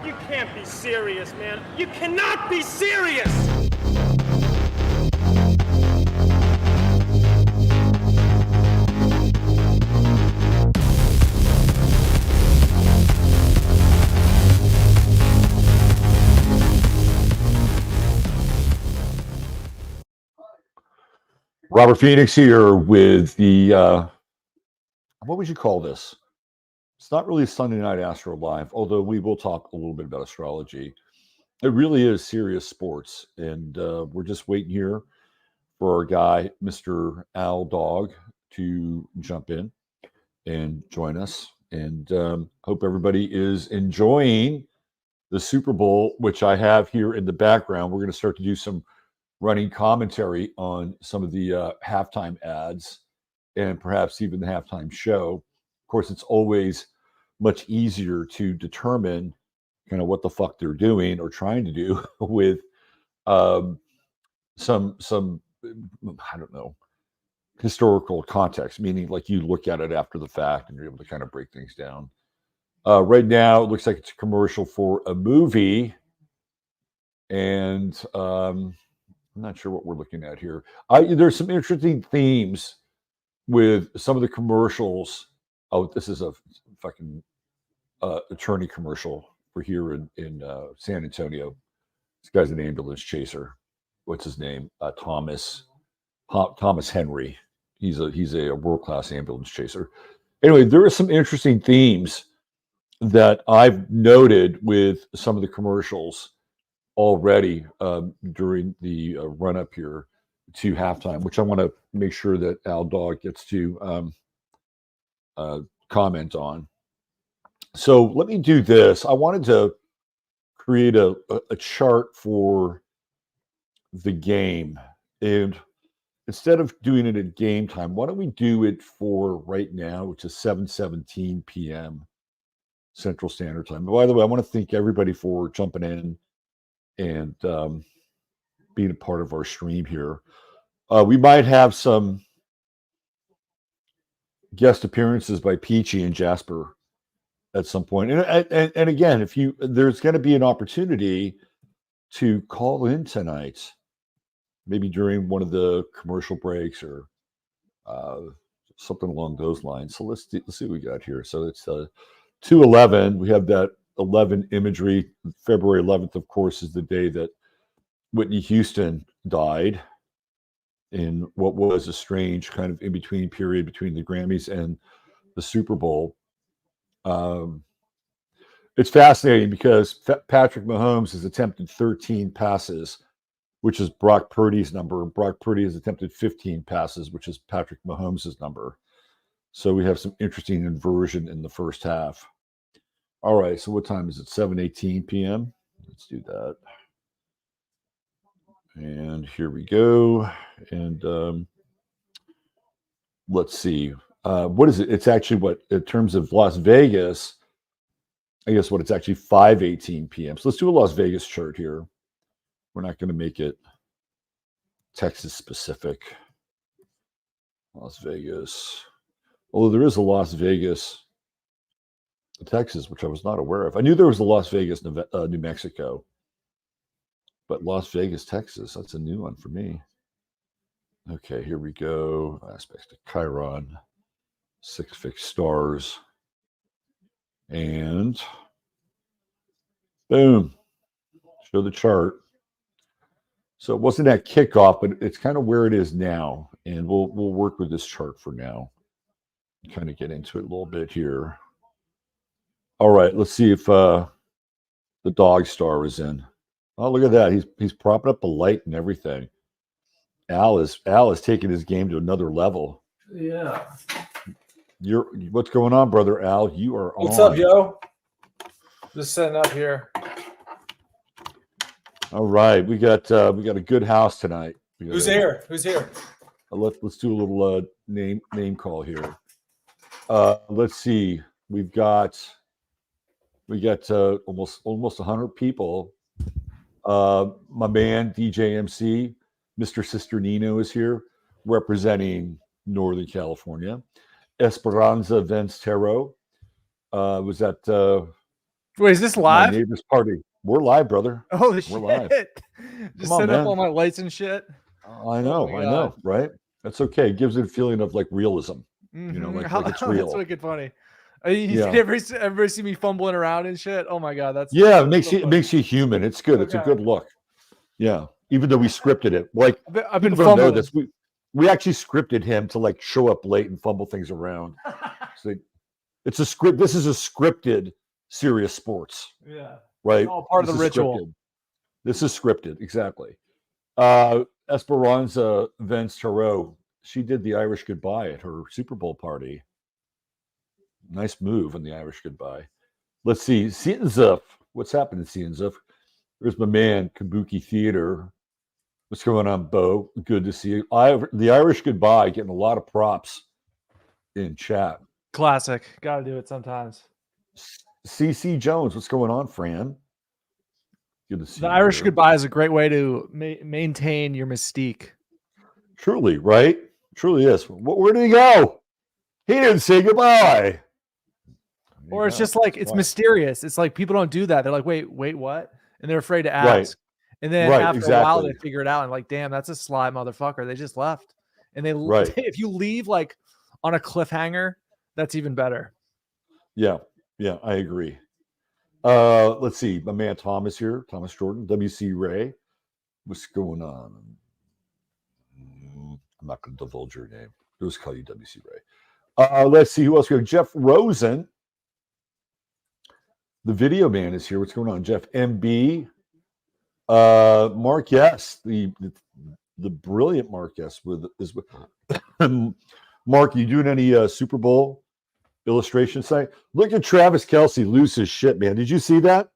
You can't be serious, man. You cannot be serious! Robert Phoenix here with the, what would you call this? It's not really Sunday Night Astro Live, although we will talk a little bit about astrology. It really is serious sports, and we're just waiting here for our guy, Mr. Dawg, to jump in and join us. And hope everybody is enjoying the Super Bowl, which I have here in the background. We're going to start to do some running commentary on some of the halftime ads and perhaps even the halftime show. Of course, it's always much easier to determine kind of what the fuck they're doing or trying to do with some I don't know, historical context, meaning like you look at it after the fact and you're able to kind of break things down. Right now, it looks like it's a commercial for a movie, and I'm not sure what we're looking at here. There's some interesting themes with some of the commercials. Oh, this is a fucking attorney commercial for here in San Antonio. This guy's an ambulance chaser. What's his name? Thomas Henry. He's a world-class ambulance chaser. Anyway, there are some interesting themes that I've noted with some of the commercials already during the run-up here to halftime, which I want to make sure that Dawg gets to comment on. So let me do this. I wanted to create a chart for the game. And instead of doing it at game time, why don't we do it for right now, which is 7:17 p.m. Central Standard Time. By the way, I want to thank everybody for jumping in and being a part of our stream here. We might have some guest appearances by Peachy and Jasper at some point. And again, there's going to be an opportunity to call in tonight, maybe during one of the commercial breaks or something along those lines. So let's see what we got here. So it's 2/11. We have that 11 imagery. February 11th, of course, is the day that Whitney Houston died in what was a strange kind of in-between period between the Grammys and the Super Bowl. It's fascinating because Patrick Mahomes has attempted 13 passes, which is Brock Purdy's number. Brock Purdy has attempted 15 passes, which is Patrick Mahomes' number. So we have some interesting inversion in the first half. All right, so what time is it? 7:18 p.m. Let's do that. And here we go. And let's see. What is it? It's actually what, in terms of Las Vegas, I guess what, it's actually 5:18 p.m. So let's do a Las Vegas chart here. We're not going to make it Texas specific. Las Vegas. Although there is a Las Vegas, Texas, which I was not aware of. I knew there was a Las Vegas, New Mexico. But Las Vegas, Texas, that's a new one for me. Okay, here we go. Aspects to Chiron, 6 fixed stars. And boom, show the chart. So it wasn't at kickoff, but it's kind of where it is now. And we'll work with this chart for now. Kind of get into it a little bit here. All right, let's see if the dog star is in. Oh, look at that. He's propping up the light and everything. Al is taking his game to another level. Yeah. What's going on, brother Al? You are What's on. up, yo? Just setting up here. All right, we got a good house tonight. Who's here? Who's here? Let's do a little name call here. Let's see. We got almost 100 people. My man DJ MC, Mr. Sister Nino is here, representing Northern California. Esperanza Venstero, Was at Wait, is this my live? neighbor's party. We're live, brother. Holy We're live. shit! Just Come on, set up man. all my lights and shit. I know, my I know, God. right? That's okay. It gives it a feeling of like realism. You know, like it's That's real. wicked funny. Yeah. Everybody see me fumbling around and shit. Oh my god, that's Yeah, it makes so you it funny. makes you human. It's good. It's a Okay. good look. Yeah. Even though we scripted it. Like I've been people don't know fumbling. this. We actually scripted him to like show up late and fumble things around. So it's a script. This is a scripted Sirius Sports, Yeah, right? it's all part of This the is ritual. scripted. This is scripted, exactly. Esperanza Vance Tarot, she did the Irish goodbye at her Super Bowl party. Nice move on the Irish goodbye. Let's see. Seatonzuff. What's happening, Seatonzuff? There's my man, Kabuki Theater. What's going on, Bo? Good to see you. The Irish goodbye getting a lot of props in chat. Classic. Got to do it sometimes. CC Jones, what's going on, Fran? Good to see The you Irish here. goodbye is a great way to maintain your mystique. Truly, right? Truly is. Where did he go? He didn't say goodbye. Or it's just like, it's mysterious. It's like people don't do that. They're like, wait, what? And they're afraid to ask. Right. And then Right, after a while, exactly. they figure it out and like, damn, that's a sly motherfucker. They just left. And they, Right. if you leave like on a cliffhanger, that's even better. Yeah, I agree. Let's see. My man Thomas here, Thomas Jordan, WC Ray. What's going on? I'm not going to divulge your name. I'll just call you WC Ray. Let's see who else we have. Jeff Rosen. The video man is here. What's going on? Jeff MB. Mark Yes, the brilliant Mark Yes is with Mark, you doing any Super Bowl illustration site? Look at Travis Kelce lose his shit, man. Did you see that?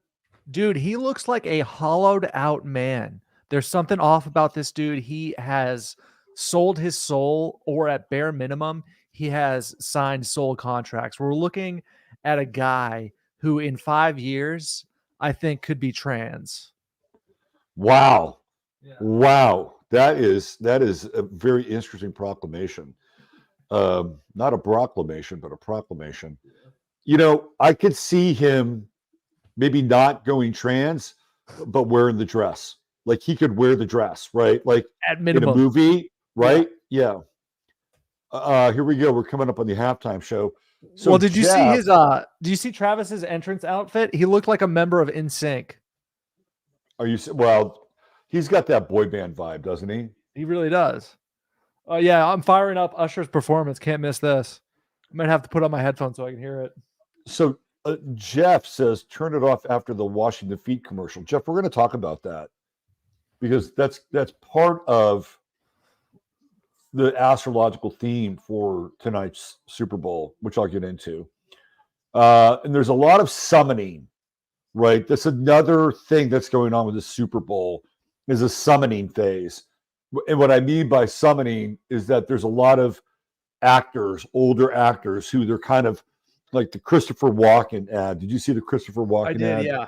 Dude, he looks like a hollowed out man. There's something off about this dude. He has sold his soul, or at bare minimum, he has signed soul contracts. We're looking at a guy who in 5 years, I think could be trans. Wow. Yeah. Wow. That is a very interesting proclamation. Not a proclamation, but a proclamation. You know, I could see him maybe not going trans, but wearing the dress. Like he could wear the dress, right? Like At minimum. in a movie, right? Yeah. Here we go. We're coming up on the halftime show. So well, did you see his do you see Travis's entrance outfit? He looked like a member of NSYNC. Are you well, he's got that boy band vibe, doesn't he? He really does. Oh yeah, I'm firing up Usher's performance. Can't miss this. I might have to put on my headphones so I can hear it. So Jeff says, turn it off after the washing the feet commercial. Jeff, we're going to talk about that because that's part of the astrological theme for tonight's Super Bowl, which I'll get into. And there's a lot of summoning, right? That's another thing that's going on with the Super Bowl is a summoning phase. And what I mean by summoning is that there's a lot of actors, older actors, who they're kind of like the Christopher Walken ad. Did you see the Christopher Walken I did, ad? yeah.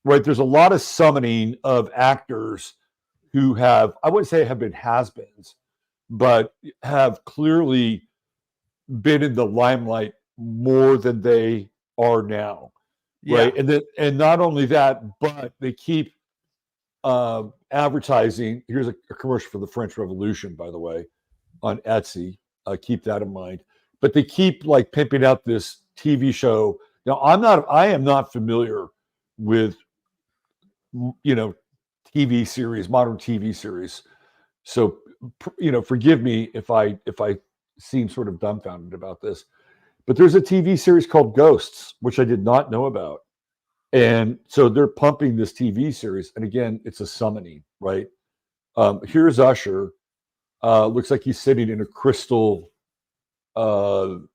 Right. There's a lot of summoning of actors who have, I wouldn't say have been has-beens, but have clearly been in the limelight more than they are now. Yeah. Right. And not only that, but they keep advertising. Here's a commercial for the French Revolution, by the way, on Etsy. Keep that in mind. But they keep like pimping out this TV show. Now, I am not familiar with, you know, TV series, modern TV series. So, you know, forgive me if I seem sort of dumbfounded about this. But there's a TV series called Ghosts, which I did not know about. And so they're pumping this TV series. And again, it's a summoning, right? Here's Usher. Looks like he's sitting in a crystal throne.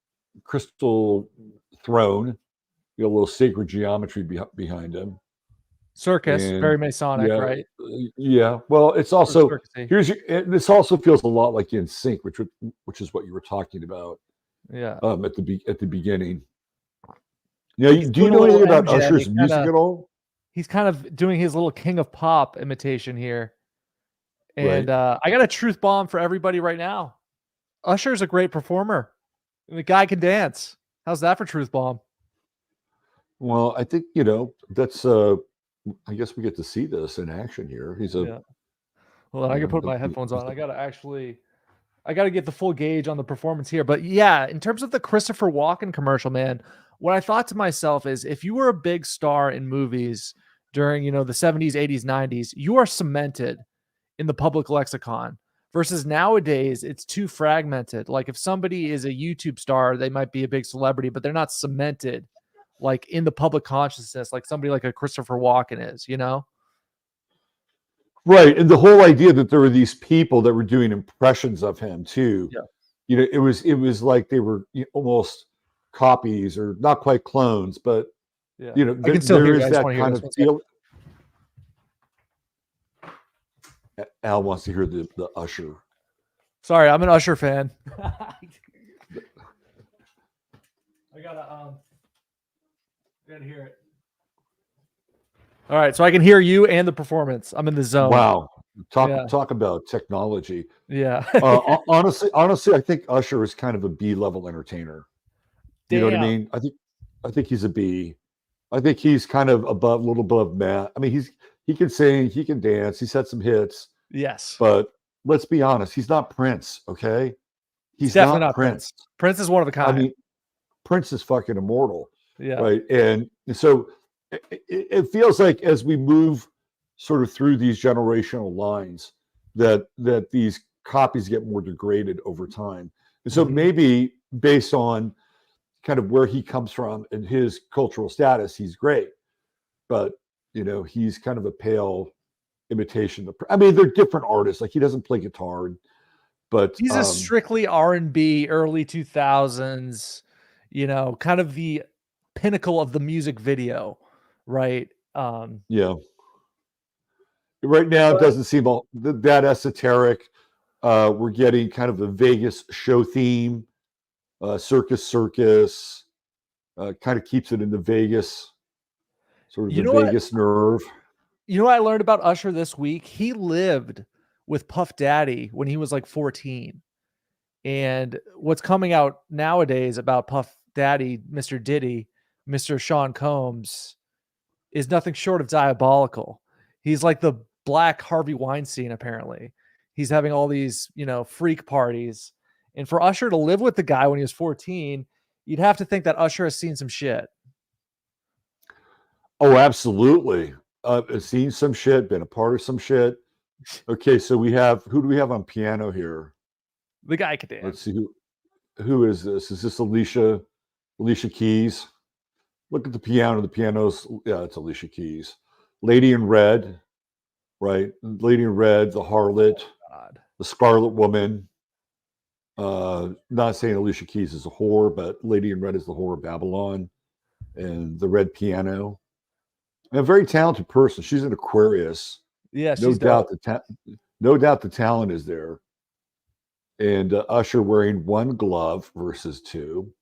You know, a little sacred geometry behind him. Circus, And, very Masonic, yeah, right? Yeah. Well, it's also Circusy. this also feels a lot like In Sync, which is what you were talking about. Yeah. At the beginning. Now, He's do you doing a know anything little about MJ. Usher's music at all? He's kind of doing his little King of Pop imitation here. And Right. I got a truth bomb for everybody right now. Usher's a great performer. The guy can dance. How's that for truth bomb? Well, I think that's. I guess we get to see this in action here. He's a. Yeah. Well, I can put my headphones on. I gotta get the full gauge on the performance here. But yeah, in terms of the Christopher Walken commercial, man, what I thought to myself is if you were a big star in movies during, the 70s, 80s, 90s, you are cemented in the public lexicon versus nowadays it's too fragmented. Like if somebody is a YouTube star, they might be a big celebrity, but they're not cemented like in the public consciousness, like somebody like a Christopher Walken is, Right, and the whole idea that there were these people that were doing impressions of him too. Yeah. It was like they were almost copies or not quite clones, but Yeah. I there can still hear is you. I just that wanna hear kind this of one second. feel. Al wants to hear the Usher. Sorry, I'm an Usher fan. I gotta hear it. All right, so I can hear you and the performance. I'm in the zone. Wow, Yeah. talk about technology. Yeah. Honestly, I think Usher is kind of a B-level entertainer. You know what I Damn. mean? I think he's a B. I think he's kind of a little above Matt. I mean, he can sing, he can dance, he's had some hits, Yes. but let's be honest, he's not Prince, okay? He's definitely not not Prince. Prince is one of a kind. I mean, Prince is fucking immortal, yeah. right? And so it feels like as we move sort of through these generational lines, that these copies get more degraded over time. And so maybe based on kind of where he comes from and his cultural status, he's great, but he's kind of a pale imitation. I mean, they're different artists. Like he doesn't play guitar, but He's a strictly R&B, early 2000s, kind of the pinnacle of the music video, right? Yeah. Right now, it doesn't seem that esoteric. We're getting kind of the Vegas show theme, circus, kind of keeps it in the Vegas, sort of the Vegas nerve. You know what I learned about Usher this week? He lived with Puff Daddy when he was like 14. And what's coming out nowadays about Puff Daddy, Mr. Diddy, Mr. Sean Combs, is nothing short of diabolical. He's like the black Harvey Weinstein, apparently. He's having all these, freak parties. And for Usher to live with the guy when he was 14, you'd have to think that Usher has seen some shit. Oh, absolutely. Seen some shit, been a part of some shit. Okay, so who do we have on piano here? The guy can dance. Let's see who is this? Is this Alicia Keys? Look at the piano. The piano's it's Alicia Keys. Lady in Red, right? Lady in Red, the harlot, the Scarlet Woman. Not saying Alicia Keys is a whore, but Lady in Red is the whore of Babylon, and the red piano. And a very talented person. She's an Aquarius. Yeah, no doubt. No doubt the talent is there. And Usher wearing one glove versus two.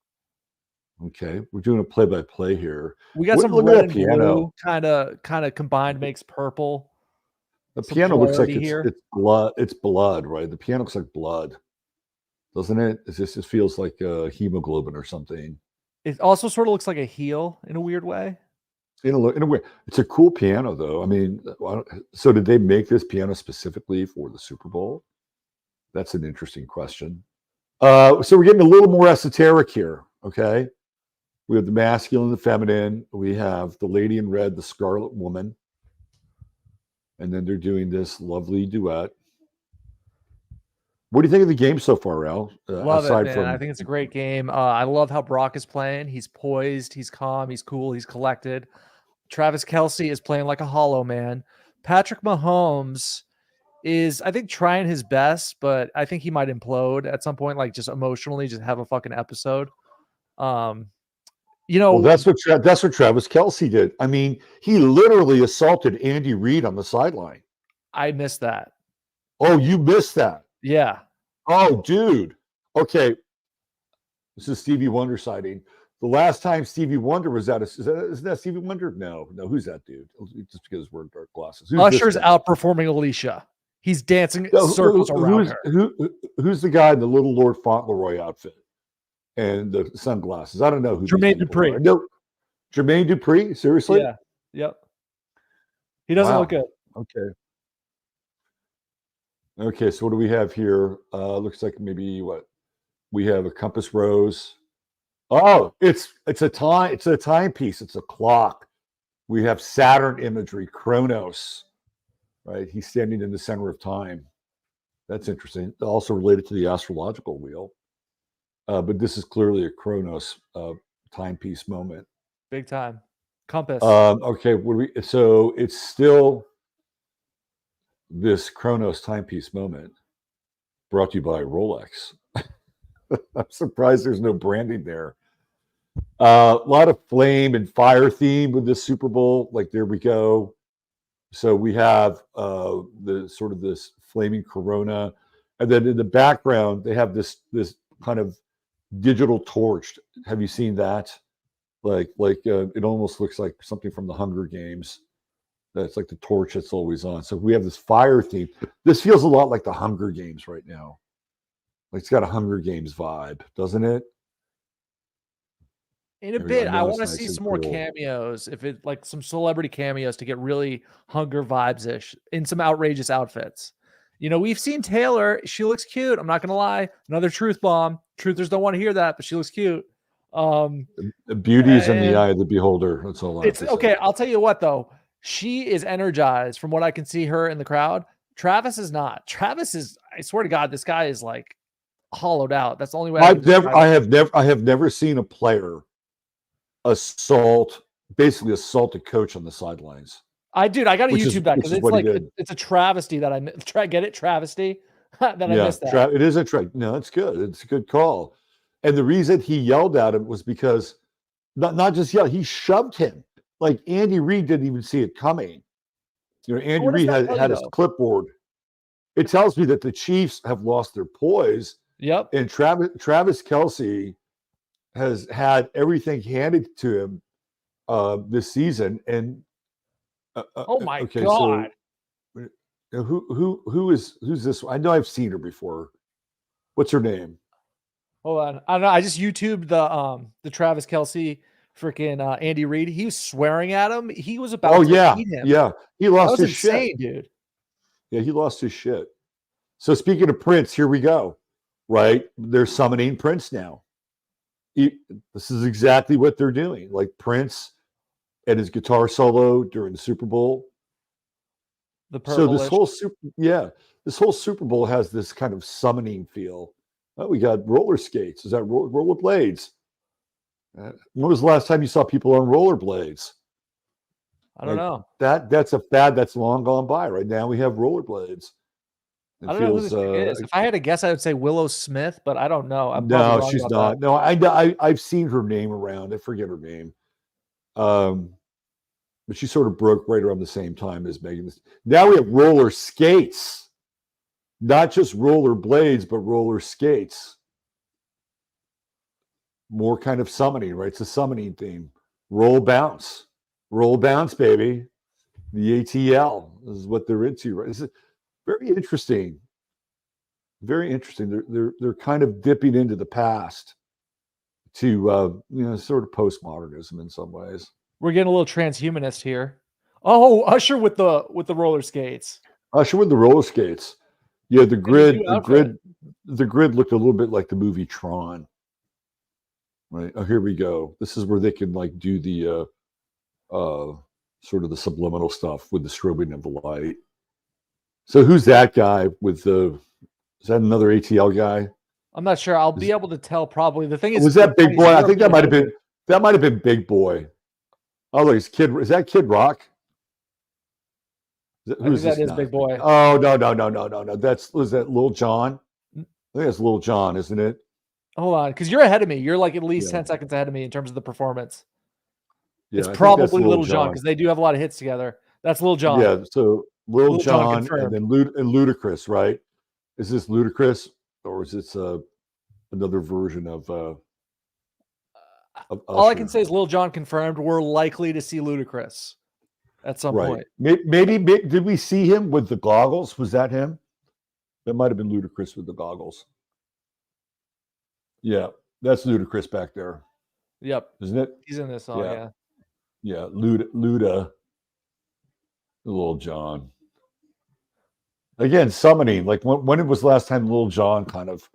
Okay, we're doing a play-by-play here. We got some red and blue kind of combined makes purple. The piano looks like it's blood. It's blood, right? The piano looks like blood, doesn't it? It just feels like hemoglobin or something. It also sort of looks like a heel in a weird way. In a way, it's a cool piano, though. I mean, so did they make this piano specifically for the Super Bowl? That's an interesting question. So we're getting a little more esoteric here, okay? We have the masculine, the feminine. We have the lady in red, the Scarlet Woman. And then they're doing this lovely duet. What do you think of the game so far, Al? Love it, man. I think it's a great game. I love how Brock is playing. He's poised, he's calm, he's cool, he's collected. Travis Kelce is playing like a hollow man. Patrick Mahomes is, I think, trying his best, but I think he might implode at some point, like just emotionally, just have a fucking episode. Well, that's what Travis Kelce did. I mean, he literally assaulted Andy Reid on the sideline. I missed that. Oh, you missed that? Yeah. Oh, dude. Okay. This is Stevie Wonder sighting. The last time Stevie Wonder was at isn't that Stevie Wonder? No. Who's that dude? Just because he's wearing dark glasses. Usher's outperforming Alicia. He's dancing circles around her. Who's the guy in the Little Lord Fauntleroy outfit and the sunglasses? I don't know who. Jermaine Dupri. Jermaine Dupri? Seriously? Yeah. Yep. He doesn't look good. Okay. Okay, so what do we have here? Looks like maybe what? We have a compass rose. Oh, it's a timepiece. It's a clock. We have Saturn imagery, Chronos, right? He's standing in the center of time. That's interesting. Also related to the astrological wheel. But this is clearly a Chronos timepiece moment. Big time. Compass. Okay, so it's still this Chronos timepiece moment brought to you by Rolex. I'm surprised there's no branding there. A lot of flame and fire theme with this Super Bowl. Like, there we go. So we have the sort of this flaming corona, and then in the background they have this kind of digital torch. Have you seen that? Like it almost looks like something from the Hunger Games. That's like the torch that's always on. So we have this fire theme. This feels a lot like the Hunger Games right now. Like, it's got a Hunger Games vibe, doesn't it? In a There we bit, go. I Now want it's to nice see and some more cool. cameos. If it like some celebrity cameos to get really Hunger vibes ish in some outrageous outfits. You know, we've seen Taylor. She looks cute. I'm not gonna lie. Another truth bomb. Truthers don't want to hear that, but she looks cute. The beauty is in the and eye of the beholder. That's all I have it's to say. okay. I'll tell you what though. She is energized from what I can see her in the crowd. Travis is not. Travis is, I swear to God, this guy is like hollowed out. That's the only way I have never seen a player basically assault a coach on the sidelines. I got to Which YouTube is- that which because is it's what he like did. it's a travesty that get it, travesty that I Yeah, missed that. it is a trick. No, it's good. It's a good call. And the reason he yelled at him was because not just yelled, he shoved him. Like, Andy Reid didn't even see it coming. You know, Andy What does Reid that tell had you, his though? clipboard. It tells me that the Chiefs have lost their poise, Yep. and Travis Kelce has had everything handed to him this season. And Oh my okay, God. so who's this? I know I've seen her before. What's her name? Hold on. I don't know. I just YouTubed the Travis Kelce freaking Andy Reid. He was swearing at him. He was about Oh to yeah, eat him. yeah. He That lost was his insane, shit. dude. Yeah, he lost his shit. So speaking of Prince, here we go. Right? They're summoning Prince now. This is exactly what they're doing. Like, Prince and his guitar solo during the Super Bowl. The So purplish. this whole Super Bowl has this kind of summoning feel. Oh, we got roller skates. Is that rollerblades? When was the last time you saw people on rollerblades? I don't know. That's a fad that's long gone by. Right now we have rollerblades. I don't know who this chick is. If I had to guess, I would say Willow Smith, but I don't know. I'm probably No, wrong she's about not. that. No, I've seen her name around. I forget her name. But she sort of broke right around the same time as Megan. Now we have roller skates, not just roller blades, but roller skates. More kind of summoning, right? It's a summoning theme. Roll bounce, baby. The ATL is what they're into, right? It's very interesting. Very interesting. They're kind of dipping into the past to sort of postmodernism in some ways. We're getting a little transhumanist here. Oh, Usher with the roller skates. Usher with the roller skates. Yeah, the grid outfit. looked a little bit like the movie Tron. Right. Oh, here we go. This is where they can like do the sort of the subliminal stuff with the strobing of the light. So who's that guy with the? Is that another ATL guy? I'm not sure. I'll be able to tell probably. The thing is, Was that Big Boy? I think that might have been. been Big Boy. Oh, look, is that Kid Rock? Who's that? Is Big Boy? Oh no! Was that Lil Jon? I think that's Lil Jon, isn't it? Hold on, because you're ahead of me. You're like at least 10 seconds ahead of me in terms of the performance. Yeah, it's probably Lil Jon because they do have a lot of hits together. That's Lil Jon. Yeah, so Lil Jon confirmed. and then Ludacris, right? Is this Ludacris or is this another version of all I can say is Lil Jon confirmed. We're likely to see Ludacris at some point. Maybe did we see him with the goggles? Was that him? That might have been Ludacris with the goggles. Yeah, that's Ludacris back there. Yep. Isn't it? He's in this song, yeah. Yeah, Luda, Little John. Again, summoning. Like when it was last time Little John kind of,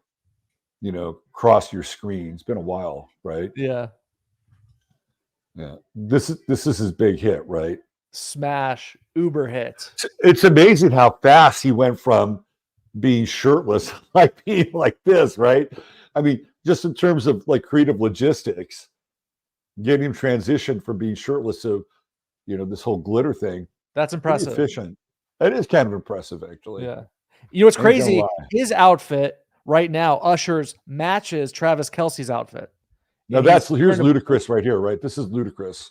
crossed your screen? It's been a while, right? Yeah. Yeah. This is his big hit, right? Smash, uber hit. It's amazing how fast he went from being shirtless, like being like this, right? I mean, just in terms of like creative logistics, getting him transitioned from being shirtless to, this whole glitter thing. That's Pretty impressive. efficient. It is kind of impressive, actually. Yeah. You know what's Ain't gonna crazy? lie. His outfit right now, Usher's, matches Travis Kelce's outfit. Now And he's here's wearing Ludacris right here, right? This is Ludacris.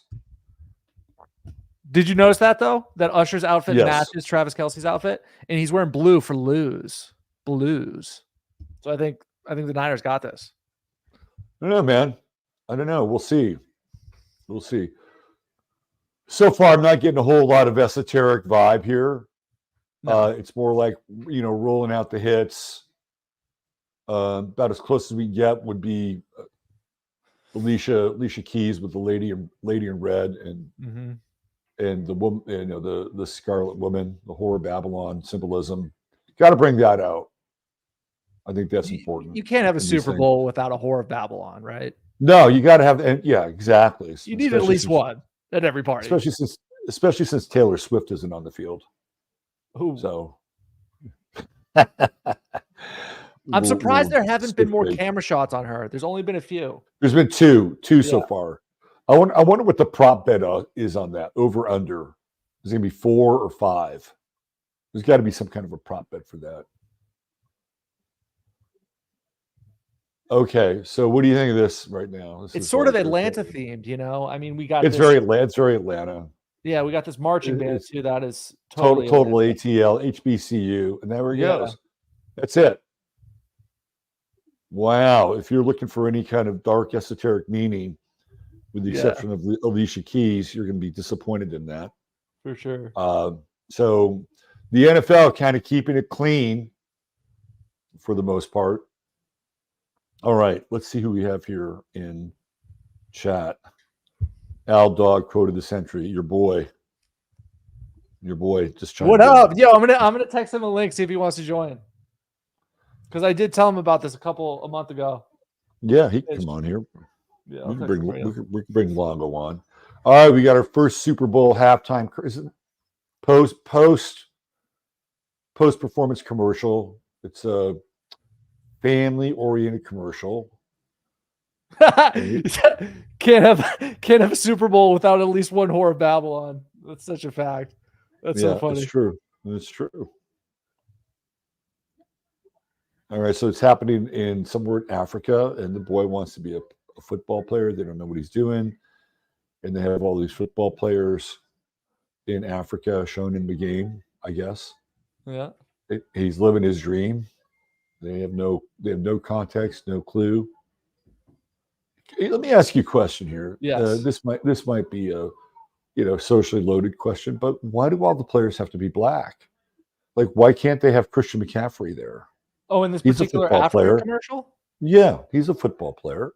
Did you notice that though? That Usher's outfit Yes. matches Travis Kelce's outfit, and he's wearing blue for lose. Blues. So I think the Niners got this. I don't know, man. I don't know. We'll see. We'll see. So far, I'm not getting a whole lot of esoteric vibe here. No. It's more like, rolling out the hits. About as close as we get would be Alicia Keys with the lady in red and the woman, the Scarlet Woman, the Whore of Babylon symbolism. Got to bring that out. I think that's important. You can't have a in these Super things. Bowl without a Whore of Babylon, right? No, you got to have, and yeah, exactly. You need at least one at every party. Especially since Taylor Swift isn't on the field. Ooh. So I'm surprised there haven't been more Swift. camera shots on her. There's only been a few. There's been two so far. I wonder what the prop bet is on that. Over under. Is it gonna be 4 or 5? There's got to be some kind of a prop bet for that. Okay, so what do you think of this right now? It's sort of Atlanta themed, I mean, we got it's very Atlanta. Yeah, we got this marching band It's too. That is total Atlanta. ATL, HBCU, and there he Yeah. goes. That's it. Wow. If you're looking for any kind of dark esoteric meaning, with the exception of Alicia Keys, you're going to be disappointed in that. For sure. So the NFL kind of keeping it clean for the most part. All right, let's see who we have here in chat. Dawg quoted the century. Your boy just trying. What up? Yo, I'm gonna text him a link, see if he wants to join. Because I did tell him about this a month ago. Yeah, he can come on here. Yeah, we can bring Longo on. All right, we got our first Super Bowl halftime. Is it post performance commercial? It's a family oriented commercial. Can't have a Super Bowl without at least one Whore of Babylon. That's such a fact. That's so funny. That's true. That's true. All right, so it's happening in somewhere in Africa, and the boy wants to be a football player. They don't know what he's doing, and they have all these football players in Africa shown in the game, I guess. Yeah, he's living his dream. They have no context, no clue. Hey, let me ask you a question here. Yes. This might be a socially loaded question, but why do all the players have to be black? Like, why can't they have Christian McCaffrey there? Oh, in this He's particular a football Africa player. commercial? Yeah, he's a football player.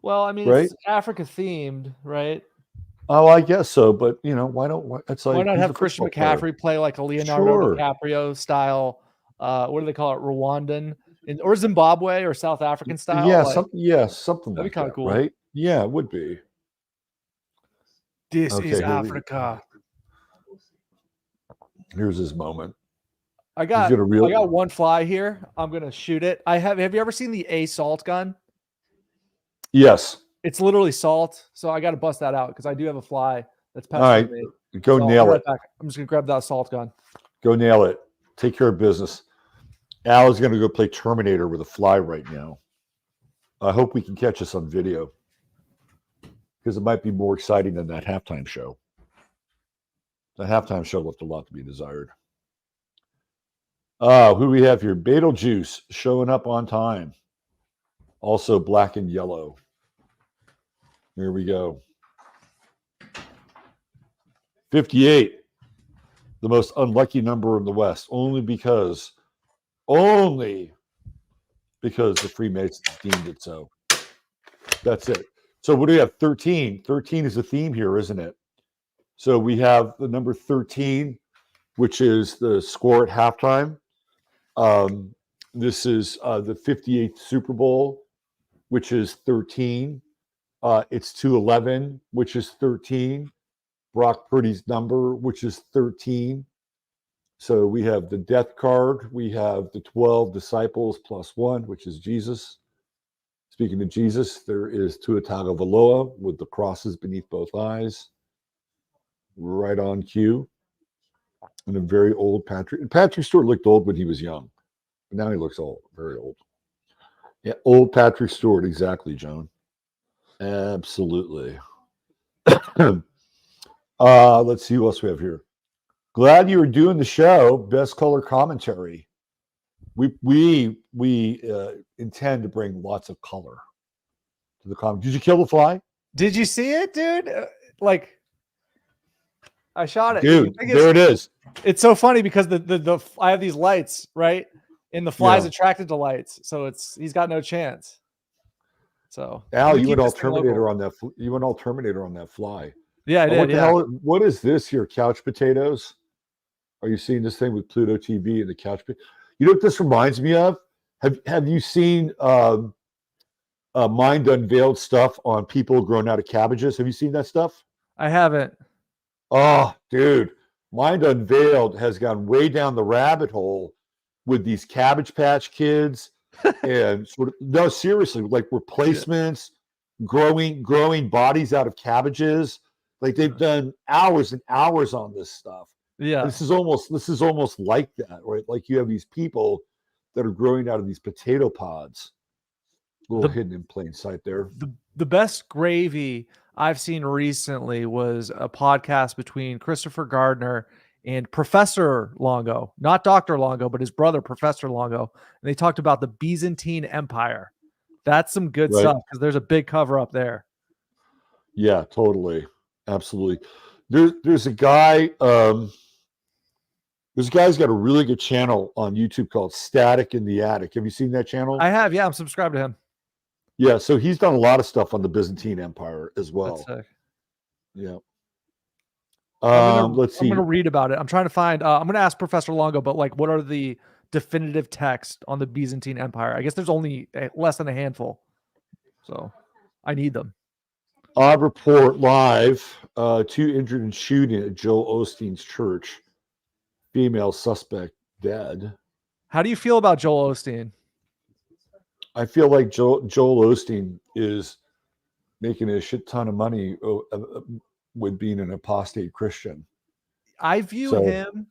Well, I mean, right? It's Africa themed, right? Oh, I guess so, but why not have Christian McCaffrey play like a Leonardo DiCaprio style? What do they call it? Rwandan or Zimbabwe or South African style? Yeah, something that'd like be kind of cool, right? Yeah, it would be. This is Africa. Here's his moment. I got one fly here. I'm gonna shoot it. Have you ever seen the salt gun? Yes. It's literally salt. So I got to bust that out because I do have a fly that's passed. All right, go nail it. I'm just gonna grab that salt gun. Go nail it. Take care of business. Al is gonna go play Terminator with a fly right now. I hope we can catch us on video because it might be more exciting than that halftime show. The halftime show left a lot to be desired. Who do we have here? Betelgeuse showing up on time. Also black and yellow. Here we go. 58. The most unlucky number in the West. Only because the Freemasons deemed it so. That's it. So what do we have? 13. 13 is a theme here, isn't it? So we have the number 13, which is the score at halftime. This is the 58th Super Bowl, which is 13. It's 211, which is 13. Brock Purdy's number, which is 13. So we have the death card. We have the 12 disciples plus one, which is Jesus. Speaking of Jesus, there is Tua Tagovailoa with the crosses beneath both eyes. Right on cue. And a very old Patrick. And Patrick Stewart looked old when he was young. But now he looks old, very old. Yeah, old Patrick Stewart, exactly, Joan. Absolutely. Let's see what else we have here. Glad you were doing the show. Best color commentary. We intend to bring lots of color to the comment. Did you kill the fly? Did you see it, dude? Like, I shot it. Dude, there it is. It's so funny because the I have these lights, right? And the fly's attracted to lights, so he's got no chance. So Al, you went all Terminator on that. You went all Terminator on that fly. Yeah, I did. What the hell? What is this here? Couch potatoes? Are you seeing this thing with Pluto TV and the couch? You know what this reminds me of? Have you seen Mind Unveiled stuff on people growing out of cabbages? Have you seen that stuff? I haven't. Oh, dude, Mind Unveiled has gone way down the rabbit hole with these Cabbage Patch Kids and sort of no, seriously, like replacements, growing bodies out of cabbages. Like they've done hours and hours on this stuff. Yeah, this is almost like that, right? Like you have these people that are growing out of these potato pods. A little hidden in plain sight there. The best gravy I've seen recently was a podcast between Christopher Gardner and Professor Longo, not Dr. Longo, but his brother, Professor Longo. And they talked about the Byzantine Empire. That's some good stuff because there's a big cover up there. Yeah, totally. Absolutely. There's a guy, this guy's got a really good channel on YouTube called Static in the Attic. Have you seen that channel? I have. Yeah, I'm subscribed to him. Yeah, so he's done a lot of stuff on the Byzantine Empire as well. That's sick. Yeah. Let's see. I'm going to read about it. I'm trying to find, I'm going to ask Professor Longo, but like, what are the definitive text on the Byzantine Empire? I guess there's only less than a handful. So I need them. Odd report live, 2 injured in shooting at Joel Osteen's church. Female suspect dead. How do you feel about Joel Osteen? I feel like Joel Osteen is making a shit ton of money with being an apostate Christian. I view him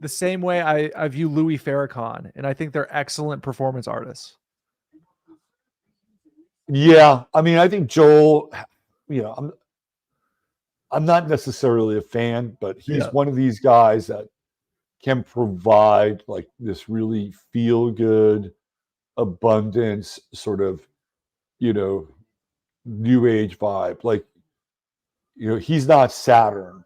the same way I view Louis Farrakhan, and I think they're excellent performance artists. Yeah, I mean, I think Joel, I'm not necessarily a fan, but he's one of these guys that can provide like this really feel good abundance sort of, new age vibe. Like, he's not Saturn,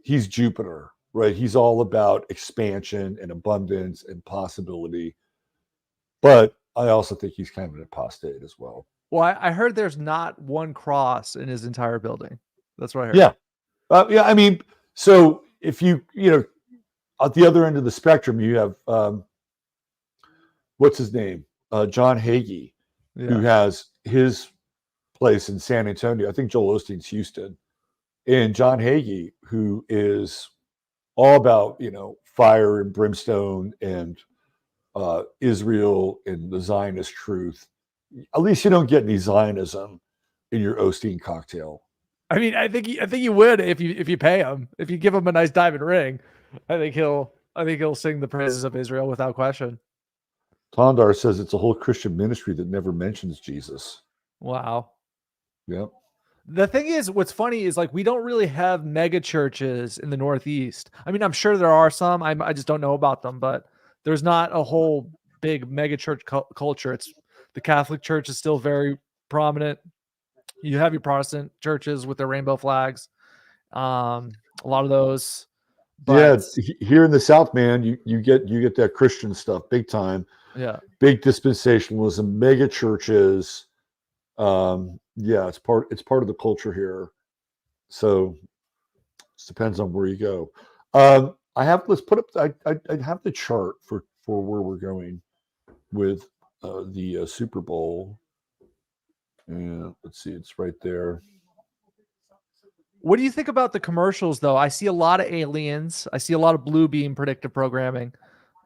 he's Jupiter, right? He's all about expansion and abundance and possibility. But I also think he's kind of an apostate as well. Well, I heard there's not one cross in his entire building. That's what I heard. Yeah. Yeah. I mean, so if you at the other end of the spectrum, you have, what's his name? John Hagee, who has his place in San Antonio. I think Joel Osteen's Houston. And John Hagee, who is all about, fire and brimstone and Israel and the Zionist truth. At least you don't get any Zionism in your Osteen cocktail. I mean, I think you would if you pay him. If you give him a nice diamond ring, I think he'll sing the praises of Israel without question. Tondar says it's a whole Christian ministry that never mentions Jesus. Wow. Yep. The thing is, what's funny is like we don't really have mega churches in the Northeast. I mean, I'm sure there are some. I just don't know about them, but there's not a whole big mega church culture. It's the Catholic Church is still very prominent. You have your Protestant churches with their rainbow flags. A lot of those. But here in the South, man, you get that Christian stuff big time. Yeah. Big dispensationalism, mega churches. It's part of the culture here. So Just depends on where you go. Let's put up. I have the chart for where we're going with the Super Bowl. And let's see, it's right there. What do you think about the commercials, though? I see a lot of aliens. I see a lot of blue beam predictive programming.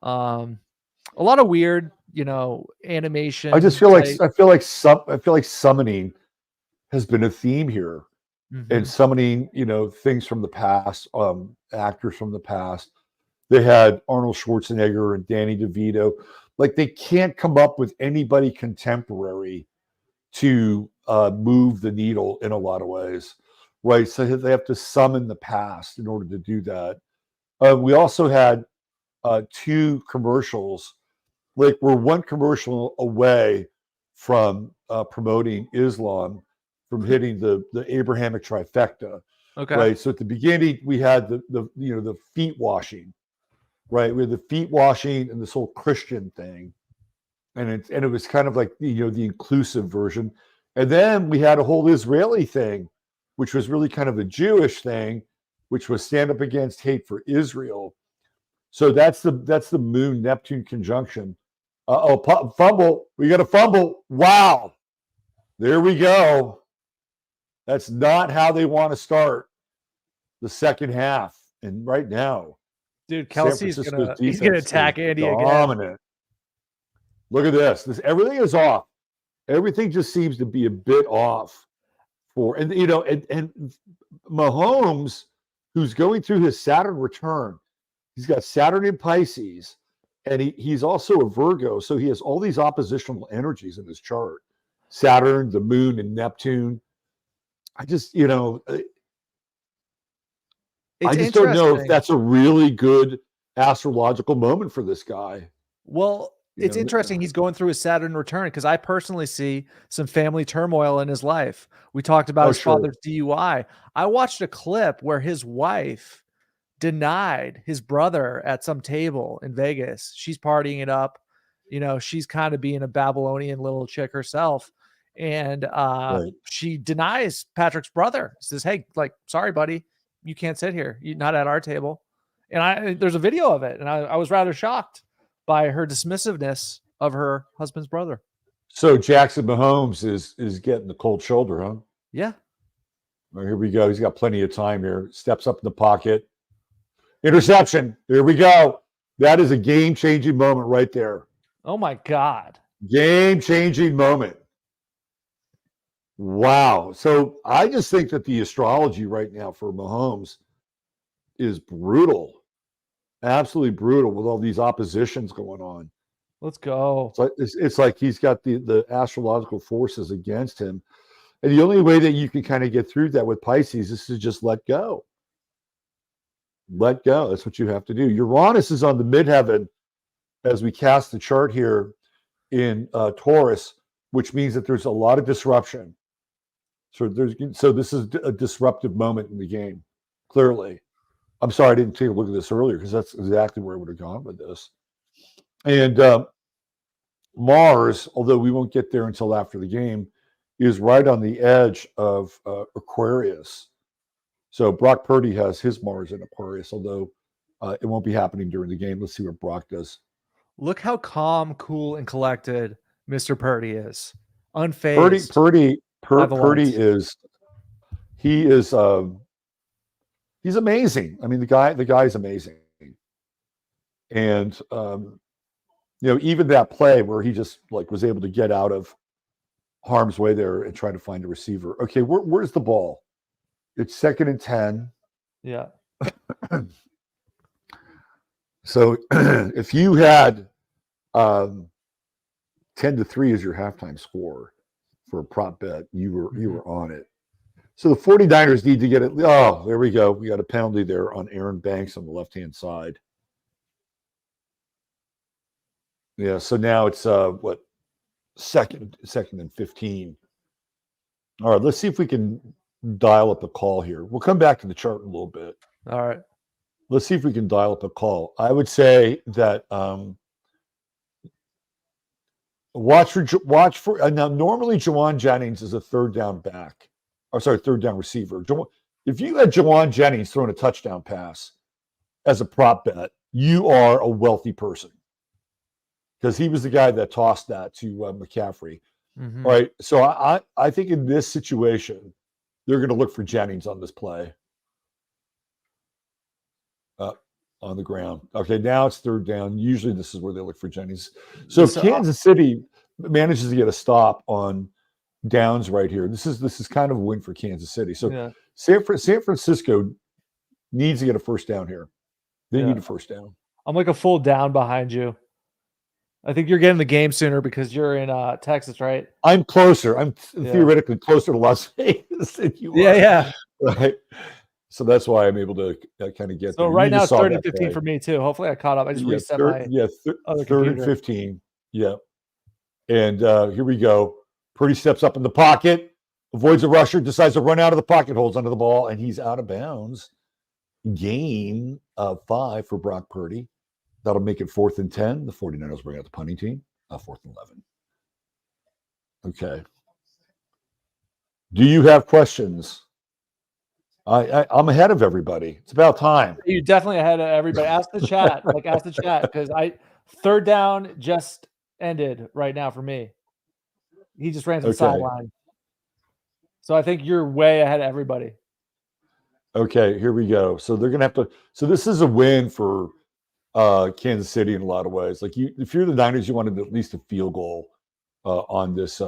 A lot of weird, animation. I just feel like type- summoning has been a theme here, and Mhm. summoning, things from the past, actors from the past. They had Arnold Schwarzenegger and Danny DeVito. Like, they can't come up with anybody contemporary to move the needle in a lot of ways, right? So they have to summon the past in order to do that. We also had 2 commercials. Like, we're one commercial away from promoting Islam, from hitting the Abrahamic trifecta, Okay. right? So at the beginning, we had the feet washing, right? We had the feet washing and this whole Christian thing, and it was kind of like the inclusive version. And then we had a whole Israeli thing, which was really kind of a Jewish thing, which was stand up against hate for Israel. So that's the Moon Neptune conjunction. Fumble! We got a fumble! Wow! There we go. That's not how they want to start the second half. And right now, Dude, San Kelsey's Francisco's he's gonna defense attack is Andy again. dominant. Look at this. Everything is off. Everything just seems to be a bit off and Mahomes, who's going through his Saturn return. He's got Saturn in Pisces, and he's also a Virgo, so he has all these oppositional energies in his chart. Saturn, the Moon, and Neptune. I just don't know if that's a really good astrological moment for this guy. Well, it's interesting. He's going through his Saturn return, because I personally see some family turmoil in his life. We talked about his father's DUI. I watched a clip where his wife denied his brother at some table in Vegas. She's partying it up. She's kind of being a Babylonian little chick herself. And she denies Patrick's brother. Says, hey, sorry, buddy, you can't sit here. You're not at our table. And there's a video of it. And I was rather shocked by her dismissiveness of her husband's brother. So Jackson Mahomes is getting the cold shoulder, huh? Yeah. Well, here we go. He's got plenty of time here. Steps up in the pocket. Interception. Here we go. That is a game-changing moment right there. Oh, my God. Game-changing moment. Wow. So I just think that the astrology right now for Mahomes is brutal. Absolutely brutal, with all these oppositions going on. Let's go. It's like he's got the astrological forces against him. And the only way that you can kind of get through that with Pisces is to just let go. Let go. That's what you have to do. Uranus is on the midheaven as we cast the chart here in Taurus, which means that there's a lot of disruption. So this is a disruptive moment in the game, clearly. I'm sorry I didn't take a look at this earlier, because that's exactly where I would have gone with this. And Mars, although we won't get there until after the game, is right on the edge of Aquarius. So Brock Purdy has his Mars in Aquarius, although it won't be happening during the game. Let's see what Brock does. Look how calm, cool, and collected Mr. Purdy is. Unfazed. Purdy is he's amazing. I mean, the guy is amazing. And even that play where he just was able to get out of harm's way there and try to find a receiver. Okay, where's the ball? It's 2nd and 10. Yeah. So if you had 10-3 as your halftime score for a prop bet, you were on it. So the 49ers need to get it. Oh, there we go. We got a penalty there on Aaron Banks on the left-hand side. Yeah, so now it's second and 15. All right, let's see if we can dial up a call here. We'll come back to the chart in a little bit. All right. Let's see if we can dial up a call. I would say that watch for now. Normally, Jawan Jennings is a third down receiver. If you had Jawan Jennings throwing a touchdown pass as a prop bet, you are a wealthy person because he was the guy that tossed that to McCaffrey. Mhm. All right. So I think in this situation, they're going to look for Jennings on this play. On the ground. Okay, now it's third down. Usually this is where they look for Jennings. So if Kansas City manages to get a stop on downs right here, this is kind of a win for Kansas City. So Yeah. San Francisco needs to get a first down here. They need a first down. I'm like a full down behind you. I think you're getting the game sooner because you're in Texas, right? I'm closer. I'm theoretically closer to Las Vegas than you are. Yeah. Right. So that's why I'm able to kind of get So there. right now it's 3rd and 15 for me too. Hopefully I caught up. I just reset my other 3rd and computer. 15. Yeah. And here we go. Purdy steps up in the pocket, avoids a rusher, decides to run out of the pocket, holds onto the ball, and he's out of bounds. Gain of 5 for Brock Purdy. That'll make it 4th and 10. The 49ers bring out the punting team. 4th and 11. Okay. Do you have questions? I'm ahead of everybody. It's about time. You're definitely ahead of everybody. Ask the chat. Ask the chat because third down just ended right now for me. He just ran to the sideline. So I think you're way ahead of everybody. Okay, here we go. So they're gonna have to. So this is a win for Kansas City in a lot of ways. Like if you're the Niners, you wanted at least a field goal on this.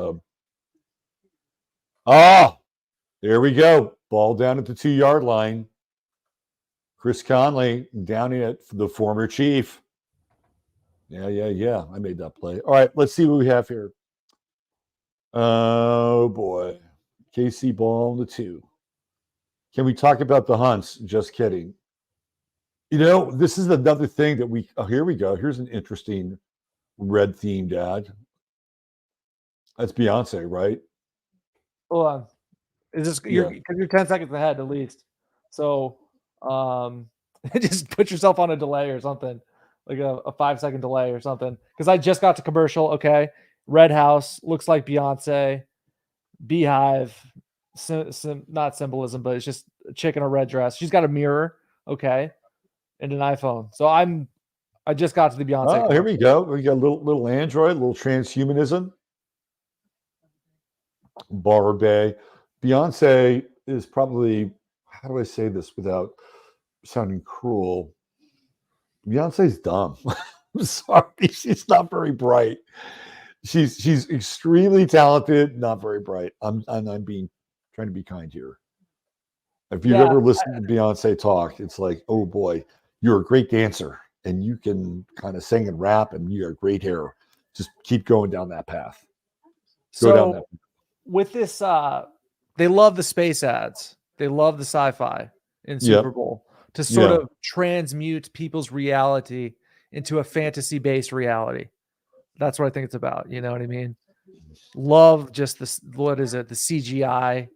There we go. Ball down at the 2-yard line. Chris Conley down at the former Chief. Yeah. I made that play. All right, let's see what we have here. Oh, boy. KC ball the 2. Can we talk about the Hunts? Just kidding. This is another thing that here we go. Here's an interesting red-themed ad. That's Beyonce, right? Hold on. Is this because you're 10 seconds ahead at least? So just put yourself on a delay or something, like a 5-second delay or something. Because I just got to commercial. Okay, Red House looks like Beyonce, Beehive, not symbolism, but it's just a chick in a red dress. She's got a mirror, okay, and an iPhone. So I just got to the Beyonce. Oh, here we go. We got a little Android, a little transhumanism. Barbe. Beyonce is probably, how do I say this without sounding cruel? Beyonce's dumb. I'm sorry. She's not very bright. She's extremely talented, not very bright. I'm trying to be kind here. If you've ever listened to Beyonce talk, it's like, oh boy, you're a great dancer and you can kind of sing and rap and you have great hair. Just keep going down that path. Go down that path. With this, they love the space ads. They love the sci-fi in Super Bowl to sort of transmute people's reality into a fantasy-based reality. That's what I think it's about. You know what I mean? Love just this. What is it? The CGI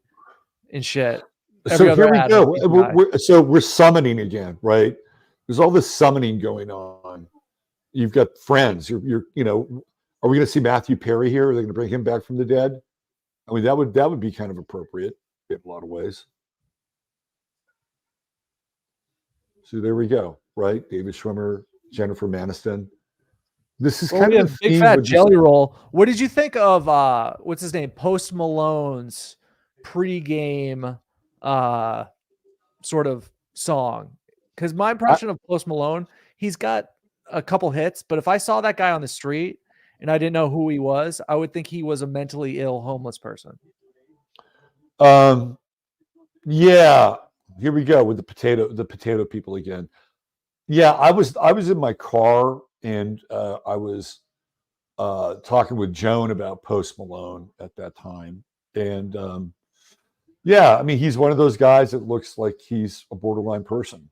and shit. So here we go. We're summoning again, right? There's all this summoning going on. You've got Friends. Are we going to see Matthew Perry here? Are they going to bring him back from the dead? I mean, that would be kind of appropriate in a lot of ways. So there we go, right? David Schwimmer, Jennifer Aniston. This is kind of a big fat jelly roll. What did you think of what's his name? Post Malone's pregame sort of song? Because my impression of Post Malone, he's got a couple hits, but if I saw that guy on the street and I didn't know who he was, I would think he was a mentally ill homeless person. Yeah. Here we go with the potato people again. Yeah, I was in my car and I was talking with Joan about Post Malone at that time. And I mean, he's one of those guys that looks like he's a borderline person.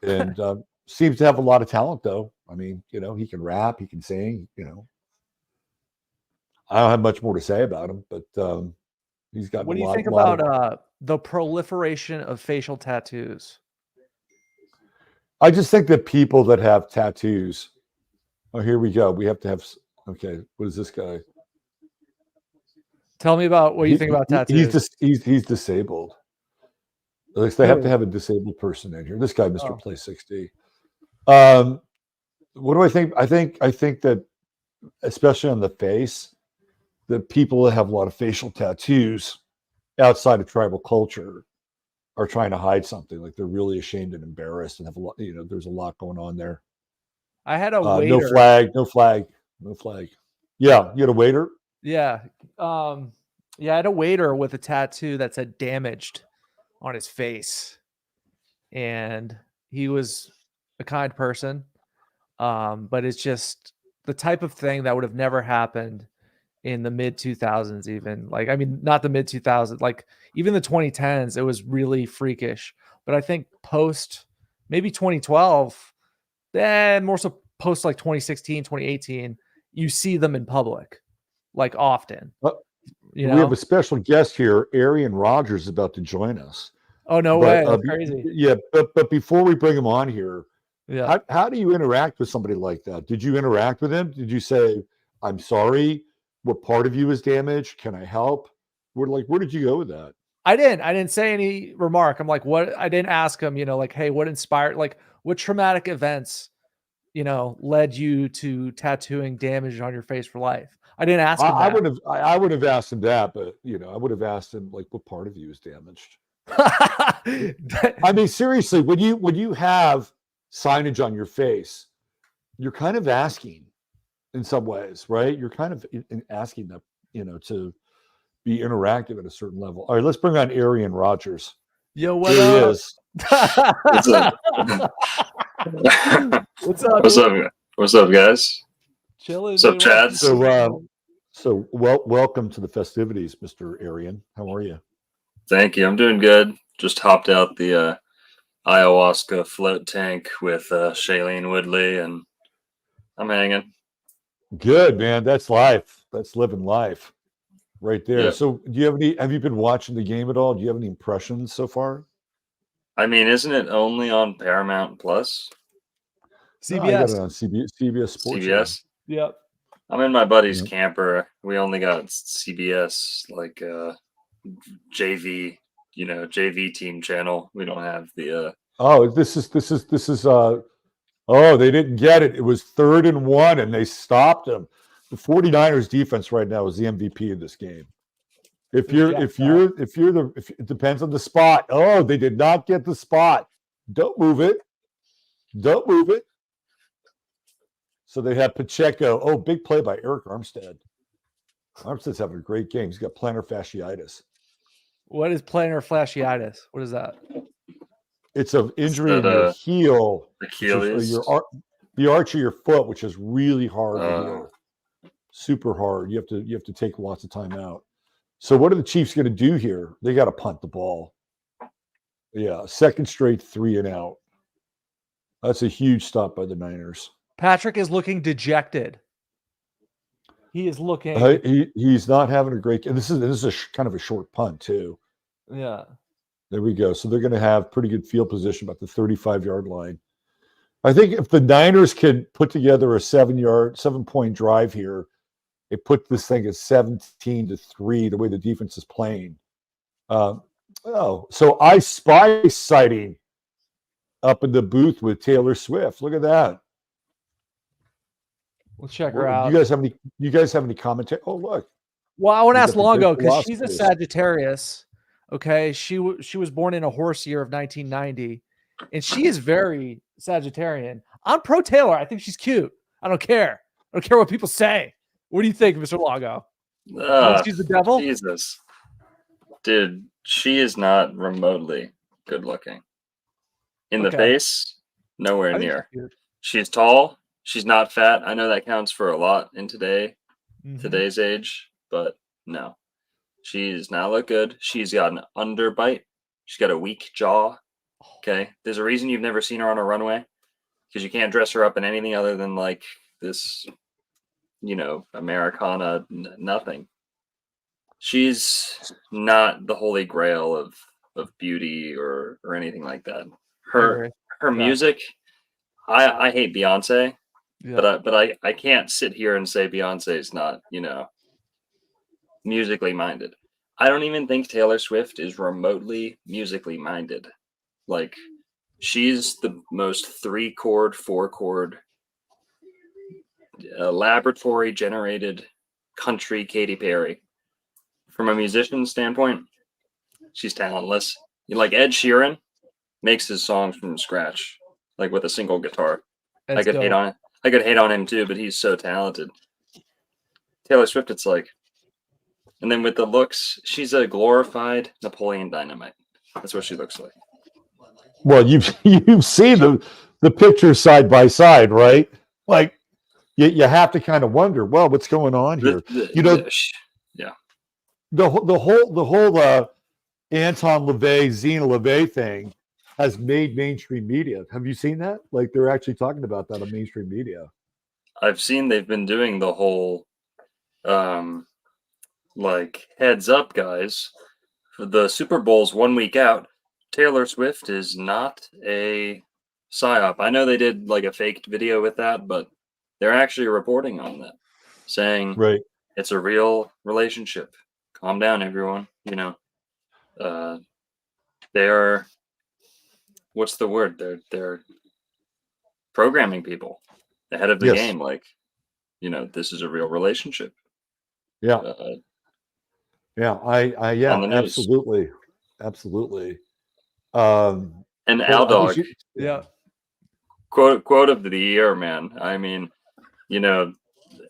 And seems to have a lot of talent though. I mean, he can rap, he can sing, I don't have much more to say about him, but he's got. What do you think about the proliferation of facial tattoos? I just think that people that have tattoos. Oh, here we go. We have to have. Okay, what is this guy? Tell me about what you think about tattoos. He's disabled. At least they have to have a disabled person in here. This guy, Mr. Oh. Play 60. What do I think? I think that, especially on the face, that people that have a lot of facial tattoos outside of tribal culture are trying to hide something. Like they're really ashamed and embarrassed and have a lot, there's a lot going on there. I had a waiter. No flag, no flag, no flag. Yeah, you had a waiter? Yeah. I had a waiter with a tattoo that said damaged on his face. And he was a kind person. But it's just the type of thing that would have never happened in the mid 2000s, even. Like, I mean, not the mid 2000s, like even the 2010s, it was really freakish. But I think post maybe 2012, then more so post like 2016, 2018, you see them in public, like often. We have a special guest here. Arian Rogers is about to join us. Oh, no way. That's crazy. Yeah, but before we bring him on here, yeah, how do you interact with somebody like that? Did you interact with him? Did you say, I'm sorry, what part of you is damaged? Can I help? Where did you go with that? I didn't say any remark. I'm like, what? I didn't ask him, like, hey, what inspired, like, what traumatic events, led you to tattooing damage on your face for life? I didn't ask him that. I would have asked him that, but I would have asked him, like, what part of you is damaged? I mean, seriously, when you have signage on your face, you're kind of asking in some ways, right? You're kind of asking them, to be interactive at a certain level. All right, let's bring on Arian Rogers. Yo, what Here up? he is. What's up? What's up? What's up? What's up, guys? Chilling. What's up, Chad? So welcome to the festivities, Mr. Arian. How are you? Thank you. I'm doing good. Just hopped out the ayahuasca float tank with Shailene Woodley, and I'm hanging. Good, man. That's life. That's living life right there. Yep. So have you been watching the game at all? Do you have any impressions so far? I mean, isn't it only on Paramount Plus? CBS. No, I got it on CBS Sports. CBS? Yep. I'm in my buddy's camper. We only got CBS, like JV, JV team channel. We don't have the this is oh, they didn't get it. It was 3rd and 1 and they stopped him. The 49ers defense right now is the MVP of this game. It depends on the spot. Oh, they did not get the spot. Don't move it. Don't move it. So they have Pacheco. Oh, big play by Eric Armstead. Armstead's having a great game. He's got plantar fasciitis. What is plantar fasciitis? What is that? It's an injury in your heel, Achilles, the arch of your foot, which is really hard to heal. Super hard. You have to take lots of time out. So what are the Chiefs going to do here? They got to punt the ball. Yeah, second straight 3 and out. That's a huge stop by the Niners. Patrick is looking dejected. He is looking. He's not having a great game. This is a kind of a short punt too. Yeah. There we go. So they're going to have pretty good field position about the 35-yard line. I think if the Niners can put together a 7-point drive here, it put this thing at 17-3. The way the defense is playing. So I spy sighting up in the booth with Taylor Swift. Look at that. We'll check her out. You guys have any commentary? Oh, look. Well, I want to ask Longo because she's a Sagittarius. Okay, she was born in a horse year of 1990, and she is very Sagittarian. I'm pro Taylor. I think she's cute. I don't care. I don't care what people say. What do you think, Mr. Longo? She's the devil. Jesus, dude, she is not remotely good looking. In the face, nowhere near. She's tall. She's not fat. I know that counts for a lot in today's age, but no. She does not look good. She's got an underbite. She's got a weak jaw. Okay. There's a reason you've never seen her on a runway, because you can't dress her up in anything other than like this, Americana, nothing. She's not the holy grail of beauty or anything like that. Her music, I hate Beyonce, but I can't sit here and say Beyonce is not, musically minded. I don't even think Taylor Swift is remotely musically minded. Like, she's the most 3-chord, 4-chord, laboratory generated country Katy Perry. From a musician standpoint, she's talentless. Like Ed Sheeran makes his songs from scratch, like with a single guitar. I could hate on it. I could hate on him too, but he's so talented. Taylor Swift, it's like, and then with the looks, she's a glorified Napoleon Dynamite. That's what she looks like. Well, you've seen the pictures side by side, right? Like you have to kind of wonder, well, what's going on here? Yeah. The whole Anton LaVey, Zena LaVey thing has made mainstream media. Have you seen that? Like they're actually talking about that on mainstream media. I've seen they've been doing the whole like heads up, guys. The Super Bowl's 1 week out. Taylor Swift is not a psyop. I know they did like a faked video with that, but they're actually reporting on that, saying Right. It's a real relationship. Calm down, everyone. You know, they're what's the word? They're programming people ahead of the game. Like, you know, this is a real relationship. Yeah. Yeah. Absolutely. And Dawg, yeah. Quote of the year, man. I mean, you know,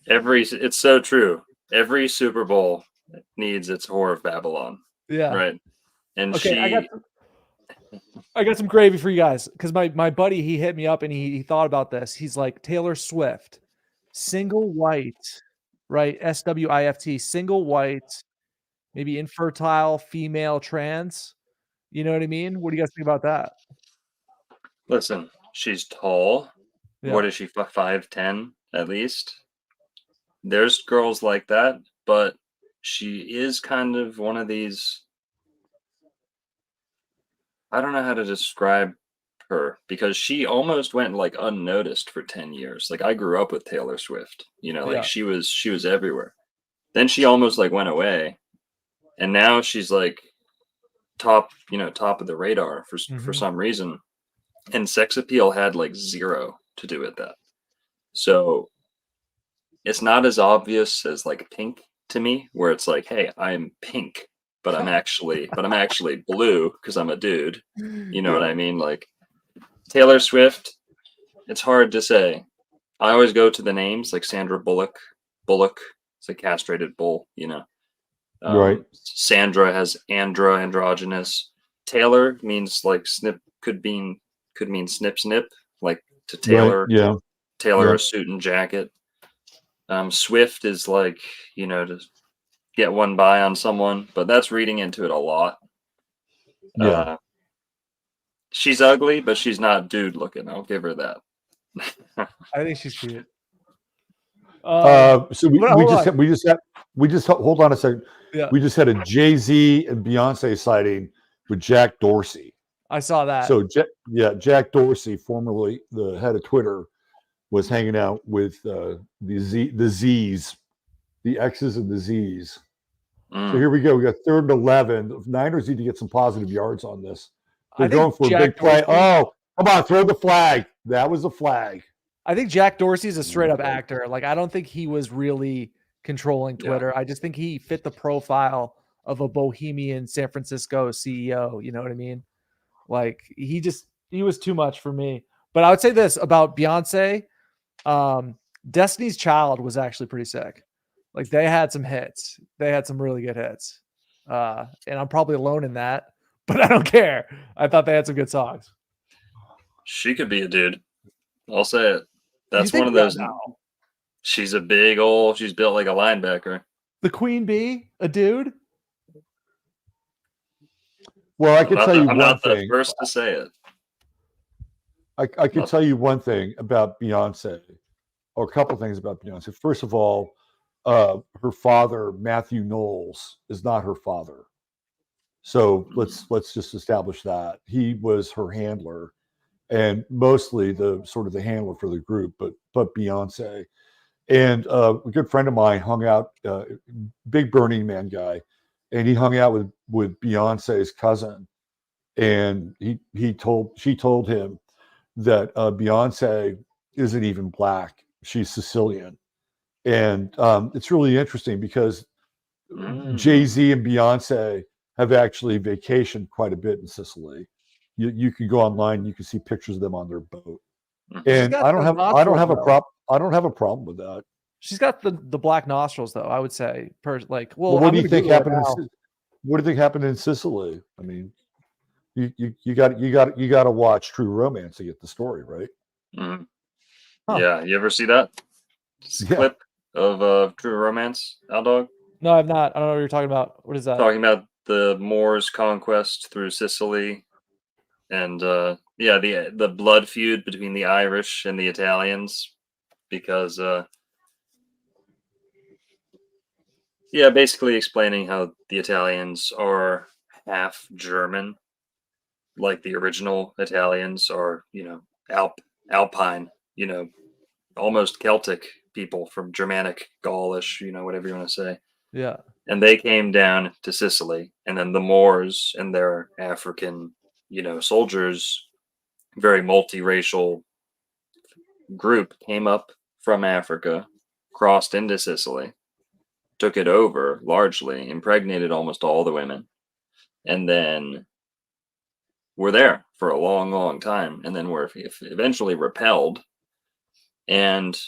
it's so true. Every Super Bowl needs its Whore of Babylon. Yeah. Right. And okay, I got some gravy for you guys because my buddy, he hit me up and he thought about this. He's like, Taylor Swift, single white, right? SWIFT, single white, maybe infertile, female, trans. You know what I mean? What do you guys think about that? Listen, she's tall. Yeah. What is she, 5'10" at least? There's girls like that, but she is kind of one of these. I don't know how to describe her because she almost went like unnoticed for 10 years. Like I grew up with Taylor Swift, you know, like she was everywhere. Then she almost like went away. And now she's like top of the radar for some reason. And sex appeal had like zero to do with that. So it's not as obvious as like Pink to me, where it's like, hey, I'm pink, but I'm actually blue because I'm a dude. You know what I mean? Like Taylor Swift, it's hard to say. I always go to the names like Sandra Bullock. It's a castrated bull, you know. Right. Sandra has androgynous. Taylor means like snip, could mean snip, like to tailor. Right. Yeah. Tailor a suit and jacket. Swift is like, you know, to get one by on someone, but that's reading into it a lot. Yeah. She's ugly, but she's not dude looking. I'll give her that. I think she's cute. So we just hold on a second. Yeah. We just had a Jay-Z and Beyonce sighting with Jack Dorsey. I saw that. So Jack Dorsey, formerly the head of Twitter, was hanging out with the Z's, the X's and the Z's. So here we go. We got 3rd and 11. The Niners need to get some positive yards on this. They're going for a big play. Oh, come on, throw the flag. That was a flag. I think Jack Dorsey's a straight up actor. Like, I don't think he was really controlling Twitter. I just think he fit the profile of a bohemian San Francisco CEO. You know what I mean? Like, he was too much for me. But I would say this about Beyonce. Destiny's Child was actually pretty sick. Like, they had some hits. They had some really good hits. And I'm probably alone in that, but I don't care. I thought they had some good songs. She could be a dude. I'll say it. That's one of those. She's a she's built like a linebacker. The Queen Bee, a dude? Well, I can tell you one thing. I'm not the first to say it. I can tell you one thing about Beyonce, or a couple things about Beyonce. First of all, her father, Matthew Knowles, is not her father. So let's just establish that. He was her handler, and mostly the handler for the group, but Beyonce. And a good friend of mine hung out, big Burning Man guy, and he hung out with Beyonce's cousin, and she told him that Beyonce isn't even black; she's Sicilian, and it's really interesting because Jay-Z and Beyonce have actually vacationed quite a bit in Sicily. You can go online, you can see pictures of them on their boat, and I don't have a problem with that. She's got the black nostrils, though. I would say, what do you think happened? What do you think happened in Sicily? I mean, you got to watch True Romance to get the story, right? Mm-hmm. Huh. Yeah, you ever see that clip of True Romance, Dawg? No, I've not. I don't know what you're talking about. What is that? Talking about the Moors' conquest through Sicily, and the blood feud between the Irish and the Italians, because basically explaining how the Italians are half German, like the original Italians are, Alpine, almost Celtic people from Germanic, Gaulish, whatever you want to say. Yeah. And they came down to Sicily, and then the Moors and their African, soldiers, very multiracial group, came up from Africa, crossed into Sicily, took it over largely, impregnated almost all the women, and then were there for a long, long time, and then were eventually repelled. And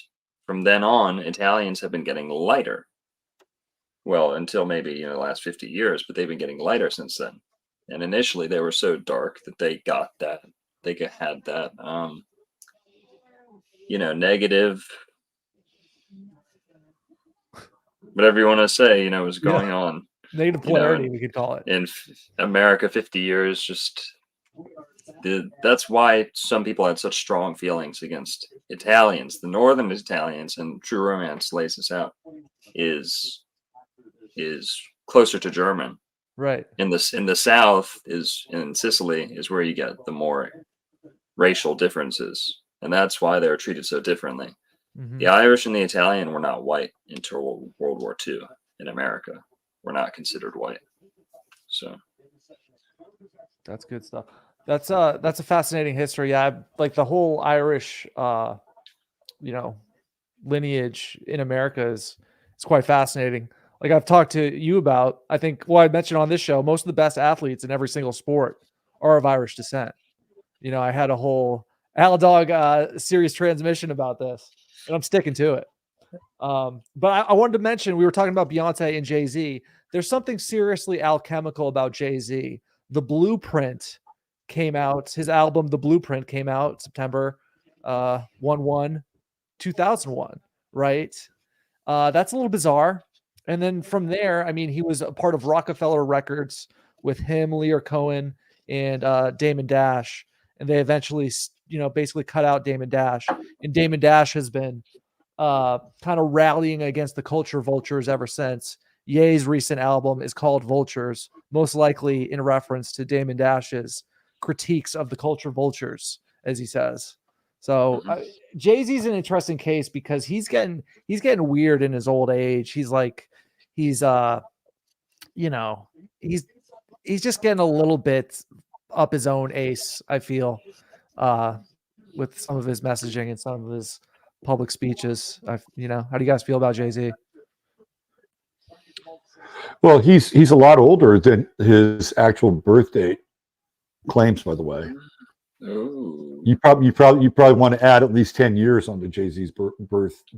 from then on, Italians have been getting lighter. Well, until maybe the last 50 years, but they've been getting lighter since then. And initially, they were so dark that they got that had that negative, whatever you want to say, was going on. Negative polarity, we could call it. In America, 50 years, that's why some people had such strong feelings against Italians. The northern Italians, and True Romance lays this out, is closer to German. Right. In the south in Sicily is where you get the more racial differences, and that's why they were treated so differently. Mm-hmm. The Irish and the Italian were not white until World War II in America. We're not considered white. So that's good stuff. That's a fascinating history. Yeah, like the whole Irish lineage in America is quite fascinating. Like I've talked to you about, I think, I mentioned on this show, most of the best athletes in every single sport are of Irish descent. I had a whole Dawg series transmission about this, and I'm sticking to it. But I wanted to mention, we were talking about Beyonce and Jay-Z. There's something seriously alchemical about Jay-Z. The Blueprint came out. His album, The Blueprint, came out September 2001, right? That's a little bizarre. And then from there, I mean, he was a part of Rockefeller Records with him, Lear Cohen, and Damon Dash. And they eventually, basically cut out Damon Dash. And Damon Dash has been kind of rallying against the culture vultures ever since. Ye's recent album is called Vultures, most likely in reference to Damon Dash's critiques of the culture vultures, as he says. So Jay-Z's an interesting case because he's getting weird in his old age. He's just getting a little bit up his own ace, I feel, with some of his messaging and some of his public speeches. How do you guys feel about Jay-Z? Well, he's a lot older than his actual birth date claims, by the way. Ooh. You probably want to add at least 10 years onto Jay-Z's birth date,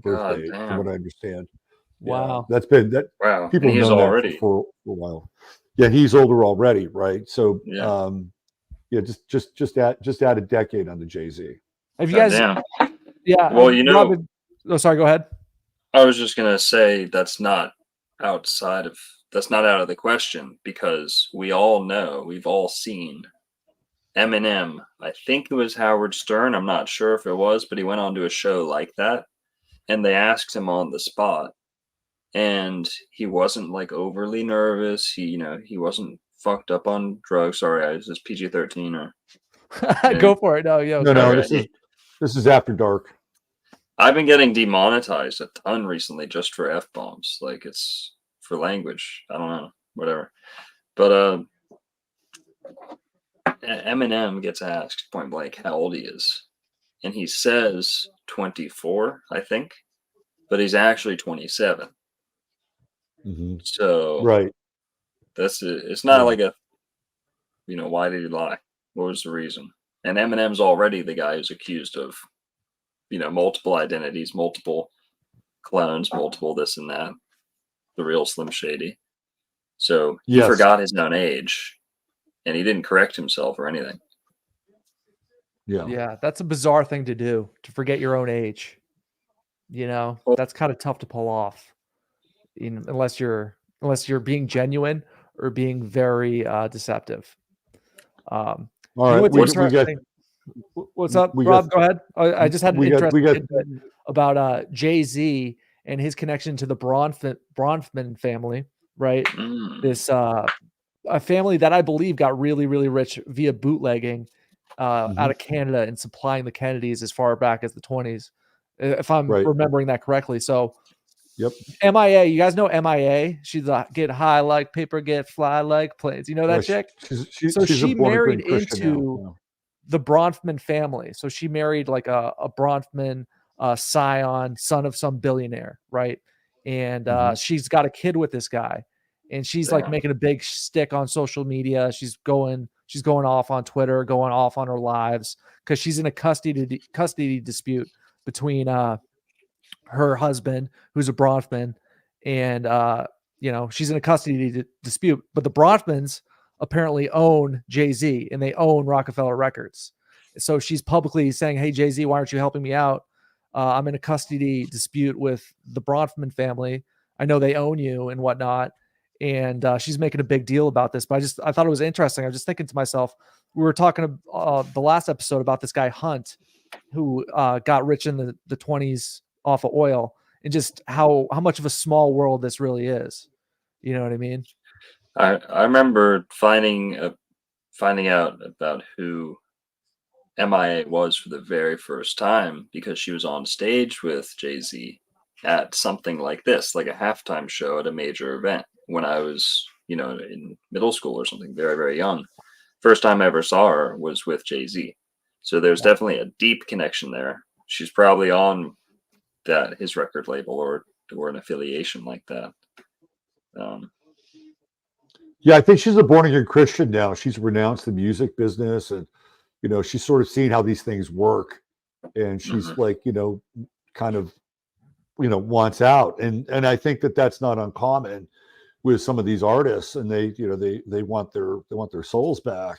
from what I understand. Wow. Yeah, that's been that. Wow. People he's know already that for a while. Yeah, he's older already, right? So just add a decade onto Jay-Z. Have you guys? Yeah. Well, Robin, sorry. Go ahead. I was just gonna say that's not out of the question, because we all know, we've all seen Eminem. I think it was Howard Stern. I'm not sure if it was, but he went on to a show like that, and they asked him on the spot, and he wasn't like overly nervous. He wasn't fucked up on drugs. Sorry, is this PG-13 or? Go for it. No, this is After Dark. I've been getting demonetized a ton recently just for F-bombs. Like, it's for language. I don't know. whatever. But Eminem gets asked point blank how old he is, and he says 24, I think, but he's actually 27. Mm-hmm. So Right. it's not like a, why did he lie? What was the reason? And Eminem's already the guy who's accused of, multiple identities, multiple clones, multiple this and that, the real Slim Shady. So he forgot his own age, and he didn't correct himself or anything. Yeah, that's a bizarre thing to do, to forget your own age. That's kind of tough to pull off, unless you're being genuine or being very deceptive. All right, what's up, Rob? Go ahead. I just had an interesting tidbit about Jay-Z and his connection to the Bronfman family, right? This a family that I believe got really, really rich via bootlegging out of Canada and supplying the Kennedys as far back as the 20s, if I'm remembering that correctly. So, MIA, you guys know MIA? She's get high like paper, get fly like planes. You know that chick? She married into the Bronfman family. So she married like a Bronfman scion, son of some billionaire, right? And she's got a kid with this guy, and she's like making a big stick on social media. She's going off on Twitter, going off on her lives because she's in a custody dispute between her husband, who's a Bronfman, and she's in a custody dispute. But the Bronfmans apparently own Jay-Z and they own Rockefeller Records. So she's publicly saying, "Hey, Jay-Z, why aren't you helping me out? I'm in a custody dispute with the Bronfman family. I know they own you and whatnot." And she's making a big deal about this. But I thought it was interesting. I was just thinking to myself, we were talking the last episode about this guy Hunt, who got rich in the 20s off of oil, and just how much of a small world this really is. You know what I mean? I remember finding out about who MIA was for the very first time because she was on stage with Jay-Z at something like this, like a halftime show at a major event when I was, in middle school or something, very, very young. First time I ever saw her was with Jay-Z. So there's definitely a deep connection there. She's probably on his record label or an affiliation like that. Yeah, I think she's a born again Christian now. She's renounced the music business, and she's sort of seen how these things work, and she's kind of wants out, and I think that's not uncommon with some of these artists, and they want their souls back,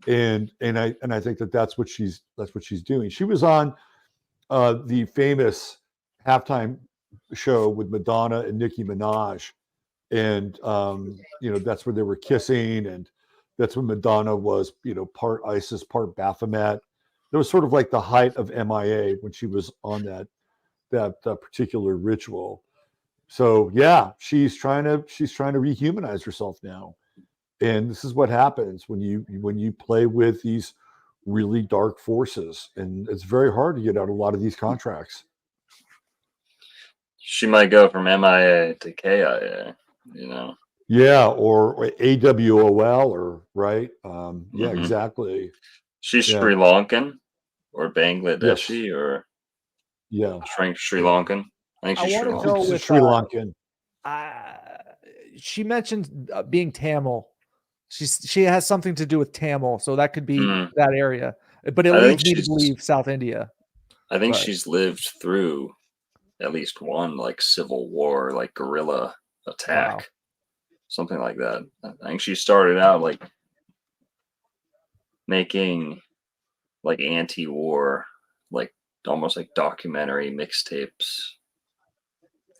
and I think that's what she's doing. She was on the famous halftime show with Madonna and Nicki Minaj, and that's where they were kissing, and that's when Madonna was part ISIS, part Baphomet. It was sort of like the height of MIA when she was on that particular ritual. So yeah, she's trying to rehumanize herself now, and this is what happens when you play with these really dark forces, and it's very hard to get out a lot of these contracts. She might go from MIA to KIA, Yeah, or AWOL, or right. Yeah, exactly. She's Sri Lankan or Bangladeshi or Sri Lankan. I think she's Sri Lankan. She mentioned being Tamil. She has something to do with Tamil, so that could be that area. But it leads me to believe South India. I think she's lived through at least one like civil war, like guerrilla attack, something like that. I think she started out like making like anti-war, like almost like documentary mixtapes.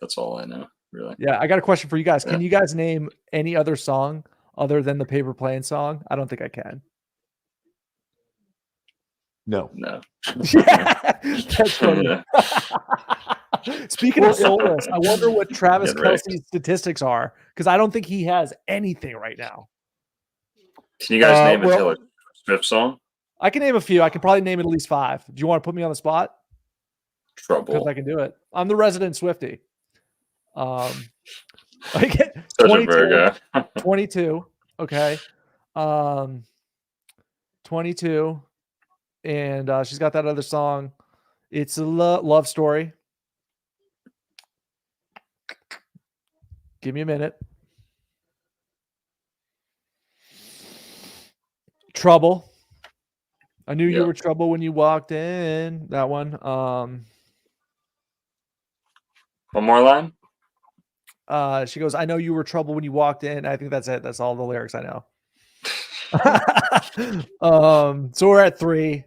That's all I know, really. Yeah, I got a question for you guys. Can you guys name any other song other than the Paper Plane song? I don't think I can. No. Yeah, that's funny. Yeah. Speaking of soulless, I wonder what Travis Kelce's statistics are, because I don't think he has anything right now. Can you guys name a Taylor Swift song? I can name a few. I can probably name at least 5. Do you want to put me on the spot? Trouble. Because I can do it. I'm the resident Swiftie. Like Such a 22, Virgo. 22. Okay. 22. And she's got that other song. It's a love story. Give me a minute. Trouble. I knew you were trouble when you walked in. That one. One more line. She goes, I know you were trouble when you walked in. I think that's it. That's all the lyrics I know. So we're at 3.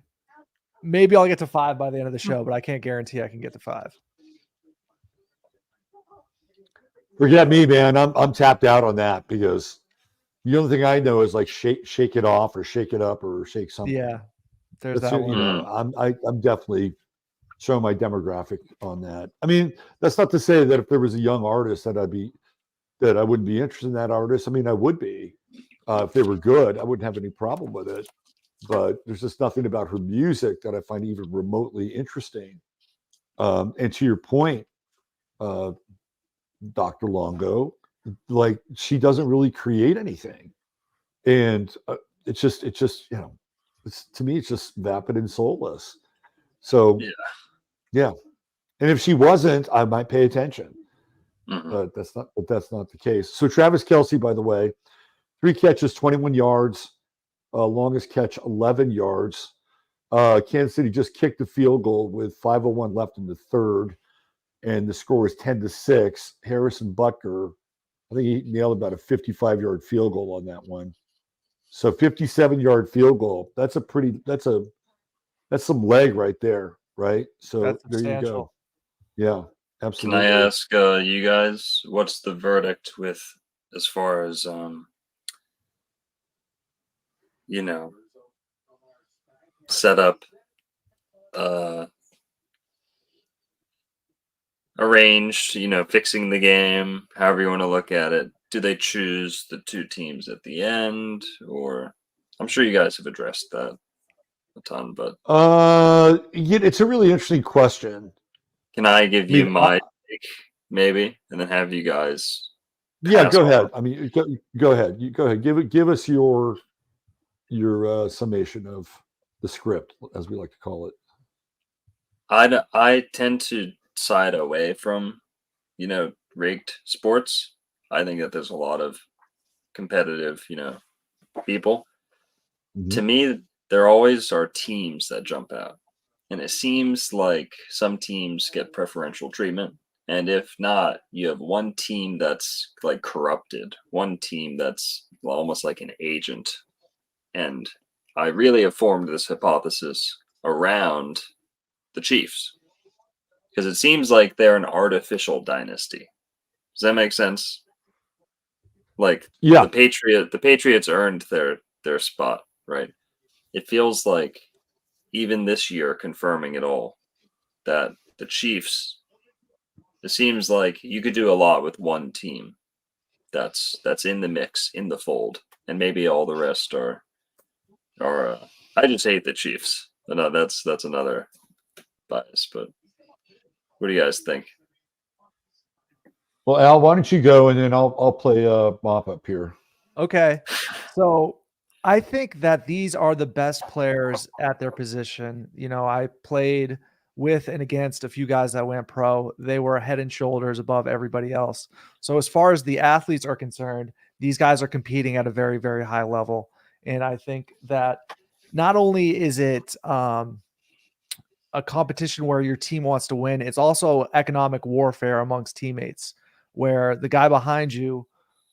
Maybe I'll get to 5 by the end of the show, but I can't guarantee I can get to 5. Forget me, man. I'm tapped out on that because the only thing I know is like shake it off or shake it up or shake something. Yeah, there's That's that it, one. you know, I'm definitely showing my demographic on that. I mean, that's not to say that if there was a young artist that I wouldn't be interested in that artist. I mean, I would be. If they were good, I wouldn't have any problem with it. But there's just nothing about her music that I find even remotely interesting. And to your point, Dr. Longo, like she doesn't really create anything, and it's just you know, to me it's just vapid and soulless. So yeah, and if she wasn't, I might pay attention. But that's not the case. So Travis Kelce, by the way, 3 catches, 21 yards, longest catch 11 yards. Kansas City just kicked the field goal with 5:01 left in the third, and the score was 10-6. Harrison Butker, I think he nailed about a 55-yard field goal on that one. So 57-yard field goal. That's some leg right there, right? So there you go. Yeah, absolutely. Can I ask you guys, what's the verdict with as far as set up, arranged, fixing the game, however you want to look at it? Do they choose the 2 teams at the end, or I'm sure you guys have addressed that a ton, but yeah, it's a really interesting question. Can I give you my take, maybe, and then have you guys? Yeah, go ahead. I mean, go ahead. You go ahead. Give us your summation of the script, as we like to call it. I tend to side away from, rigged sports. I think that there's a lot of competitive, people. Mm-hmm. To me, there always are teams that jump out. And it seems like some teams get preferential treatment. And if not, you have one team that's like corrupted, one team that's almost like an agent. And I really have formed this hypothesis around the Chiefs because it seems like they're an artificial dynasty. Does that make sense? Like, yeah, the Patriots earned their spot, right? It feels like even this year, confirming it all, that the Chiefs, it seems like you could do a lot with one team that's in the mix, in the fold, and maybe all the rest are I just hate the Chiefs. No, that's another bias. But what do you guys think? Well, Al, why don't you go, and then I'll play mop up here. Okay, so I think that these are the best players at their position. I played with and against a few guys that went pro. They were head and shoulders above everybody else. So as far as the athletes are concerned, these guys are competing at a very, very high level. And I think that not only is it a competition where your team wants to win, it's also economic warfare amongst teammates, where the guy behind you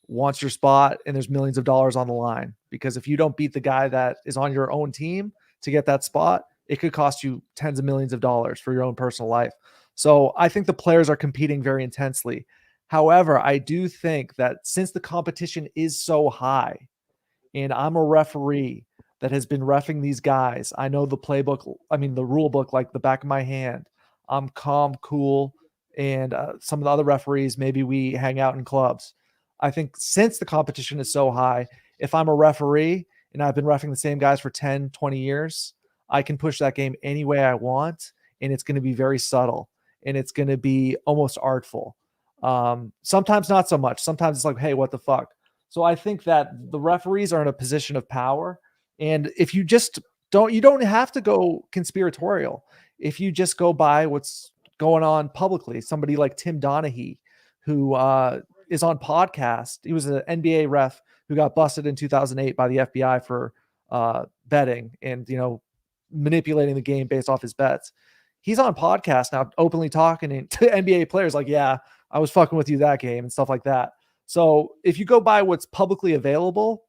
wants your spot and there's millions of dollars on the line. Because if you don't beat the guy that is on your own team to get that spot, it could cost you tens of millions of dollars for your own personal life. So I think the players are competing very intensely. However, I do think that since the competition is so high, and I'm a referee that has been reffing these guys, I know the playbook, the rule book like the back of my hand. I'm calm, cool, and some of the other referees, maybe we hang out in clubs. I think since the competition is so high, if I'm a referee and I've been reffing the same guys for 10, 20 years, I can push that game any way I want, and it's going to be very subtle, and it's going to be almost artful. Sometimes not so much. Sometimes it's like, hey, what the fuck? So I think that the referees are in a position of power. And if you just you don't have to go conspiratorial. If you just go by what's going on publicly, somebody like Tim Donaghy, who is on podcast. He was an NBA ref who got busted in 2008 by the FBI for betting and, manipulating the game based off his bets. He's on podcast now, openly talking to NBA players like, yeah, I was fucking with you that game and stuff like that. So if you go by what's publicly available,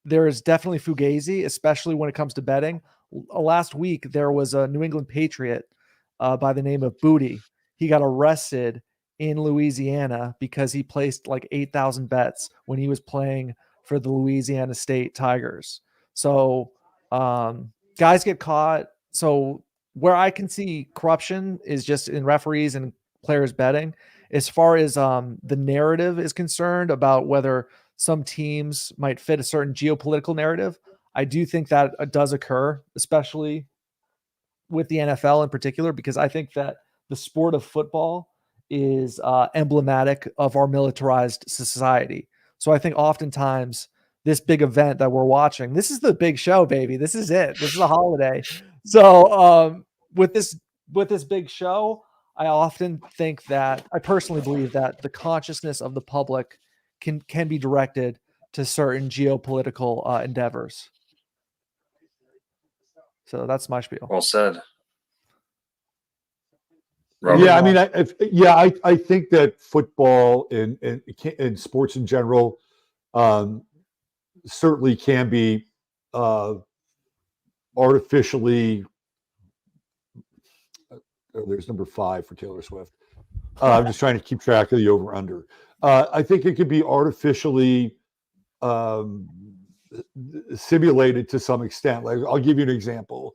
there is definitely fugazi, especially when it comes to betting. Last week, there was a New England Patriot by the name of Booty. He got arrested in Louisiana because he placed like 8,000 bets when he was playing for the Louisiana State Tigers. So guys get caught. So where I can see corruption is just in referees and players betting. As far as the narrative is concerned about whether some teams might fit a certain geopolitical narrative, I do think that does occur, especially with the NFL in particular, because I think that the sport of football is emblematic of our militarized society. So I think oftentimes this big event that we're watching, this is the big show, baby. This is it. This is a holiday. So with this big show, I often think that I personally believe that the consciousness of the public can be directed to certain geopolitical endeavors. So that's my spiel. Well said. Yeah, I mean, I think that football and sports in general certainly can be artificially. There's number 5 for Taylor Swift. I'm just trying to keep track of the over/under. I think it could be artificially simulated to some extent. Like, I'll give you an example.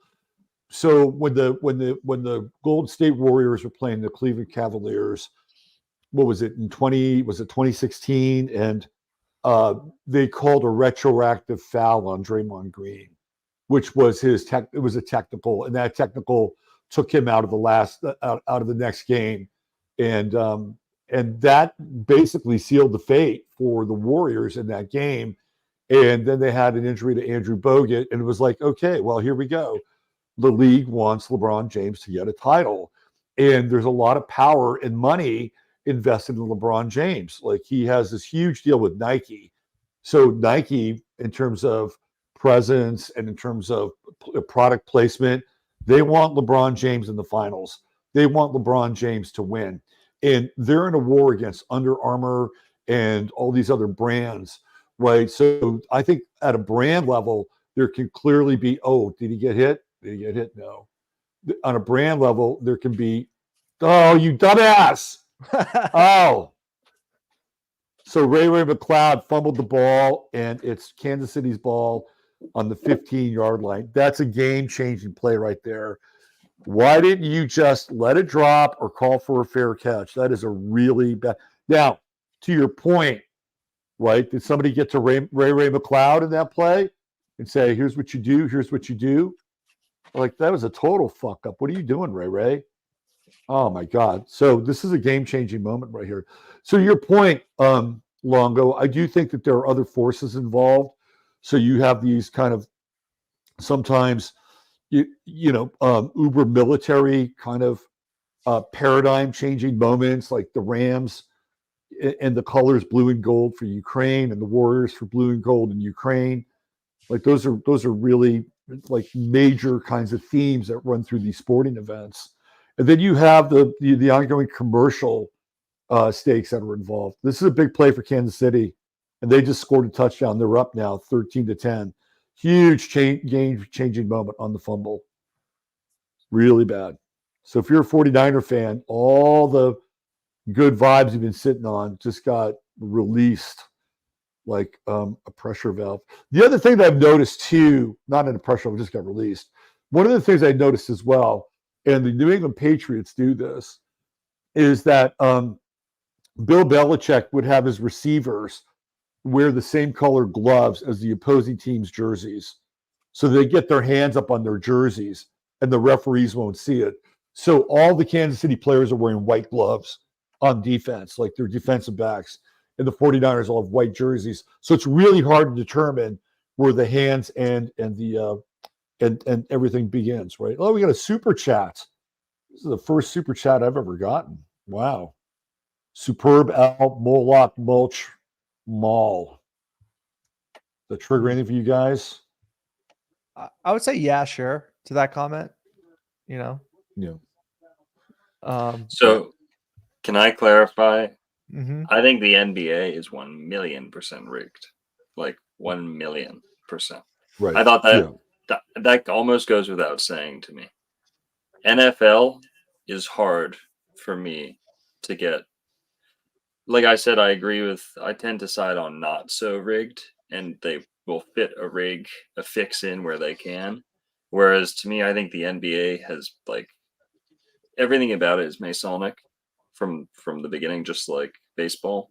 So when the Golden State Warriors were playing the Cleveland Cavaliers, what was it in 2016? And they called a retroactive foul on Draymond Green, which was it was a technical, and that technical took him out of the next game, and that basically sealed the fate for the Warriors in that game. And then they had an injury to Andrew Bogut, and it was like, okay, well, here we go. The league wants LeBron James to get a title, and there's a lot of power and money invested in LeBron James. Like, he has this huge deal with Nike. So Nike, in terms of presence and in terms of product placement, they want LeBron James in the finals. They want LeBron James to win. And they're in a war against Under Armour and all these other brands, right? So I think at a brand level, there can clearly be, oh, did he get hit? Did he get hit? No. On a brand level, there can be, oh, you dumbass. Oh. So Ray McCloud fumbled the ball, and it's Kansas City's ball on the 15-yard line. That's a game-changing play right there. Why didn't you just let it drop or call for a fair catch? That is a really bad. Now, to your point, right? Did somebody get to Ray McCloud in that play and say, here's what you do, here's what you do? Like, that was a total fuck up. What are you doing, Ray? Oh, my God. So this is a game-changing moment right here. So your point, Longo, I do think that there are other forces involved. So you have these kind of sometimes, uber military kind of paradigm-changing moments, like the Rams and the colors blue and gold for Ukraine and the Warriors for blue and gold in Ukraine. Like, those are really like major kinds of themes that run through these sporting events. And then you have the ongoing commercial stakes that are involved. This is a big play for Kansas City, and they just scored a touchdown. They're up now 13-10. Huge game-changing moment on the fumble. Really bad. So if you're a 49er fan, all the good vibes you've been sitting on just got released like a pressure valve. The other thing that I've noticed too, not in a pressure valve, just got released. One of the things I noticed as well, and the New England Patriots do this, is that Bill Belichick would have his receivers wear the same color gloves as the opposing team's jerseys. So they get their hands up on their jerseys and the referees won't see it. So all the Kansas City players are wearing white gloves on defense, like their defensive backs. And the 49ers all have white jerseys. So it's really hard to determine where the hands and everything begins, right? Oh, we got a super chat. This is the first super chat I've ever gotten. Wow. Superb Al Moloch Mulch Mall. The trigger anything for you guys? I would say, yeah, sure, to that comment. You know. Yeah. So, can I clarify? Mm-hmm. I think the NBA is 1,000,000% rigged, like 1,000,000%. Right. I thought that almost goes without saying to me. NFL is hard for me to get. Like I said, I tend to side on not so rigged, and they will fit a fix in where they can. Whereas to me, I think the NBA has like everything about it is Masonic from the beginning, just like baseball.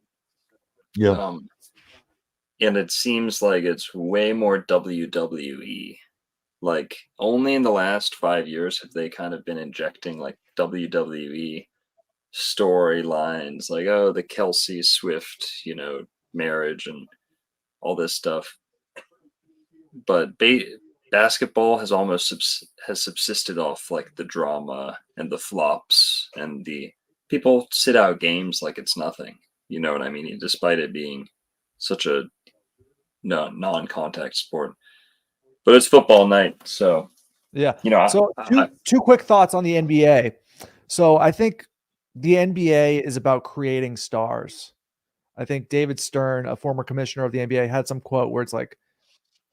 Yeah. And it seems like it's way more WWE. Like only in the last 5 years have they kind of been injecting like WWE storylines, like the Kelsey Swift, marriage and all this stuff. But basketball has has subsisted off like the drama and the flops, and the people sit out games like it's nothing. You know what I mean? Despite it being such a non-contact sport, but it's football night, so yeah. So two quick thoughts on the NBA. So I think the NBA is about creating stars. I think David Stern, a former commissioner of the NBA, had some quote where it's like,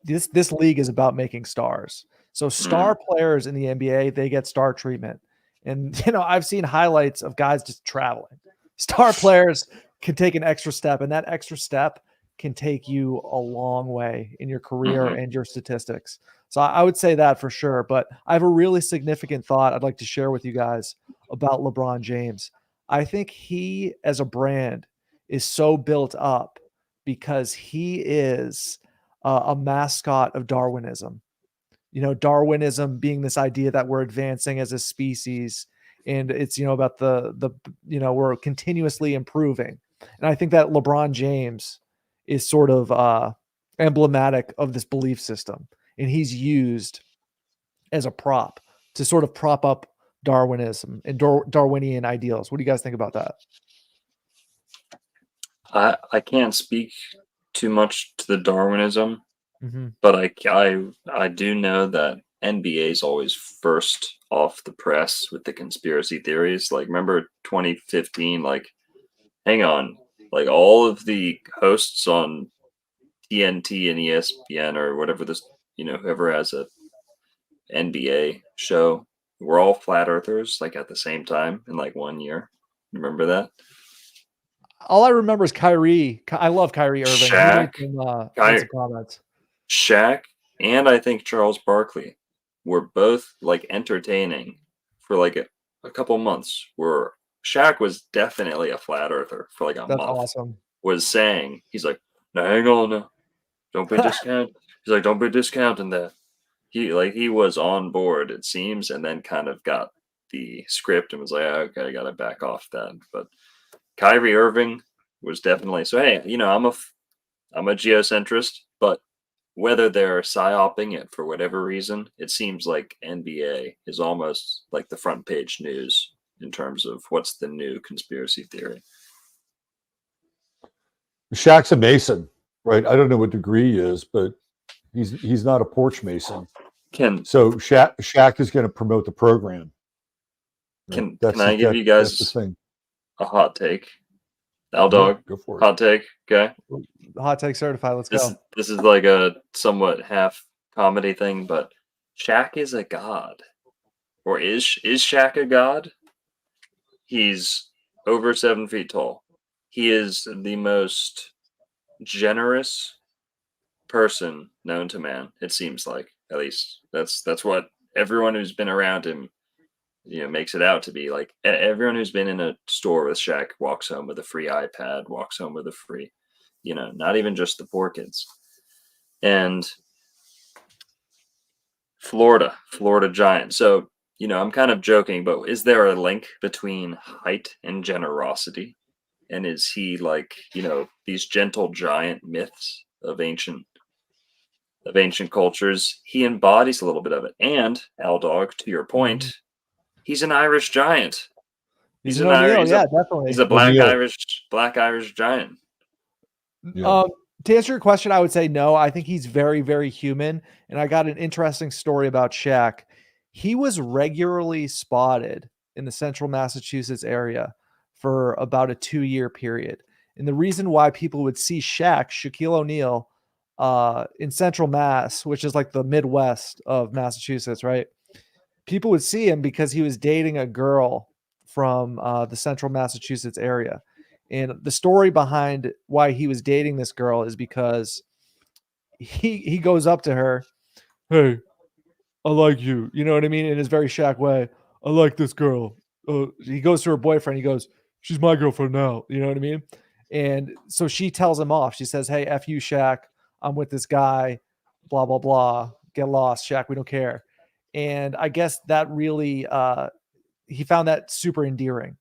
this league is about making stars. So star players in the NBA, they get star treatment. And, I've seen highlights of guys just traveling. Star players can take an extra step, and that extra step can take you a long way in your career and your statistics. So I would say that for sure. But I have a really significant thought I'd like to share with you guys about LeBron James. I think he, as a brand, is so built up because he is a mascot of Darwinism. Darwinism being this idea that we're advancing as a species, and it's about the we're continuously improving. And I think that LeBron James is sort of emblematic of this belief system, and he's used as a prop to sort of prop up Darwinism and Darwinian ideals. What do you guys think about that? I can't speak too much to the Darwinism, but I do know that NBA is always first off the press with the conspiracy theories. Like, remember 2015? Like, hang on, like all of the hosts on TNT and ESPN or whatever this, whoever has a NBA show, were all flat earthers like at the same time in like 1 year. Remember that? All I remember is Kyrie. I love Kyrie Irving. Shaq, Some comments. Shaq, and I think Charles Barkley were both like entertaining for like a couple months. Where Shaq was definitely a flat earther for like a month. Awesome. Was saying, he's like, no, hang on, no, don't be discounting. He's like, don't be discounting that. He was on board, it seems, and then kind of got the script and was like, okay, I gotta back off that. But Kyrie Irving was definitely so. Hey, I'm a geocentrist, but whether they're psyoping it for whatever reason, it seems like NBA is almost like the front page news in terms of what's the new conspiracy theory. Shaq's a Mason, right? I don't know what degree he is, but he's not a porch Mason. So Shaq is going to promote the program. Right? Can I give you guys a hot take? Dawg, go for it. Hot take, okay? Hot take certified. Let's go. This is like a somewhat half comedy thing, but Shaq is a god, or is Shaq a god? He's over 7 feet tall. He is the most generous person known to man. It seems like, at least that's what everyone who's been around him, makes it out to be. Like everyone who's been in a store with Shaq walks home with a free iPad, walks home with a free, not even just the poor kids. And Florida Giants. So I'm kind of joking, but is there a link between height and generosity? And is he like, these gentle giant myths of ancient cultures? He embodies a little bit of it. And Dawg, to your point, he's an Irish giant. He's an O'Neill, yeah, definitely. He's a black Irish giant. Yeah. To answer your question, I would say no. I think he's very, very human. And I got an interesting story about Shaq. He was regularly spotted in the central Massachusetts area for about a 2-year period. And the reason why people would see Shaquille O'Neal, in central Mass, which is like the Midwest of Massachusetts, right? People would see him because he was dating a girl from the central Massachusetts area. And the story behind why he was dating this girl is because he goes up to her, "Hey, I like you." You know what I mean? In his very Shaq way. "I like this girl." He goes to her boyfriend. He goes, "She's my girlfriend now." You know what I mean? And so she tells him off. She says, "Hey, F you, Shaq. I'm with this guy. Blah, blah, blah. Get lost, Shaq. We don't care." And I guess that really, he found that super endearing.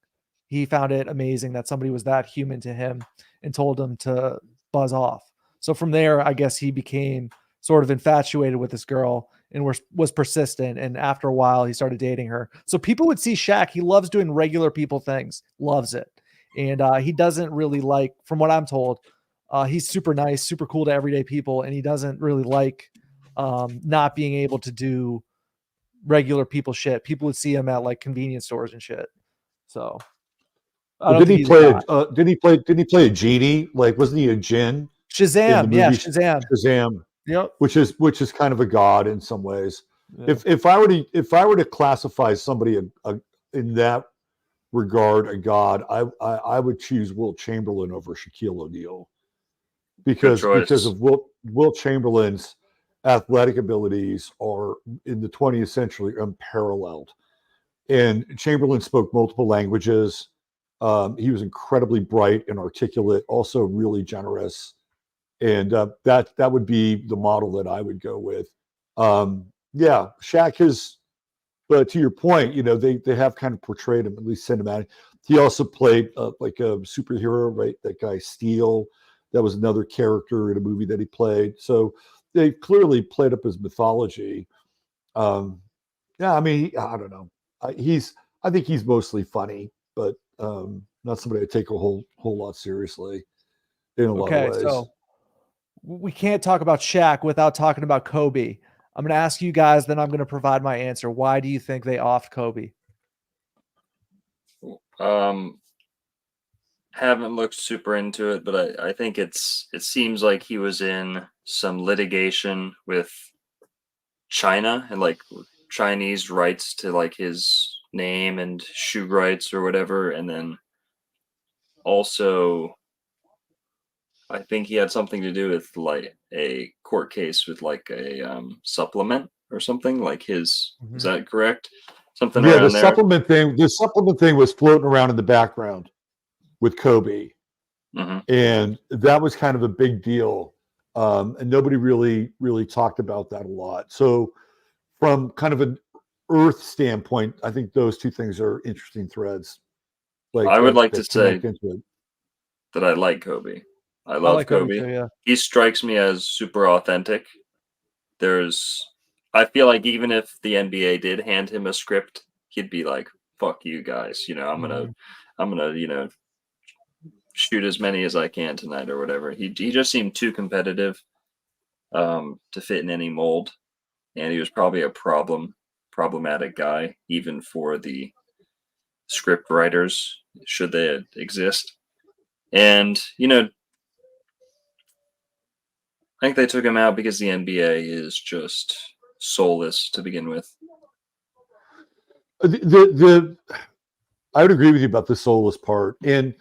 He found it amazing that somebody was that human to him and told him to buzz off. So from there, I guess he became sort of infatuated with this girl and was persistent. And after a while, he started dating her. So people would see Shaq. He loves doing regular people things, loves it. And he doesn't really like, from what I'm told, he's super nice, super cool to everyday people. And he doesn't really like not being able to do regular people shit. People would see him at like convenience stores and shit. So Didn't he play a genie? Like, wasn't he a djinn? Shazam, in the yeah, movie Shazam. Shazam, Yep. which is kind of a god in some ways. Yeah. If I were to classify somebody in that regard a god, I would choose Wilt Chamberlain over Shaquille O'Neal because of Wilt Chamberlain's athletic abilities are in the 20th century unparalleled. And Chamberlain spoke multiple languages. He was incredibly bright and articulate, also really generous. And that would be the model that I would go with. Yeah, Shaq is, but to your point, they have kind of portrayed him, at least cinematic. He also played like a superhero, right? That guy Steel, that was another character in a movie that he played. So they clearly played up his mythology. Yeah, I mean, I don't know. I think he's mostly funny, but not somebody I take a whole lot seriously in a lot of ways. So we can't talk about Shaq without talking about Kobe. I'm going to ask you guys, then I'm going to provide my answer. Why do you think they offed Kobe? Haven't looked super into it, but I think it seems like he was in some litigation with China and like Chinese rights to like his name and shoe rights or whatever, and then also I think he had something to do with like a court case with like a supplement or something like his. Is that correct? Something Yeah, around the there. The supplement thing was floating around in the background with Kobe, and that was kind of a big deal, and nobody really talked about that a lot. So, from kind of an Earth standpoint, I think those two things are interesting threads. Like I would like to say that I like Kobe. I love Kobe. Too, yeah. He strikes me as super authentic. I feel like even if the NBA did hand him a script, he'd be like, "Fuck you guys, I'm gonna, shoot as many as I can tonight or whatever." He just seemed too competitive to fit in any mold, and he was probably a problematic guy even for the script writers, should they exist. And I think they took him out because the NBA is just soulless to begin with. I would agree with you about the soulless part, and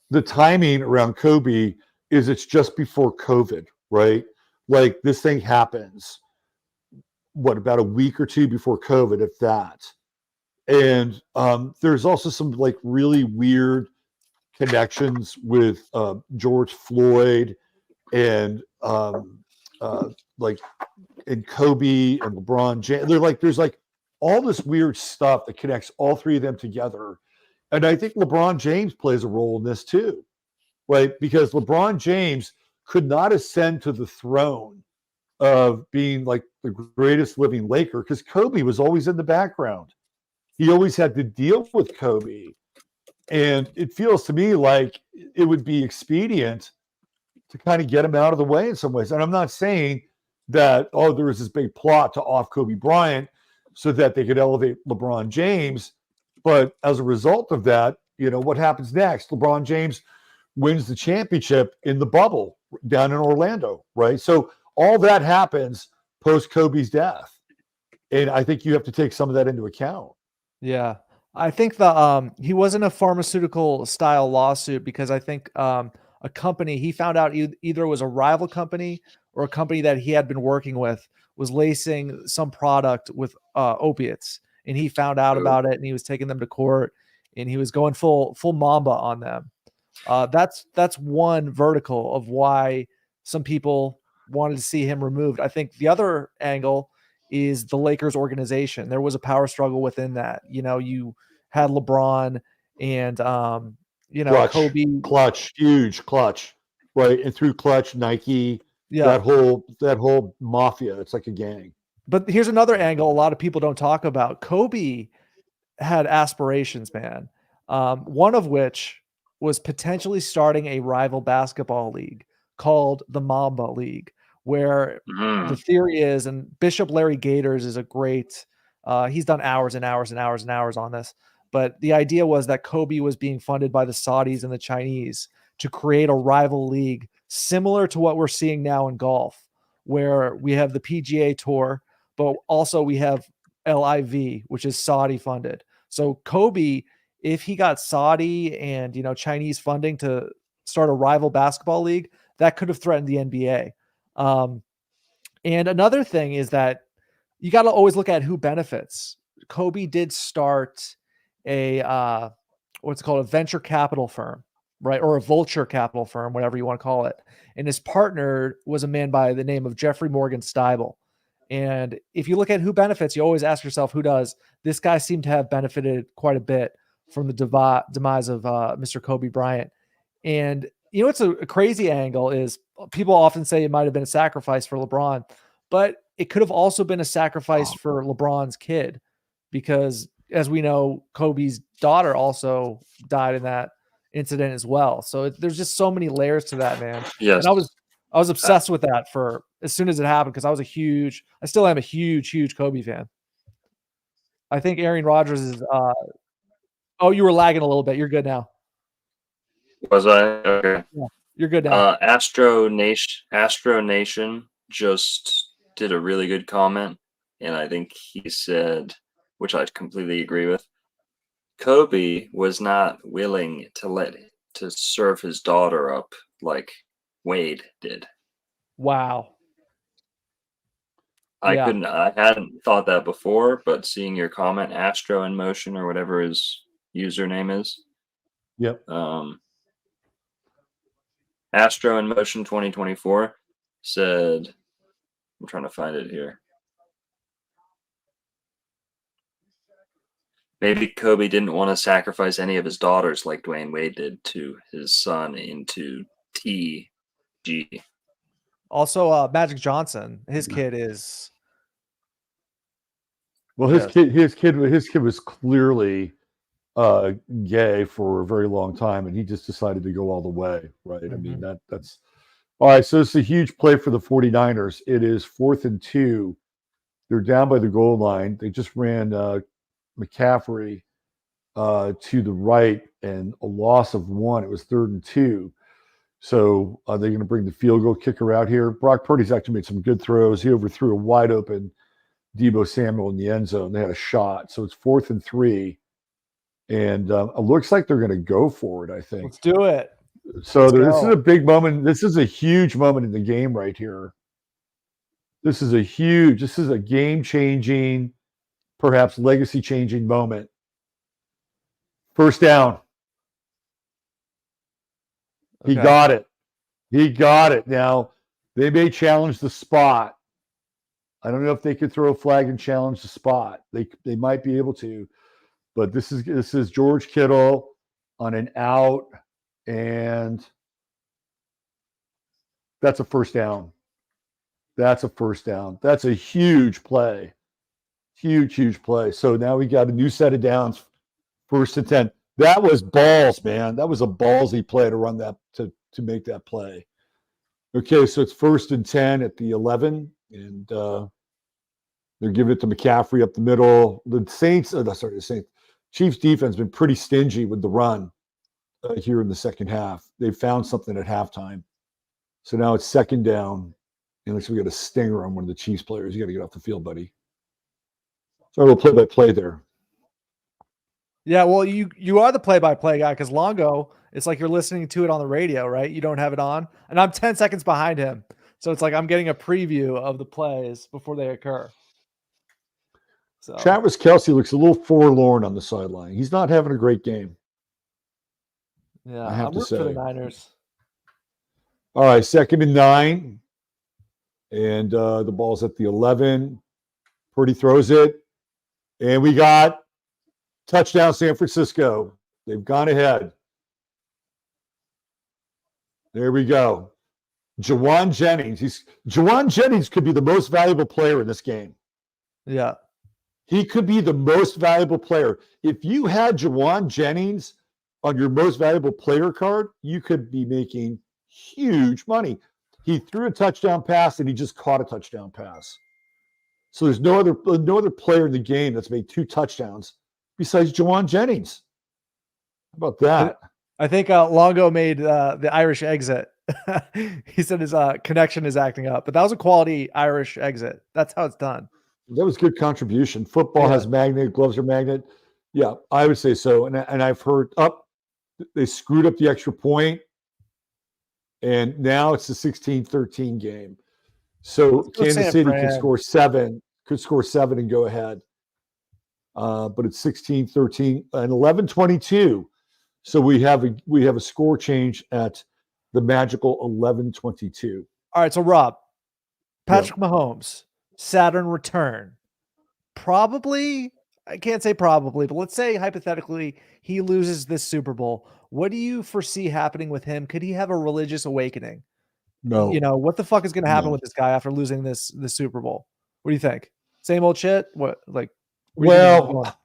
the timing around Kobe is it's just before COVID, right? Like this thing happens, about a week or two before COVID, if that. And there's also some like really weird connections with George Floyd and like and Kobe and LeBron James. There's like all this weird stuff that connects all three of them together. And I think LeBron James plays a role in this too, right? Because LeBron James could not ascend to the throne of being like the greatest living Laker because Kobe was always in the background. He always had to deal with Kobe. And it feels to me like it would be expedient to kind of get him out of the way in some ways. And I'm not saying that, oh, there was this big plot to off Kobe Bryant so that they could elevate LeBron James. But as a result of that, what happens next? LeBron James wins the championship in the bubble down in Orlando, right? So all that happens post Kobe's death. And I think you have to take some of that into account. Yeah. I think he wasn't a pharmaceutical style lawsuit because I think a company he found out either was a rival company or a company that he had been working with was lacing some product with opiates, and he found out about it, and he was taking them to court, and he was going full Mamba on them. That's one vertical of why some people wanted to see him removed. I think the other angle is the Lakers organization. There was a power struggle within that. You had LeBron and Clutch, Kobe. Huge Clutch, right? And through Clutch, Nike, that whole mafia. It's like a gang. But here's another angle a lot of people don't talk about. Kobe had aspirations, man. One of which was potentially starting a rival basketball league called the Mamba League, where the theory is, and Bishop Larry Gators is a great, he's done hours and hours and hours and hours on this, but the idea was that Kobe was being funded by the Saudis and the Chinese to create a rival league similar to what we're seeing now in golf, where we have the PGA Tour, but also we have LIV, which is Saudi funded. So Kobe, if he got Saudi and Chinese funding to start a rival basketball league, that could have threatened the NBA. And another thing is that you got to always look at who benefits. Kobe did start a what's called a venture capital firm, right? Or a vulture capital firm, whatever you want to call it. And his partner was a man by the name of Jeffrey Morgan Steibel. And if you look at who benefits, you always ask yourself, who does? This guy seemed to have benefited quite a bit from the demise of Mr. Kobe Bryant. And it's a crazy angle is people often say it might have been a sacrifice for LeBron, but it could have also been a sacrifice for LeBron's kid, because as we know, Kobe's daughter also died in that incident as well. So there's just so many layers to that, man. Yes. And I was obsessed with that for as soon as it happened, because I still am a huge Kobe fan. I think Aaron Rodgers is oh, you were lagging a little bit. You're good now. Was I? Okay. Yeah, you're good now. Astro Nation just did a really good comment, and I think he said, which I completely agree with, Kobe was not willing to serve his daughter up like Wade did. Wow. I hadn't thought that before, but seeing your comment, Astro in Motion or whatever his username is. Yep. Astro in Motion 2024 said, I'm trying to find it here. Maybe Kobe didn't want to sacrifice any of his daughters like Dwayne Wade did to his son into TG. Also, Magic Johnson, his kid is. Well, his kid was clearly gay for a very long time, and he just decided to go all the way, right? Mm-hmm. I mean, that's all right. So it's a huge play for the 49ers. It is 4th and 2. They're down by the goal line. They just ran McCaffrey to the right, and a loss of 1. It was 3rd and 2. So are they going to bring the field goal kicker out here? Brock Purdy's actually made some good throws. He overthrew a wide open Deebo Samuel in the end zone. They had a shot. So it's 4th and 3. And it looks like they're going to go for it, I think. Let's do it. So this is a big moment. This is a huge moment in the game right here. This is a game-changing, perhaps legacy-changing moment. First down. Okay. He got it. Now, they may challenge the spot, I don't know if they could throw a flag and challenge the spot. They might be able to, but this is George Kittle on an out, and that's a first down. That's a first down. That's a huge play. Huge play. So now we got a new set of downs, 1st and 10. That was balls, man. That was a ballsy play to run that, to make that play. Okay, so it's 1st and 10 at the 11, and they're giving it to McCaffrey up the middle. The Saints, Chiefs defense has been pretty stingy with the run here in the second half. They found something at halftime. So now it's 2nd down. And looks like we got a stinger on one of the Chiefs players. You got to get off the field, buddy. So we'll play by play there. Yeah, well, you are the play-by-play guy because Longo, it's like you're listening to it on the radio, right? You don't have it on. And I'm 10 seconds behind him. So it's like I'm getting a preview of the plays before they occur. So Travis Kelce looks a little forlorn on the sideline. He's not having a great game. Yeah, I have I'm to rooting for the say. Niners. All right, 2nd and 9. And the ball's at the 11. Purdy throws it. And we got touchdown San Francisco. They've gone ahead. There we go. Jawan Jennings could be the most valuable player in this game. Yeah. He could be the most valuable player. If you had Jawan Jennings on your most valuable player card, you could be making huge money. He threw a touchdown pass and he just caught a touchdown pass. So there's no other player in the game that's made 2 touchdowns besides Jawan Jennings. How about that? I think Longo made the Irish exit. He said his connection is acting up, but that was a quality Irish exit. That's how it's done. That was good contribution. Football has magnet, gloves are magnet. Yeah, I would say so. And I've heard they screwed up the extra point. And now it's a 16-13 game. So Kansas City could score 7 and go ahead. But it's 16-13 and 11-22. So we have a score change at the magical 11-22. All right, so Rob, Patrick Mahomes, Saturn return. Probably, I can't say probably, but let's say hypothetically he loses this Super Bowl. What do you foresee happening with him? Could he have a religious awakening? No. What the fuck is going to happen with this guy after losing this Super Bowl? What do you think? Same old shit? What, like? Well,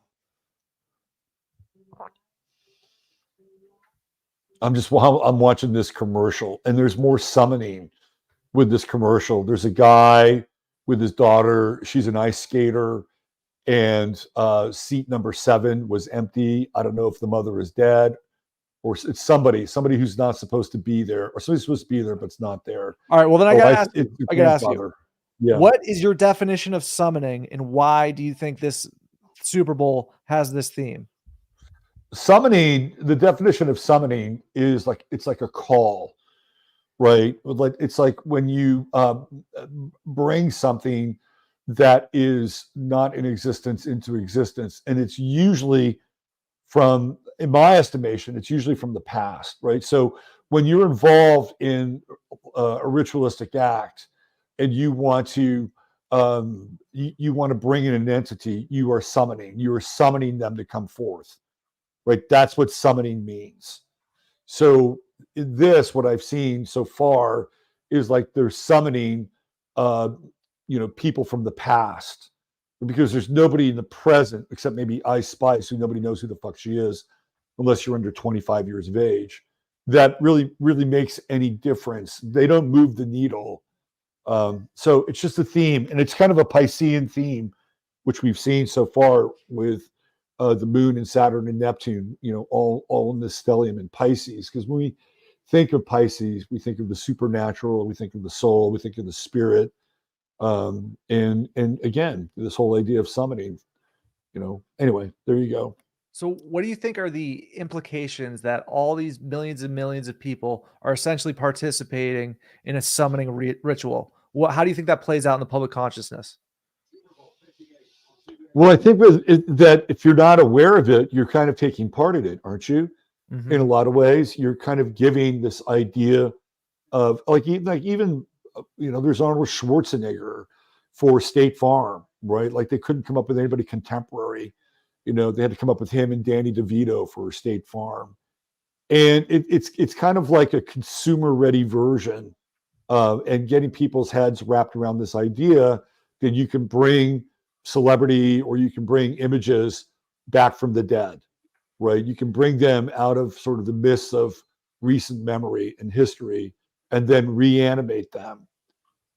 I'm watching this commercial, and there's more summoning with this commercial. There's a guy with his daughter. She's an ice skater, and seat number 7 was empty. I don't know if the mother is dead, or it's somebody who's not supposed to be there, or somebody's supposed to be there but it's not there. All right. Well, then I gotta ask you. Yeah. What is your definition of summoning, and why do you think this Super Bowl has this theme? Summoning, the definition of summoning is it's like a call, right? It's like when you bring something that is not in existence into existence, and it's usually from, in my estimation, it's usually from the past, right? So when you're involved in a ritualistic act and you want to bring in an entity, you are summoning them to come forth, right? That's what summoning means. So what I've seen so far is like they're summoning people from the past, because there's nobody in the present except maybe Ice Spice, who nobody knows who the fuck she is unless you're under 25 years of age. That really makes any difference. They don't move the needle. So it's just a theme, and it's kind of a Piscean theme, which we've seen so far with the moon and Saturn and Neptune, all in this stellium in Pisces. Because when we think of Pisces, we think of the supernatural, we think of the soul, we think of the spirit. And again, this whole idea of summoning, anyway, there you go. So what do you think are the implications that all these millions and millions of people are essentially participating in a summoning ritual? How do you think that plays out in the public consciousness? Well, I think that if you're not aware of it, you're kind of taking part in it, aren't you? Mm-hmm. In a lot of ways, you're kind of giving this idea of even there's Arnold Schwarzenegger for State Farm, right? Like they couldn't come up with anybody contemporary. They had to come up with him and Danny DeVito for State Farm. And it's kind of like a consumer-ready version and getting people's heads wrapped around this idea that you can bring celebrity or you can bring images back from the dead, right? You can bring them out of sort of the mists of recent memory and history and then reanimate them,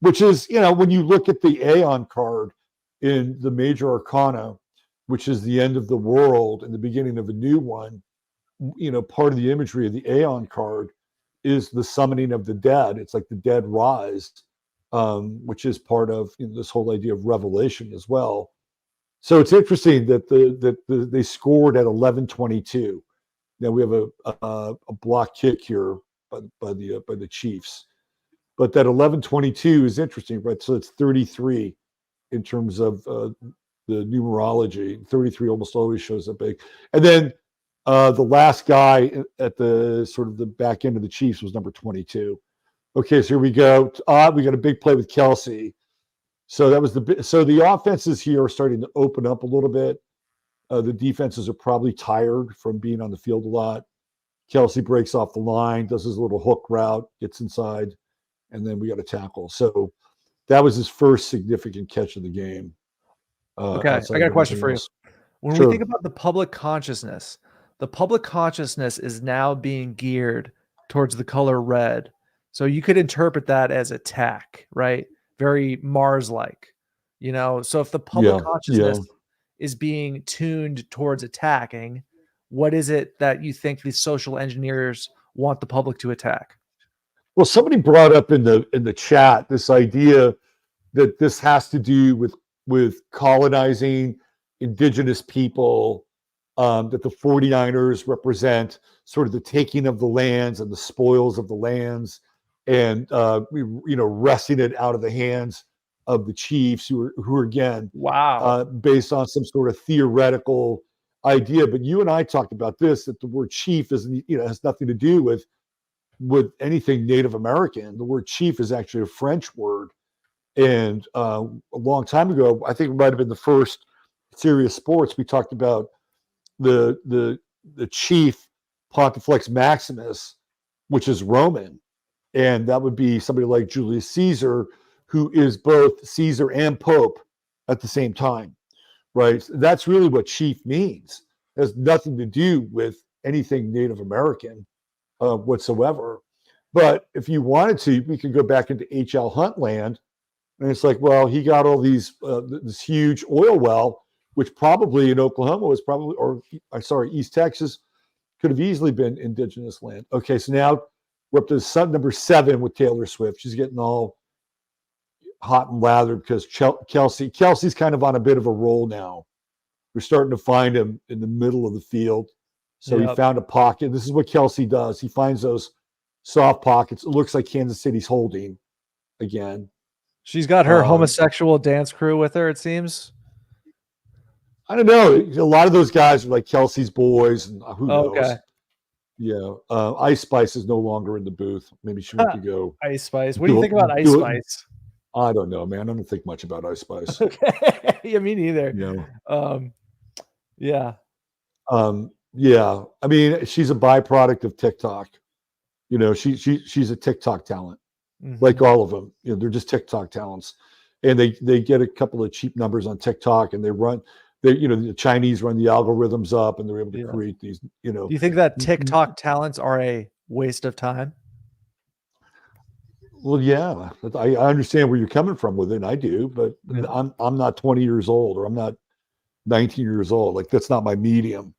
which is, when you look at the Aeon card in the Major Arcana, which is the end of the world and the beginning of a new one, part of the imagery of the Aeon card is the summoning of the dead. It's like the dead rise, which is part of this whole idea of revelation as well. So it's interesting that they scored at 11-22. Now we have a block kick here by the Chiefs, but that 11-22 is interesting, right? So it's 33 in terms of the numerology. 33 almost always shows up big, and then the last guy at the sort of the back end of the Chiefs was number 22. Okay, so here we go. We got a big play with Kelsey. So that was the offenses here are starting to open up a little bit. The defenses are probably tired from being on the field a lot. Kelsey breaks off the line, does his little hook route, gets inside, and then we got a tackle. So that was his first significant catch of the game. Okay, I got a question for you. When Sure. we think about the public consciousness is now being geared towards the color red. So you could interpret that as attack, right? Very Mars-like, So if the public consciousness is being tuned towards attacking, what is it that you think these social engineers want the public to attack? Well, somebody brought up in the chat this idea that this has to do with colonizing indigenous people, that the 49ers represent sort of the taking of the lands and the spoils of the lands, and wresting it out of the hands of the Chiefs, who are again, based on some sort of theoretical idea. But you and I talked about this, that the word chief isn't, has nothing to do with anything Native American. The word chief is actually a French word, and a long time ago, I think it might have been the first Sirius Sports, we talked about the chief Pontifex Maximus, which is Roman. And that would be somebody like Julius Caesar, who is both Caesar and Pope at the same time, right? That's really what chief means. It has nothing to do with anything Native American whatsoever. But if you wanted to, we could go back into H.L. Hunt land. And it's like, well, he got all these, this huge oil well, which probably in Oklahoma was probably, East Texas, could have easily been indigenous land. Okay, so now we're up to number 7 with Taylor Swift. She's getting all hot and lathered because Kelsey's kind of on a bit of a roll now. We're starting to find him in the middle of the field. So he found a pocket. This is what Kelsey does. He finds those soft pockets. It looks like Kansas City's holding again. She's got her homosexual dance crew with her, it seems. I don't know. A lot of those guys are like Kelsey's boys, and who knows? Okay. Yeah. Ice Spice is no longer in the booth. Maybe she went to go. Ice Spice. What do you think about Ice Spice? I don't know, man. I don't think much about Ice Spice. Okay. Yeah, me neither. Yeah. Yeah. I mean, she's a byproduct of TikTok. She's a TikTok talent, like all of them. They're just TikTok talents, and they get a couple of cheap numbers on TikTok, and the Chinese run the algorithms up, and they're able to create these. Do you think that TikTok talents are a waste of time? Well, yeah, I understand where you're coming from with it, and I do, but I'm not 20 years old, or I'm not 19 years old. Like, that's not my medium,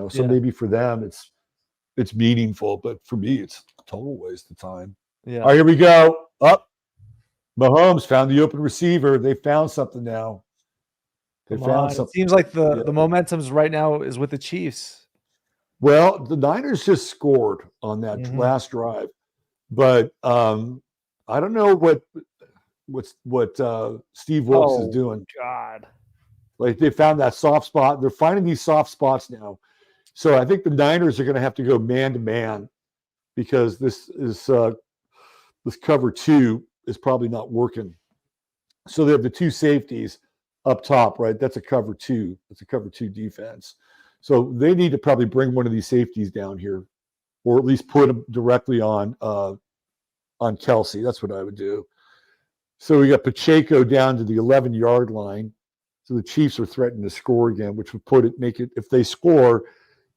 So maybe for them it's meaningful, but for me it's a total waste of time. Yeah. All right, here we go. Mahomes found the open receiver. They found something now. They found something. It seems like the momentum's right now is with the Chiefs. Well, the Niners just scored on that last drive, but I don't know what Steve Wilkes is doing. God, like they found that soft spot. They're finding these soft spots now. So I think the Niners are going to have to go man to man, because this cover 2 is probably not working So they have the two safeties up top, right? That's a cover two. That's a cover two defense. So they need to probably bring one of these safeties down here, or at least put them directly on Kelsey. That's what I would do. So we got Pacheco down to the 11-yard line. So the Chiefs are threatening to score again, which would make it, if they score,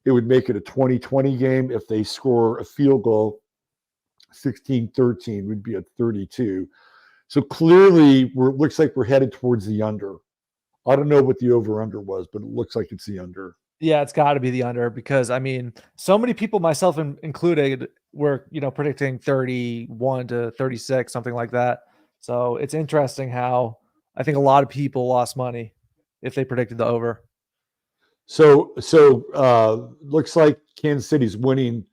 it would make it a 20-20 game. If they score a field goal, 16-13 would be a 32. So clearly, it looks like we're headed towards the under. I don't know what the over-under was, but it looks like it's the under. Yeah, it's got to be the under because, I mean, so many people, myself included, were, predicting 31 to 36, something like that. So it's interesting how I think a lot of people lost money if they predicted the over. So looks like Kansas City's winning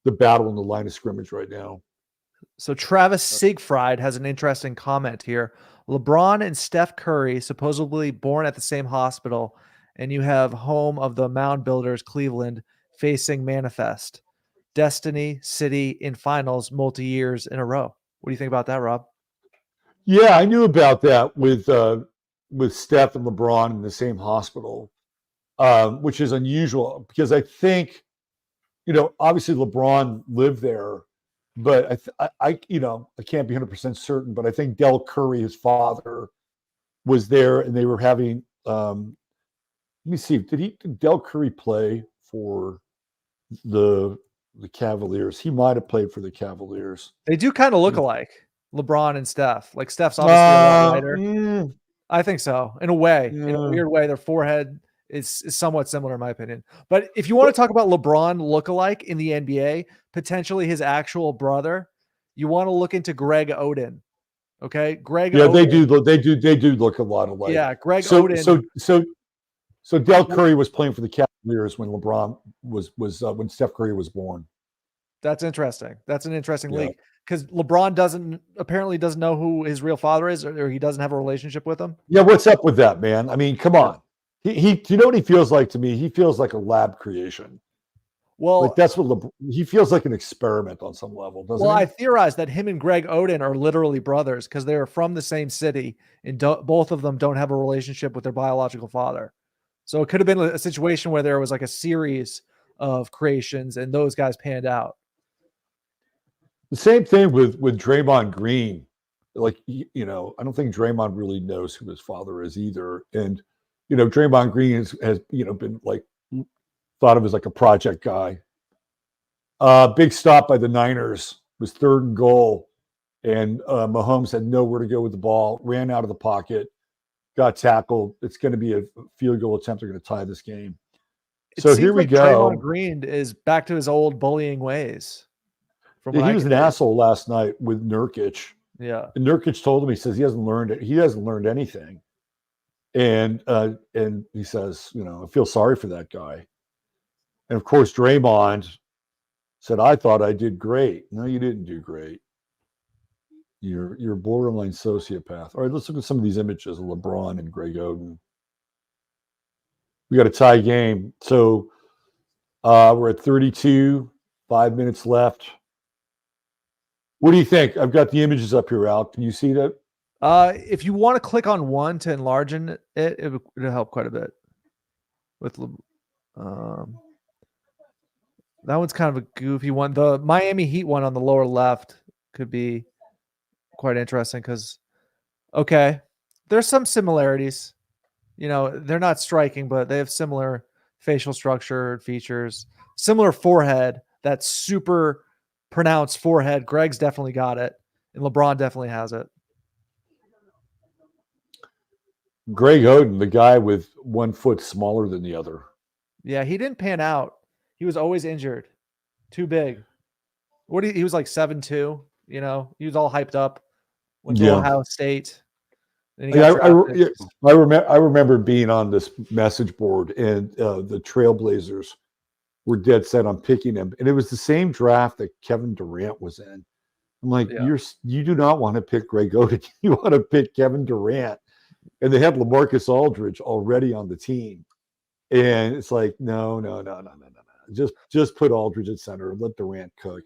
the battle in the line of scrimmage right now. So Travis Siegfried has an interesting comment here. LeBron and Steph Curry supposedly born at the same hospital, and you have home of the Mound Builders, Cleveland, facing Manifest, Destiny City in finals multi-years in a row. What do you think about that, Rob? Yeah, I knew about that with Steph and LeBron in the same hospital, which is unusual because I think, obviously LeBron lived there, but I can't be 100% certain, but I think Del Curry, his father, was there, and they were having. Let me see. Did Del Curry play for the Cavaliers? He might have played for the Cavaliers. They do kind of look alike, LeBron and Steph. Like Steph's obviously a lot lighter. I think so, in a way, in a weird way. Their forehead is somewhat similar, in my opinion. But if you want to talk about LeBron lookalike in the NBA, potentially his actual brother, you want to look into Greg Oden. Okay, Greg. Yeah, Oden. they do look a lot alike. Yeah, Greg Oden. So Del Curry was playing for the Cavaliers when LeBron was when Steph Curry was born. That's interesting. That's an interesting link because LeBron apparently doesn't know who his real father is, or he doesn't have a relationship with him. Yeah, what's up with that, man? I mean, come on. He you know what he feels like to me? He feels like a lab creation. Well, like that's what he feels like, an experiment on some level, doesn't he? I theorize that him and Greg Oden are literally brothers because they are from the same city, and both of them don't have a relationship with their biological father. So it could have been a situation where there was like a series of creations, and those guys panned out. The same thing with Draymond Green. Like, I don't think Draymond really knows who his father is either. And, Draymond Green has been like thought of as like a project guy. Big stop by the Niners, was 3rd and goal. And Mahomes had nowhere to go with the ball, ran out of the pocket, got tackled. It's going to be a field goal attempt. They're going to tie this game. So here we go. Draymond Green is back to his old bullying ways. He was an asshole last night with Nurkic. Yeah. And Nurkic told him, he says he hasn't learned anything. And he says, I feel sorry for that guy. And of course, Draymond said, I thought I did great. No, you didn't do great. You're a borderline sociopath. All right, let's look at some of these images of LeBron and Greg Oden. We got a tie game. So we're at 32, 5 minutes left. What do you think? I've got the images up here, Al. Can you see that? If you want to click on one to enlarge it'll help quite a bit. That one's kind of a goofy one. The Miami Heat one on the lower left could be quite interesting because, there's some similarities. They're not striking, but they have similar facial structure features, similar forehead, that super pronounced forehead. Greg's definitely got it, and LeBron definitely has it. Greg Oden, the guy with 1 foot smaller than the other. Yeah, he didn't pan out. He was always injured. Too big. He was like 7'2", he was all hyped up. Went to Ohio State. I remember being on this message board, and the Trailblazers were dead set on picking him. And it was the same draft that Kevin Durant was in. I'm like, you do not want to pick Greg Oden. You want to pick Kevin Durant. And they had LaMarcus Aldridge already on the team. And it's like, no. Just put Aldridge at center and let Durant cook.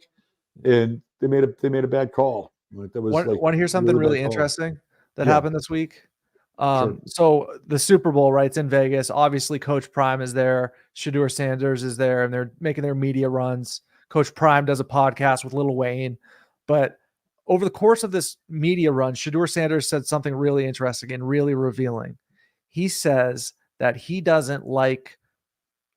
And they made a bad call. That was want to hear something really interesting? that Yeah. happened this week. Sure. So the Super Bowl, right? It's in Vegas. Obviously, Coach Prime is there. Shador Sanders is there, and they're making their media runs. Coach Prime does a podcast with Lil Wayne. But over the course of this media run, Shador Sanders said something really interesting and really revealing. He says that he doesn't like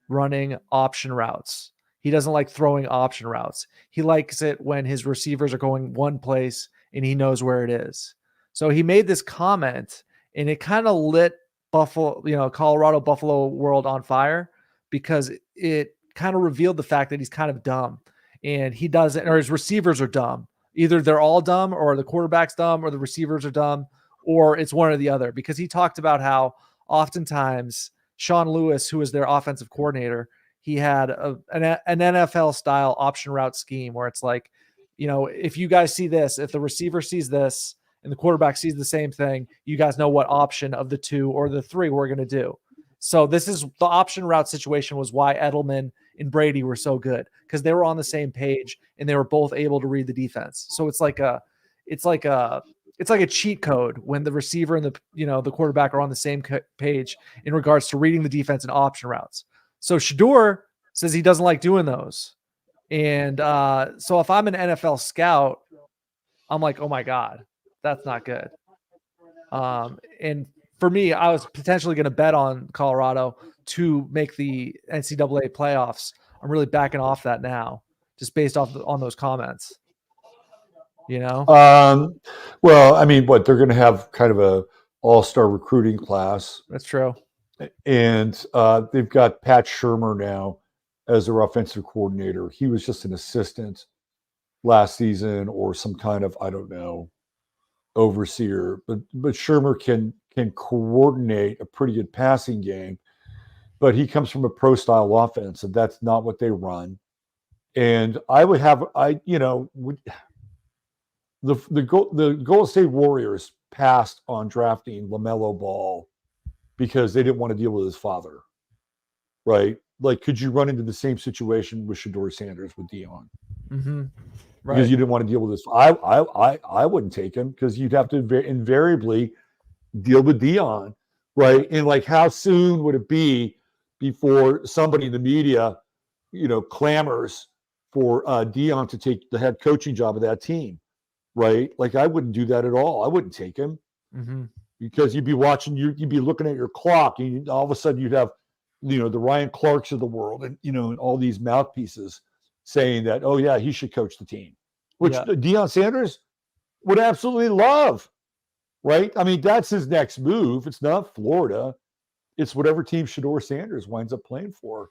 running option routes. He doesn't like throwing option routes. He likes it when his receivers are going one place and he knows where it is. So he made this comment and it kind of lit Colorado Buffalo world on fire because it kind of revealed the fact that he's kind of dumb and he doesn't, or his receivers are dumb. Either they're all dumb or the quarterback's dumb or the receivers are dumb or it's one or the other, because he talked about how oftentimes Sean Lewis, who was their offensive coordinator, he had an NFL style option route scheme where it's like, if you guys see this, if the receiver sees this and the quarterback sees the same thing, you guys know what option of the two or the three we're going to do. So this is the option route situation was why Edelman and Brady were so good, because they were on the same page and they were both able to read the defense. So it's like a cheat code when the receiver and the quarterback are on the same page in regards to reading the defense and option routes. So Shador says he doesn't like doing those. And so if I'm an NFL scout, I'm like, oh my God, that's not good. And for me, I was potentially going to bet on Colorado to make the NCAA playoffs. I'm really backing off that now, just based off on those comments. Well, I mean, they're going to have kind of a all-star recruiting class. That's true. And they've got Pat Shurmur now as their offensive coordinator. He was just an assistant last season or some kind of, I don't know, overseer. But Shurmur can coordinate a pretty good passing game. But he comes from a pro-style offense, and that's not what they run. And the Golden State Warriors passed on drafting LaMelo Ball because they didn't want to deal with his father, right? Like, could you run into the same situation with Shador Sanders with Dion? Mm-hmm. Right. Because you didn't want to deal with this. I wouldn't take him because you'd have to invariably deal with Dion, right? And like, how soon would it be before somebody in the media, clamors for Dion to take the head coaching job of that team? Right? Like, I wouldn't do that at all. I wouldn't take him because you'd be watching, you'd be looking at your clock, and all of a sudden you'd have, the Ryan Clarks of the world and, and all these mouthpieces saying that, oh yeah, he should coach the team, which Deion Sanders would absolutely love. Right? I mean, that's his next move. It's not Florida. It's whatever team Shador Sanders winds up playing for.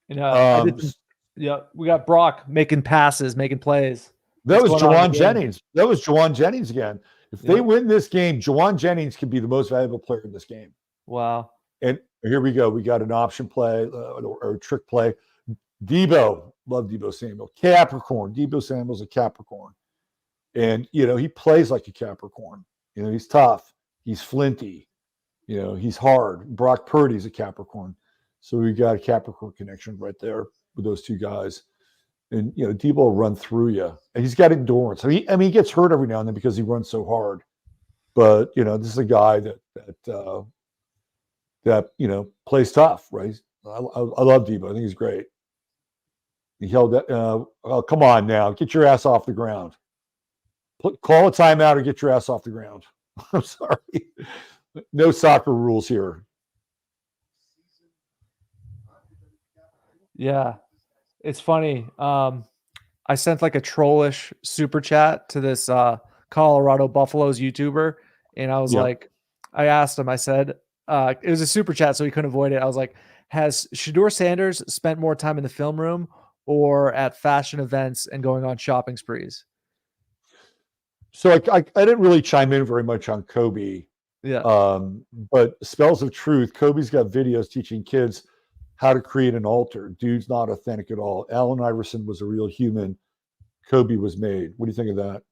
Yeah, we got Brock making passes, making plays. That was Jawan Jennings. That was Jawan Jennings again. If they win this game, Jawan Jennings could be the most valuable player in this game. Wow. And here we go. We got an option play or a trick play. Debo. Love Debo Samuel. Capricorn. Debo Samuel's a Capricorn. And, he plays like a Capricorn. He's tough. He's flinty. He's hard. Brock Purdy's a Capricorn. So we got a Capricorn connection right there with those two guys. And, Debo will run through you. And he's got endurance. He gets hurt every now and then because he runs so hard. But, this is a guy that plays tough, right? I love Debo. I think he's great. He held that. Oh, come on now. Get your ass off the ground. Call a timeout or get your ass off the ground. I'm sorry. No soccer rules here. Yeah, it's funny. I sent like a trollish super chat to this Colorado Buffaloes YouTuber, and I was like, I asked him, I said, it was a super chat, so he couldn't avoid it. I was like, has Shador Sanders spent more time in the film room or at fashion events and going on shopping sprees? So I didn't really chime in very much on Kobe. Yeah. But Spells of Truth, Kobe's got videos teaching kids how to create an altar. Dude's not authentic at all. Allen Iverson was a real human. Kobe was made. What do you think of that?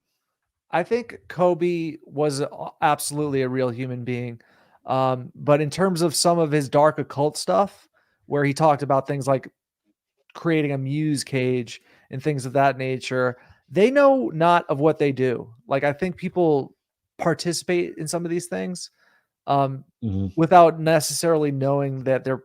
I think Kobe was absolutely a real human being. But in terms of some of his dark occult stuff, where he talked about things like creating a muse cage and things of that nature, they know not of what they do. Like, I think people participate in some of these things without necessarily knowing that they're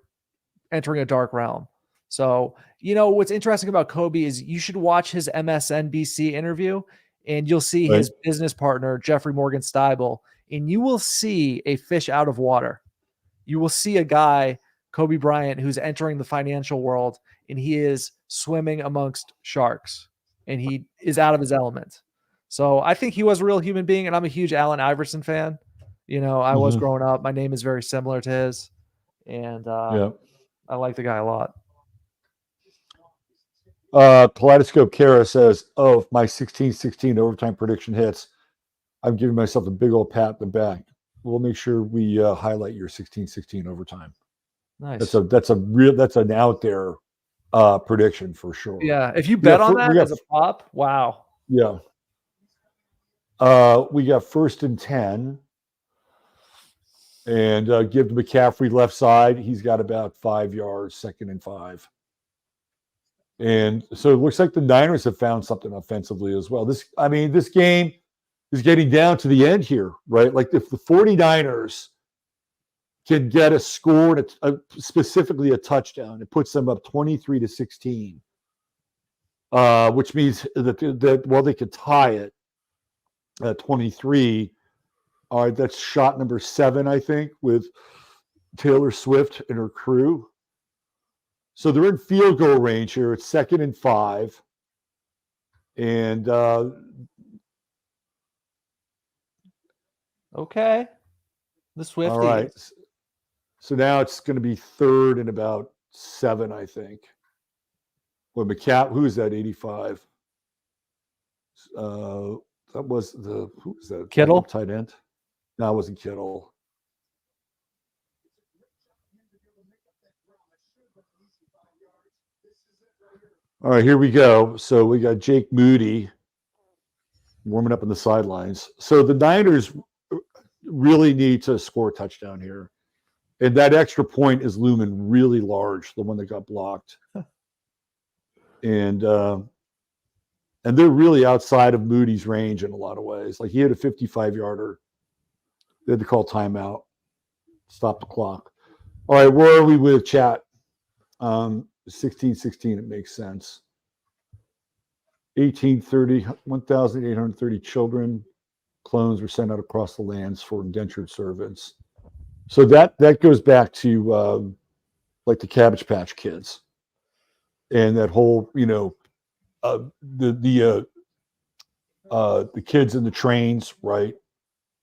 entering a dark realm. So, what's interesting about Kobe is you should watch his MSNBC interview, and you'll see his business partner, Jeffrey Morgan Steibel, and you will see a fish out of water. You will see a guy, Kobe Bryant, who's entering the financial world, and he is swimming amongst sharks, and he is out of his element. So I think he was a real human being, and I'm a huge Allen Iverson fan. I was growing up. My name is very similar to his, and I like the guy a lot. Kaleidoscope Kara says, "Oh, if my 16-16 overtime prediction hits, I'm giving myself a big old pat in the back. We'll make sure we highlight your 16-16 overtime." Nice. That's an out there prediction for sure. Yeah, if you bet on that as a prop, wow. Yeah. We got 1st and 10, and give to McCaffrey left side. He's got about 5 yards. 2nd and 5. And so it looks like the Niners have found something offensively as well. This game is getting down to the end here, right? Like if the 49ers can get a score, and specifically a touchdown, it puts them up 23-16, which means that they could tie it at 23. All right, that's shot number 7, I think, with Taylor Swift and her crew. So they're in field goal range here. It's 2nd and 5. And okay. The Swifties. All right. So now it's going to be 3rd and about 7, I think. Well, who is that? 85. Who was that? Kittle? Tight end? No, it wasn't Kittle. All right, here we go. So we got Jake Moody warming up on the sidelines. So the Niners really need to score a touchdown here. And that extra point is looming really large, the one that got blocked. And they're really outside of Moody's range in a lot of ways. Like he had a 55-yarder. They had to call timeout, stop the clock. All right, where are we with chat? 16-16, it makes sense. 1,830 children, clones were sent out across the lands for indentured servants. So that goes back to like the Cabbage Patch Kids, and that whole the kids in the trains, right?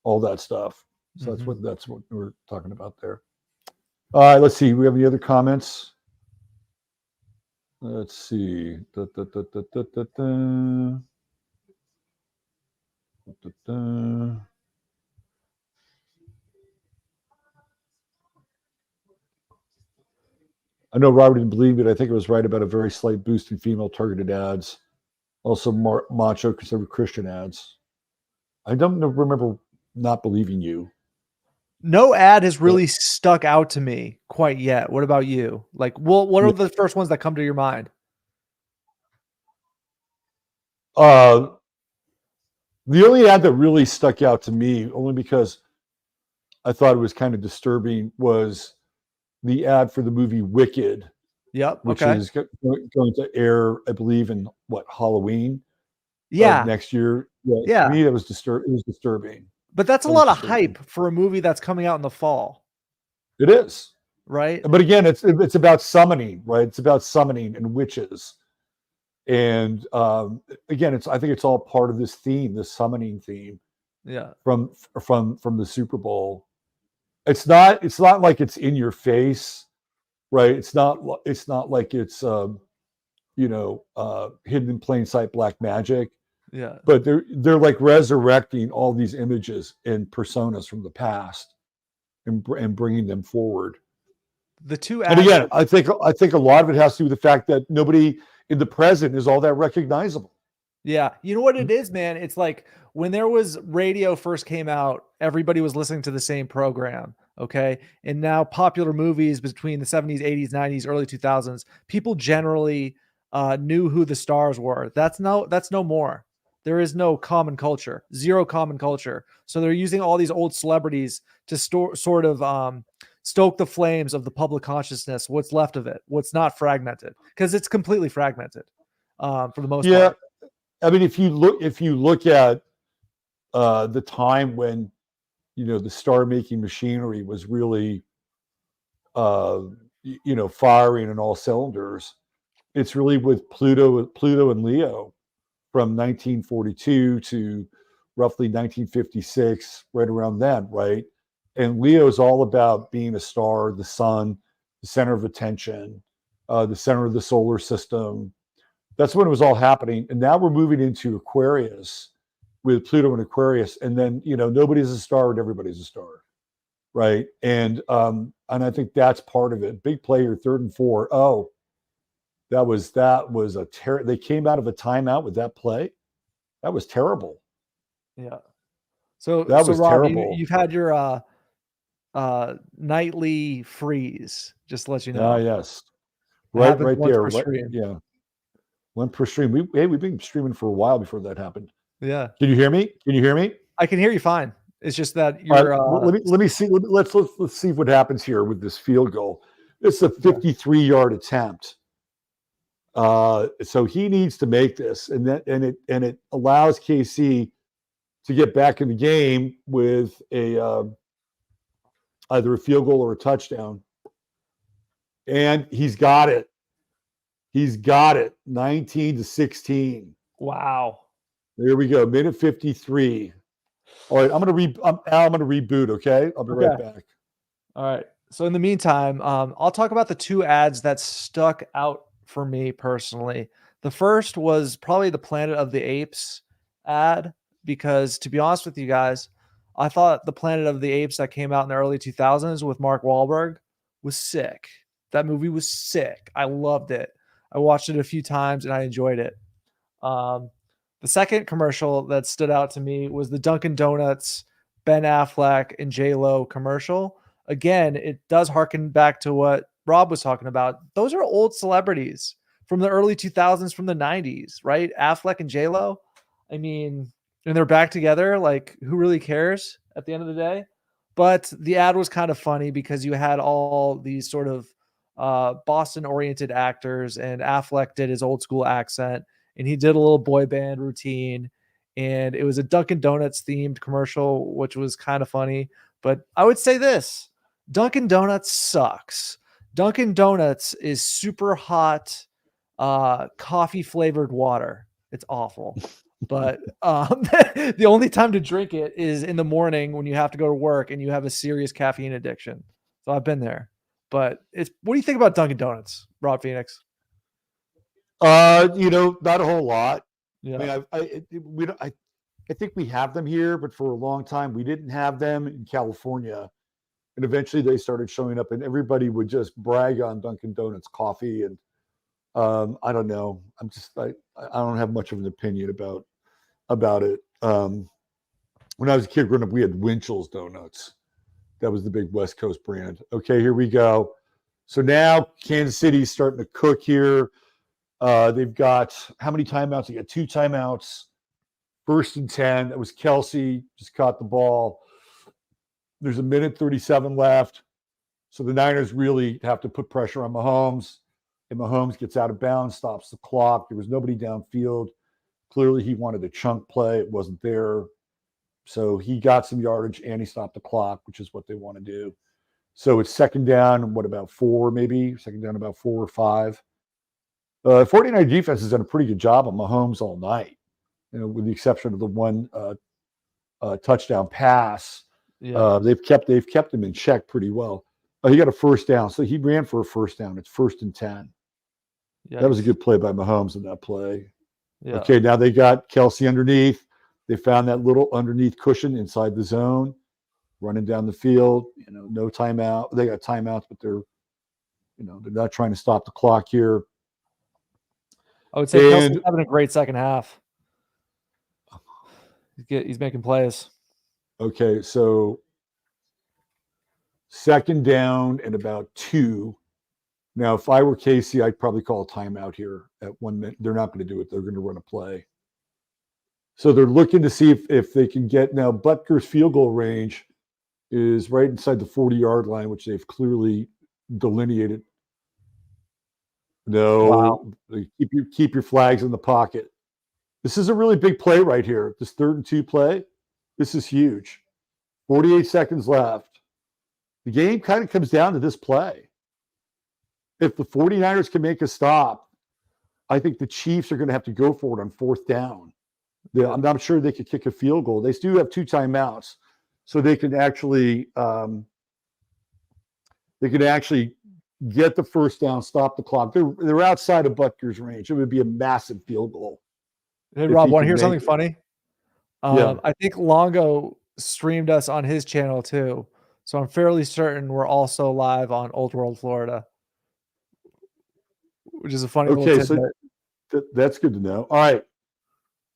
All that stuff. So that's what we're talking about there. All right, let's see. We have any other comments? Let's see. I know Robert didn't believe it. I think it was right about a very slight boost in female targeted ads. Also more macho conservative Christian ads. I don't remember not believing you. No ad has really stuck out to me quite yet. What about you? Like, what are the first ones that come to your mind? The only ad that really stuck out to me, only because I thought it was kind of disturbing, was the ad for the movie Wicked. Yep. Which is going to air, I believe, in Halloween? Yeah. Next year. Yeah. To me, it was disturbing. But that's a lot of hype for a movie that's coming out in the fall. It is. Right. But again, it's about summoning, right? It's about summoning and witches. And again, I think it's all part of this theme, this summoning theme. Yeah. From the Super Bowl. It's not like it's in your face, right? It's not like it's hidden in plain sight black magic. Yeah. But they're like resurrecting all these images and personas from the past and bringing them forward. The two and again, I think a lot of it has to do with the fact that nobody in the present is all that recognizable. Yeah. You know what it is, man? It's like when radio first came out, everybody was listening to the same program. Okay. And now popular movies between the 70s, 80s, 90s, early 2000s, people generally knew who the stars were. That's no more. There is no common culture, zero common culture. So they're using all these old celebrities to sort of stoke the flames of the public consciousness, what's left of it, what's not fragmented, because it's completely fragmented for the most part. I mean, if you look at the time when, you know, the star making machinery was really, you know, firing on all cylinders, it's really with Pluto and Leo from 1942 to roughly 1956, right around then, right? And Leo's all about being a star, the sun, the center of attention, the center of the solar system. That's when it was all happening. And now we're moving into Aquarius with Pluto and Aquarius. And then, you know, nobody's a star and everybody's a star, right? And I think that's part of it. Big player, 3rd and 4. Oh, that was a they came out of a timeout with that play. That was terrible. Yeah. So that was Rob, terrible. You've had your nightly freeze, just to let you know. Yes. Right there. Per stream. Yeah. 1 per stream. We've been streaming for a while before that happened. Yeah. Can you hear me? I can hear you fine. It's just that you're let me see. Let's see what happens here with this field goal. It's a 53-yard attempt. So he needs to make this, and it allows KC to get back in the game with a either a field goal or a touchdown. And he's got it. 19-16. Wow. There we go. Minute 53. All right, I'm gonna reboot. Okay, I'll be right back. All right. So in the meantime, I'll talk about the 2 ads that stuck out for me personally. The first was probably the Planet of the Apes ad, because to be honest with you guys, I thought the Planet of the Apes that came out in the early 2000s with Mark Wahlberg was sick. That movie was sick. I loved it. I watched it a few times and I enjoyed it. The second commercial that stood out to me was the Dunkin' Donuts, Ben Affleck, and J-Lo commercial. Again, it does harken back to what Rob was talking about. Those are old celebrities from the early 2000s, from the 90s, right? Affleck and J-Lo. I mean, and they're back together. Like, who really cares at the end of the day? But the ad was kind of funny because you had all these sort of Boston-oriented actors, and Affleck did his old school accent, and he did a little boy band routine, and it was a Dunkin' Donuts themed commercial, which was kind of funny. But I would say this: Dunkin' Donuts sucks. Dunkin' Donuts is super hot, coffee flavored water. It's awful. But the only time to drink it is in the morning when you have to go to work and you have a serious caffeine addiction. So I've been there. But what do you think about Dunkin' Donuts, Rob Phoenix? You know, not a whole lot. Yeah. I mean, I think we have them here, but for a long time we didn't have them in California. And eventually they started showing up, and everybody would just brag on Dunkin' Donuts coffee. And I don't know. I don't have much of an opinion about it. When I was a kid growing up, we had Winchell's Donuts. That was the big West Coast brand. Okay, here we go. So now Kansas City's starting to cook here. They've got how many timeouts? They got 2 timeouts. 1st and 10. That was Kelsey, just caught the ball. There's a minute 37 left. So the Niners really have to put pressure on Mahomes. And Mahomes gets out of bounds, stops the clock. There was nobody downfield. Clearly he wanted a chunk play. It wasn't there. So he got some yardage and he stopped the clock, which is what they want to do. So it's 2nd down, what about 4 maybe? 2nd down about 4 or 5. 49 defense has done a pretty good job on Mahomes all night, you know, with the exception of the one touchdown pass. Yeah. They've kept him in check pretty well. He got a 1st down, so he ran for a 1st down. It's 1st and 10. That was a good play by Mahomes in that play. Yeah. Okay, now they got Kelsey underneath. They found that little underneath cushion inside the zone, running down the field. You know, no timeout. They got timeouts, but they're not trying to stop the clock here. I would say Kelsey's having a great second half. He's making plays. Okay, so 2nd down and about 2. Now, if I were Casey, I'd probably call a timeout here at 1 minute. They're not going to do it. They're going to run a play. So they're looking to see if they can get now. Butker's field goal range is right inside the 40-yard line, which they've clearly delineated. No, Wow. keep your flags in the pocket. This is a really big play right here. This 3rd and 2 play. This is huge. 48 seconds left. The game kind of comes down to this play. If the 49ers can make a stop, I think the Chiefs are going to have to go for it on 4th down. I'm not sure they could kick a field goal. They do have 2 timeouts, so they can actually get the 1st down, stop the clock. They're outside of Butker's range. It would be a massive field goal. Hey, Rob, want to hear something it. funny? Yeah. I think Longo streamed us on his channel too. So I'm fairly certain we're also live on Old World Florida, which is a funny little tidbit. So that's good to know. All right.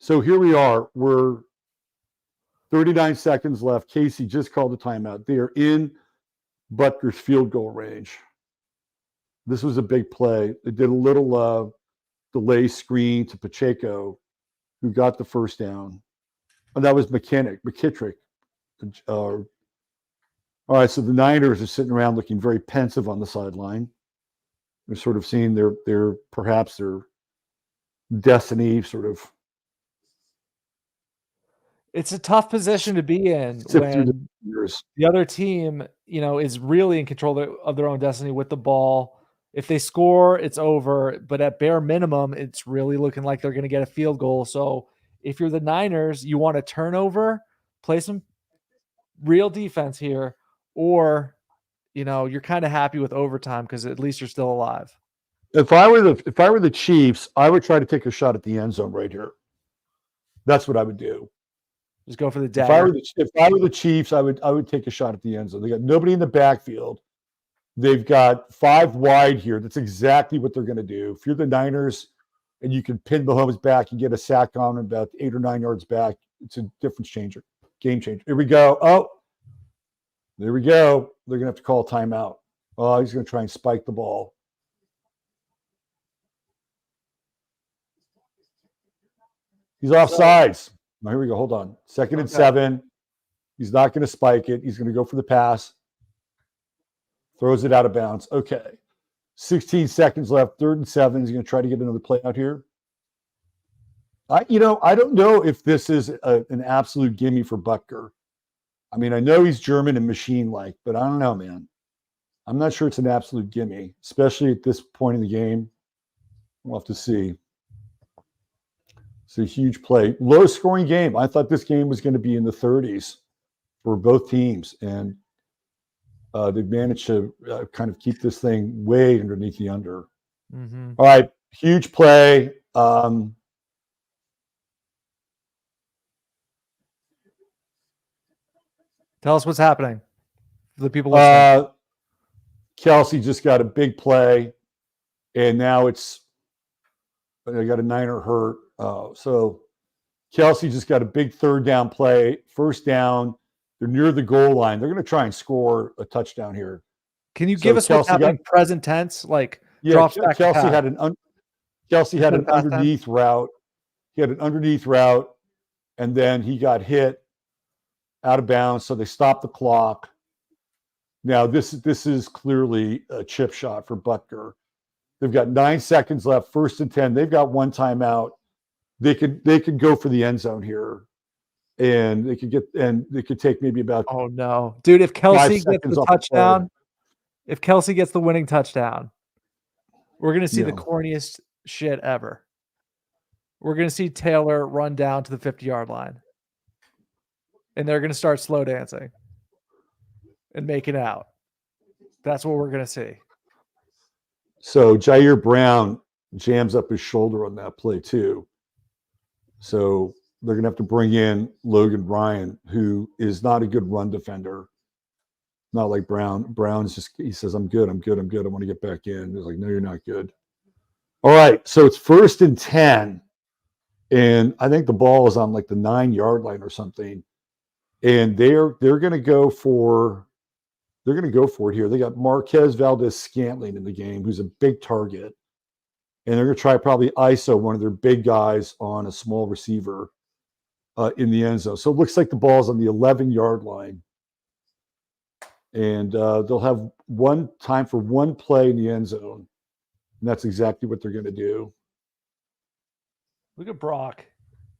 So here we are. We're 39 seconds left. Casey just called the timeout. They are in Butker's field goal range. This was a big play. They did a little delay screen to Pacheco, who got the 1st down. And that was McKittrick. All right, so the Niners are sitting around looking very pensive on the sideline. They're sort of seeing their perhaps their destiny sort of. It's a tough position to be in when the other team, is really in control of their own destiny with the ball. If they score, it's over. But at bare minimum, it's really looking like they're going to get a field goal. So if you're the Niners, you want a turnover, play some real defense here, or you're kind of happy with overtime because at least you're still alive. If I were the Chiefs, I would try to take a shot at the end zone right here. That's what I would do. Just go for the dagger. If I were the Chiefs, I would take a shot at the end zone. They got nobody in the backfield. They've got 5 wide here. That's exactly what they're going to do. If you're the Niners and you can pin Mahomes back and get a sack on him about 8 or 9 yards back, it's a difference changer, game changer. Here we go. Oh, there we go. They're going to have to call a timeout. Oh, he's going to try and spike the ball. He's offsides. Now, here we go. Hold on. 2nd and 7. He's not going to spike it. He's going to go for the pass. Throws it out of bounds. Okay. 16 seconds left. 3rd and 7. He's going to try to get another play out here. I don't know if this is an absolute gimme for Butker. I mean, I know he's German and machine-like, but I don't know, man. I'm not sure it's an absolute gimme, especially at this point in the game. We'll have to see. It's a huge play. Low-scoring game. I thought this game was going to be in the 30s for both teams, and they've managed to kind of keep this thing way underneath the under. Mm-hmm. All right, huge play. Tell us what's happening for the people listening. Kelsey just got a big play, and now they got a Niner hurt. So Kelsey just got a big 3rd down play, 1st down. They're near the goal line. They're going to try and score a touchdown here. Can you give us what's happening present tense? Like drops back. Kelsey had an underneath route. He had an underneath route, and then he got hit out of bounds. So they stopped the clock. Now this is clearly a chip shot for Butker. They've got 9 seconds left. 1st and 10. They've got 1 timeout. They could go for the end zone here. And they could take maybe about. Oh no, dude! If Kelsey gets the touchdown, if Kelsey gets the winning touchdown, we're gonna see the corniest shit ever. We're gonna see Taylor run down to the 50-yard line, and they're gonna start slow dancing and making out. That's what we're gonna see. So Jair Brown jams up his shoulder on that play too. So they're going to have to bring in Logan Bryant, who is not a good run defender. Not like Brown. Brown's just, he says, I'm good. I want to get back in. He's like, no, you're not good. All right. So it's 1st and 10. And I think the ball is on like the 9-yard line or something. And they're going to go for it here. They got Marquez Valdez-Scantling in the game, who's a big target. And they're going to try probably ISO one of their big guys on a small receiver. in the end zone. So it looks like the ball's on the 11-yard line. And they'll have one time for one play in the end zone. And that's exactly what they're going to do. Look at Brock.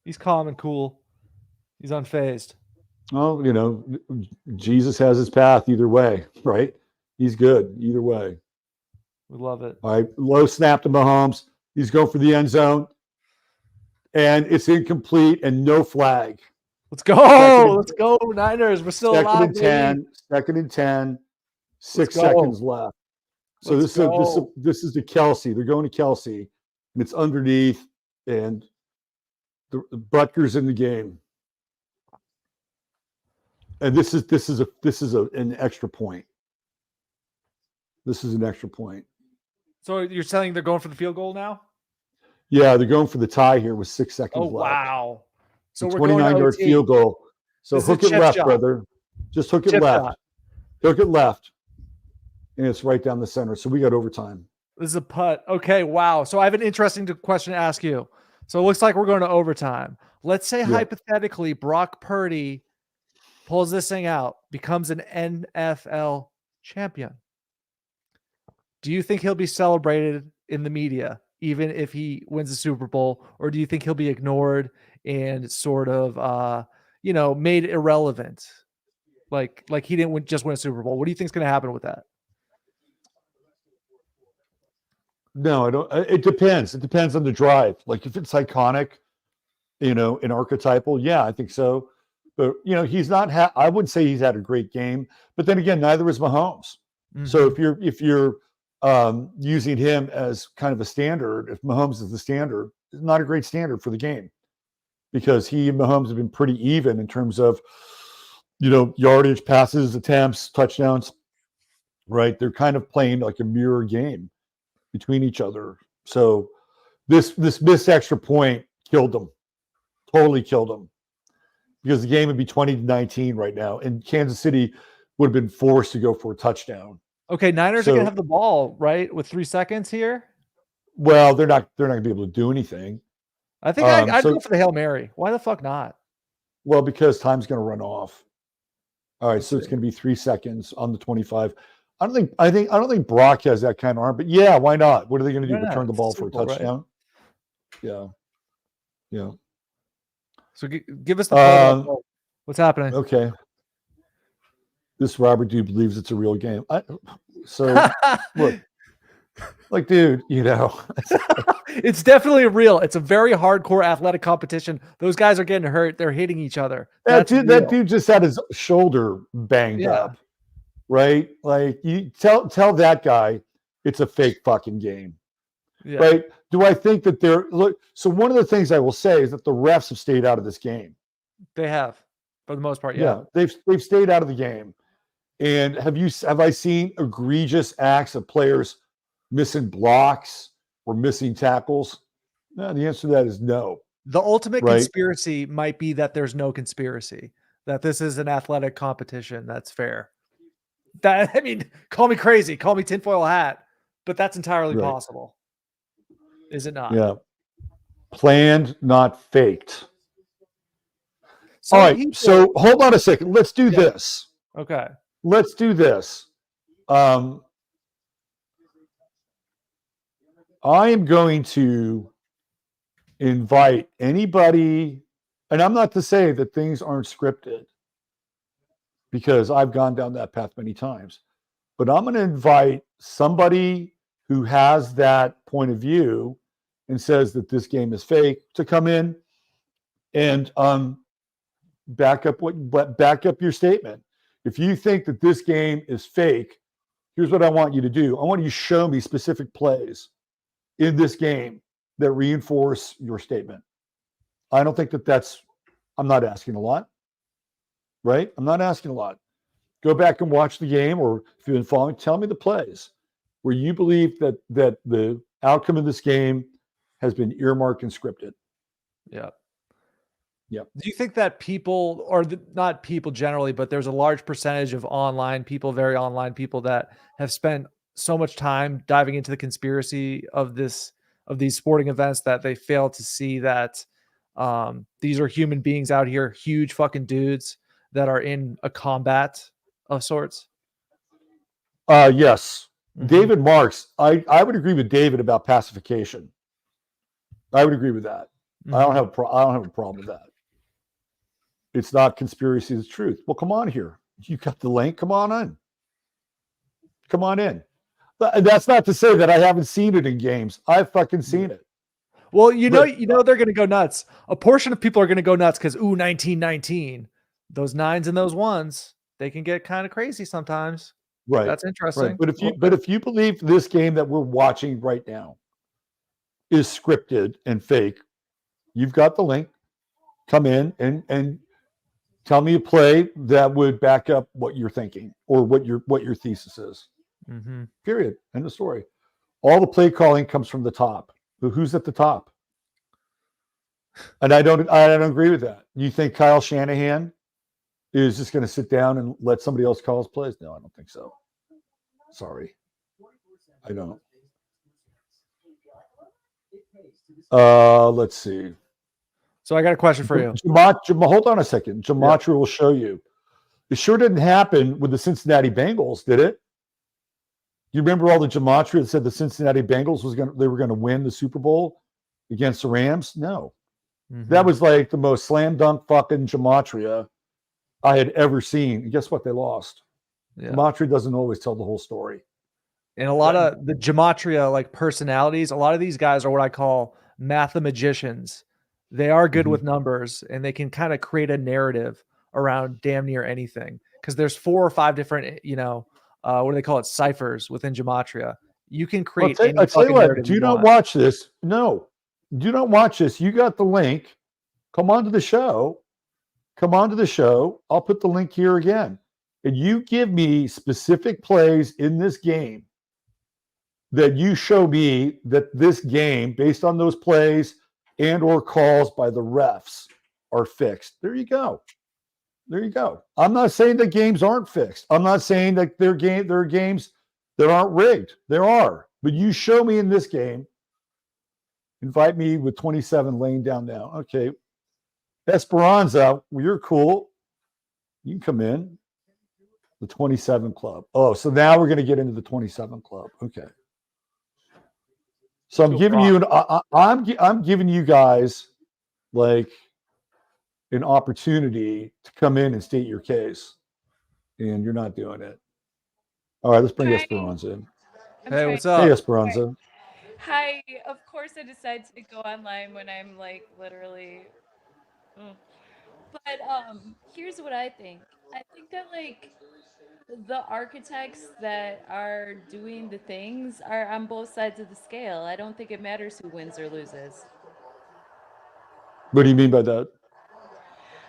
He's calm and cool. He's unfazed. Well, Jesus has his path either way, right? He's good either way. We love it. All right, low snap to Mahomes. He's going for the end zone. And it's incomplete and no flag. Let's go. Let's go, Niners. We're still alive. Second and 10. 6 seconds left. So this is the Kelsey. They're going to Kelsey. And it's underneath. And the Butker's in the game. And this is an extra point. This is an extra point. So you're saying they're going for the field goal now? Yeah, they're going for the tie here with 6 seconds left. Oh, wow. So we're 29-yard field goal. So hook it left, shot. brother. Just hook it left. Shot. Hook it left. And it's right down the center. So we got overtime. This is a putt. Okay, wow. So I have an interesting question to ask you. So it looks like we're going to overtime. Let's say hypothetically Brock Purdy pulls this thing out, becomes an NFL champion. Do you think he'll be celebrated in the media, even if he wins the Super Bowl? Or do you think he'll be ignored and sort of, made irrelevant? Like he didn't just win a Super Bowl. What do you think is going to happen with that? No, I don't. It depends. It depends on the drive. Like if it's iconic, and archetypal, yeah, I think so. But he's not. I wouldn't say he's had a great game. But then again, neither is Mahomes. Mm-hmm. So if you're using him as kind of a standard, if Mahomes is the standard, it's not a great standard for the game, because he and Mahomes have been pretty even in terms of yardage, passes, attempts, touchdowns. Right? They're kind of playing like a mirror game between each other. So this missed extra point killed them. Totally killed them. Because the game would be 20-19 right now, and Kansas City would have been forced to go for a touchdown. Okay, Niners are going to have the ball, right, with 3 seconds here? Well, they're not going to be able to do anything. I think I'd go for the Hail Mary. Why the fuck not? Well, because time's going to run off. All right, so it's going to be 3 seconds on the 25. I don't think Brock has that kind of arm, but yeah, why not? What are they going to do? Return the ball for a touchdown? Right? Yeah. So give us the what's happening? Okay. This Robert dude believes it's a real game. Look, like, dude, it's definitely real. It's a very hardcore athletic competition. Those guys are getting hurt. They're hitting each other. That dude just had his shoulder banged up. Right? Like, you tell that guy it's a fake fucking game. Yeah. Right? Do I think that so one of the things I will say is that the refs have stayed out of this game. They have, for the most part, yeah. They've stayed out of the game. And have I seen egregious acts of players missing blocks or missing tackles? No, the answer to that is no. The ultimate conspiracy might be that there's no conspiracy, that this is an athletic competition that's fair. Call me crazy, call me tinfoil hat, but that's entirely possible. Is it not? Yeah. Planned, not faked. All right. So hold on a second. Let's do this. Okay. Let's do this. I am going to invite anybody, and I'm not to say that things aren't scripted, because I've gone down that path many times, but I'm going to invite somebody who has that point of view and says that this game is fake to come in and back up your statement. If you think that this game is fake, here's what I want you to do. I want you to show me specific plays in this game that reinforce your statement. I don't think I'm not asking a lot, right? I'm not asking a lot. Go back and watch the game, or if you've been following, tell me the plays where you believe that the outcome of this game has been earmarked and scripted. Yeah. Yep. Do you think that people, or not people generally, but there's a large percentage of very online people that have spent so much time diving into the conspiracy of these sporting events that they fail to see that These are human beings out here, huge fucking dudes that are in a combat of sorts. Yes. Mhm. David Marks, I would agree with David about pacification. I would agree with that. I don't have a problem with that. It's not conspiracy, it's truth. Well, come on here. You got the link. Come on in. Come on in. That's not to say that I haven't seen it in games. I've fucking seen it. Well, you know they're going to go nuts. A portion of people are going to go nuts because 1919, those nines and those ones, they can get kind of crazy sometimes. Right. That's interesting. Right. But if you believe this game that we're watching right now is scripted and fake, you've got the link. Come in and tell me a play that would back up what you're thinking or what your thesis is. Mm-hmm. Period. End of story. All the play calling comes from the top. Who's at the top? And I don't agree with that. You think Kyle Shanahan is just going to sit down and let somebody else call his plays? No, I don't think so. Sorry. I don't. Let's see. So I got a question for you. Hold on a second. Gematria will show you. It sure didn't happen with the Cincinnati Bengals, did it? You remember all the gematria that said the Cincinnati Bengals were going to win the Super Bowl against the Rams? No. Mm-hmm. That was like the most slam dunk fucking gematria I had ever seen. And guess what? They lost. Yeah. Gematria doesn't always tell the whole story. And a lot of the gematria like personalities, a lot of these guys are what I call mathemagicians. They are good with numbers and they can kind of create a narrative around damn near anything. Because there's 4 or 5 different, what do they call it? Ciphers within gematria. You can create. I'll tell you what. Do not watch this. No, do not watch this. You got the link. Come on to the show. I'll put the link here again. And you give me specific plays in this game that you show me that this game, based on those plays and or calls by the refs, are fixed. There you go. I'm not saying that games aren't fixed. I'm not saying that there are games that aren't rigged. There are. But you show me in this game, invite me with 27 laying down now. Okay. Esperanza, well, you're cool. You can come in. The 27 club. Oh, so now we're going to get into the 27 club. Okay. So I'm giving you I'm giving you guys like an opportunity to come in and state your case, and you're not doing it. All right, let's bring Esperanza in. Hey, what's up? Hey, Esperanza. Hi. Of course, I decide to go online when I'm like literally. But here's what I think. I think that like the architects that are doing the things are on both sides of the scale. I don't think it matters who wins or loses. What do you mean by that?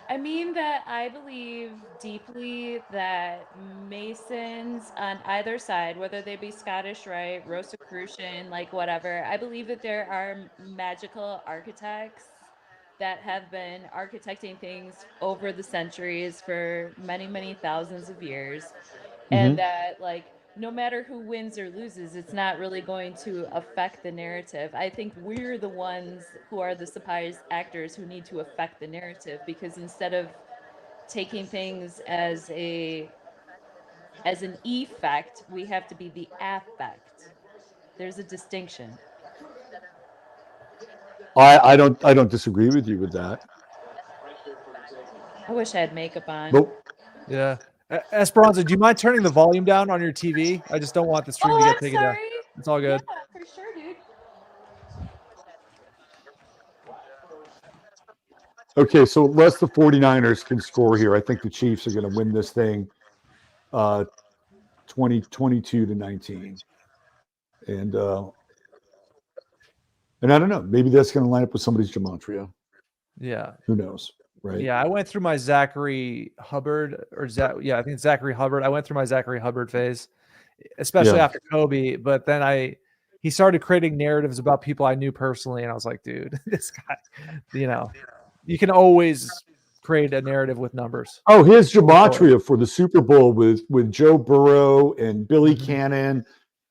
I mean that I believe deeply that Masons on either side, whether they be Scottish Rite, Rosicrucian, like whatever, I believe that there are magical architects that have been architecting things over the centuries for many, many thousands of years. And that like no matter who wins or loses, it's not really going to affect the narrative. I think we're the ones who are the surprise actors who need to affect the narrative, because instead of taking things as an effect, we have to be the affect. There's a distinction. I don't disagree with you with that. I wish I had makeup on. Nope. Yeah. Esperanza, do you mind turning the volume down on your TV? I just don't want the stream to get taken down. It's all good. Yeah, for sure, dude. Okay, so unless the 49ers can score here, I think the Chiefs are going to win this thing 22-19. And I don't know, maybe that's going to line up with somebody's gematria. Yeah. Who knows? Right. Yeah, I went through my Zachary Hubbard I think it's Zachary Hubbard. I went through my Zachary Hubbard phase, especially after Kobe. But then he started creating narratives about people I knew personally, and I was like, dude, this guy, you can always create a narrative with numbers. Oh, his gematria for the Super Bowl with Joe Burrow and Billy Cannon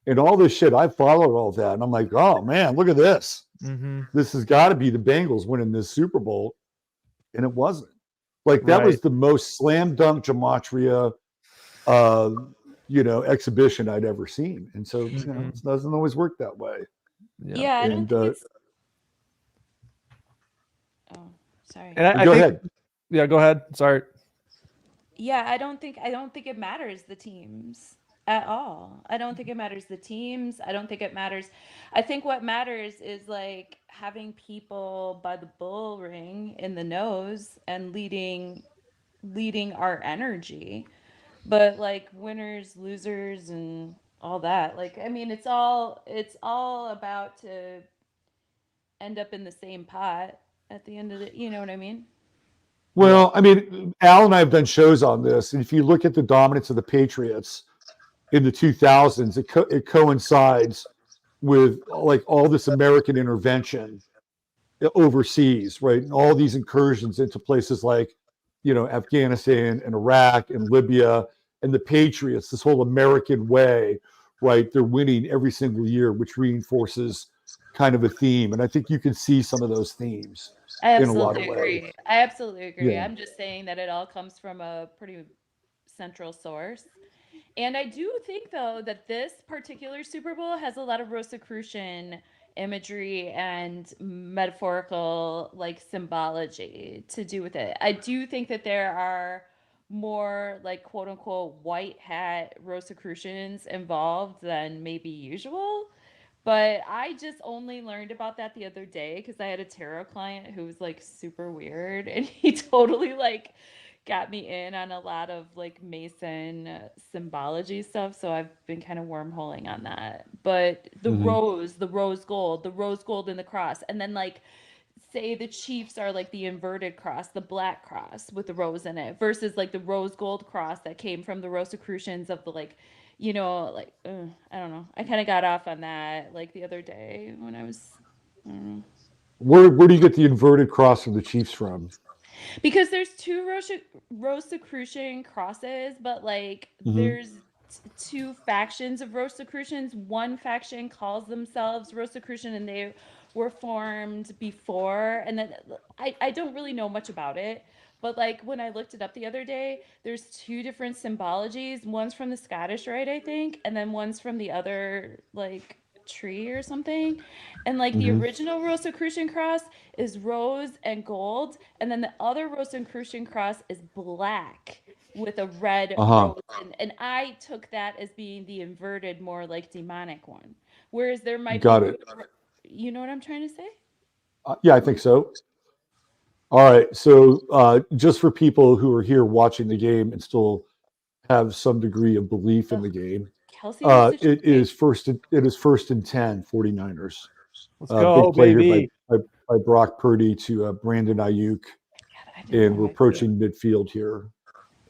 and all this shit. I followed all that, and I'm like, oh man, look at this. Mm-hmm. This has got to be the Bengals winning this Super Bowl, and it wasn't. Like that was the most slam dunk gematria, exhibition I'd ever seen. And so, it doesn't always work that way. Yeah, I don't think it's. Oh, sorry. And I go think, ahead. Yeah, go ahead. Sorry. Yeah, I don't think it matters the teams at all. I don't think it matters the teams. I don't think it matters. I think what matters is like having people by the bull ring in the nose and leading our energy. But like winners, losers, and all that. Like, I mean, it's all about to end up in the same pot at the end of the, you know what I mean? Well, I mean, Al and I have done shows on this, and if you look at the dominance of the Patriots in the 2000s, it coincides with like all this American intervention overseas, right? And all these incursions into places like, Afghanistan and Iraq and Libya, and the Patriots, this whole American way, right? They're winning every single year, which reinforces kind of a theme. And I think you can see some of those themes in a lot of ways. I absolutely agree. Yeah. I'm just saying that it all comes from a pretty central source. And I do think, though, that this particular Super Bowl has a lot of Rosicrucian imagery and metaphorical, like, symbology to do with it. I do think that there are more, like, quote unquote, white hat Rosicrucians involved than maybe usual. But I just only learned about that the other day because I had a tarot client who was like super weird, and he totally like got me in on a lot of like Mason symbology stuff. So I've been kind of wormholing on that. But the rose gold in the cross, and then like say the Chiefs are like the inverted cross, the black cross with the rose in it, versus like the rose gold cross that came from the Rosicrucians of the like, I don't know. I kind of got off on that like the other day when I was, I don't know. Where do you get the inverted cross from the Chiefs from? Because there's two Rosicrucian crosses, but like there's two factions of Rosicrucians. One faction calls themselves Rosicrucian, and they were formed before. And then I don't really know much about it, but like when I looked it up the other day, there's two different symbologies. One's from the Scottish Rite, I think, and then one's from the other like tree or something. And like the original Rosicrucian cross is rose and gold, and then the other Rosicrucian cross is black with a red rose. And I took that as being the inverted, more like demonic one. Whereas there might Got be, it. you know what I'm trying to say? Yeah, I think so. All right. So just for people who are here watching the game and still have some degree of belief in the game, Kelsey wants to it is first and 10, 49ers. Let's go, big play baby. here by Brock Purdy to Brandon Ayuk. And we're approaching midfield here.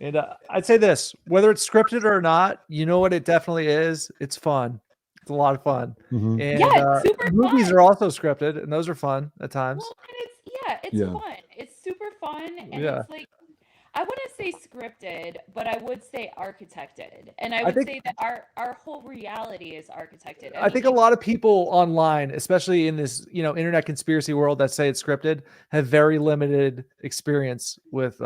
And I'd say this, whether it's scripted or not, you know what it definitely is? It's fun. It's a lot of fun. And Yeah, it's super movies fun. are also scripted, and those are fun at times. Well, and it's fun. It's super fun, and it's like, I wouldn't say scripted, but I would say architected. And I would say that our whole reality is architected. I think a lot of people online, especially in this, internet conspiracy world that say it's scripted, have very limited experience with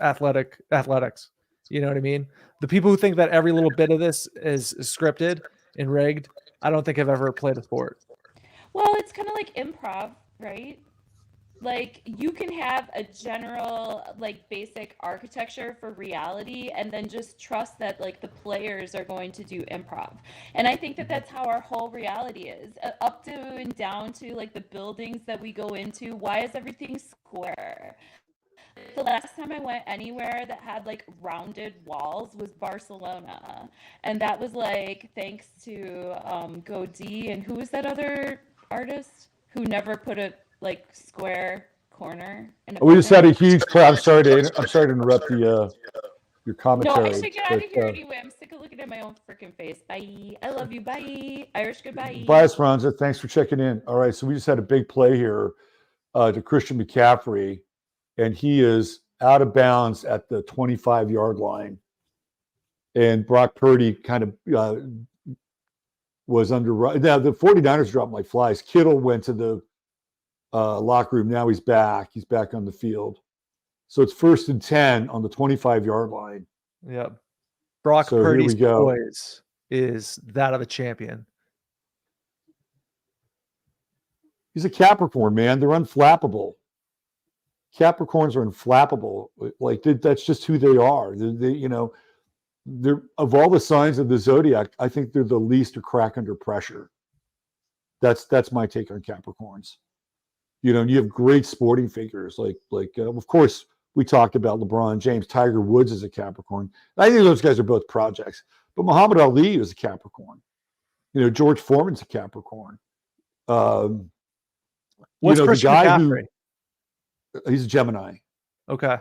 athletics. You know what I mean? The people who think that every little bit of this is scripted and rigged, I don't think have ever played a sport. Well, it's kind of like improv, right? Like you can have a general like basic architecture for reality and then just trust that like the players are going to do improv. And I think that that's how our whole reality is, up to and down to like the buildings that we go into. Why is everything square? The last time I went anywhere that had like rounded walls was Barcelona, and that was like thanks to Gaudí, and who was that other artist who never put a like square corner in a We just building? had a huge crowd. I'm sorry to interrupt your commentary. No, I should get out of here anyway. I'm sick of looking at my own freaking face. Bye. I love you. Bye. Irish goodbye. Bye, Esperanza. Thanks for checking in. All right, so we just had a big play here to Christian McCaffrey, and he is out of bounds at the 25-yard line. And Brock Purdy kind of was under. Now the 49ers dropped like flies. Kittle went to the locker room. Now he's back. He's back on the field. So it's 1st and 10 on the 25-yard line. Yep. Brock So here we Purdy's go. poise is that of a champion. He's a Capricorn, man. They're unflappable. Capricorns are unflappable. Like that's just who they are. They're of all the signs of the zodiac, I think they're the least to crack under pressure. That's my take on Capricorns. You have great sporting figures like of course we talked about LeBron James. Tiger Woods is a Capricorn. I think those guys are both projects. But Muhammad Ali is a Capricorn. George Foreman's a Capricorn. What's Christian McCaffrey? He's a Gemini. Okay.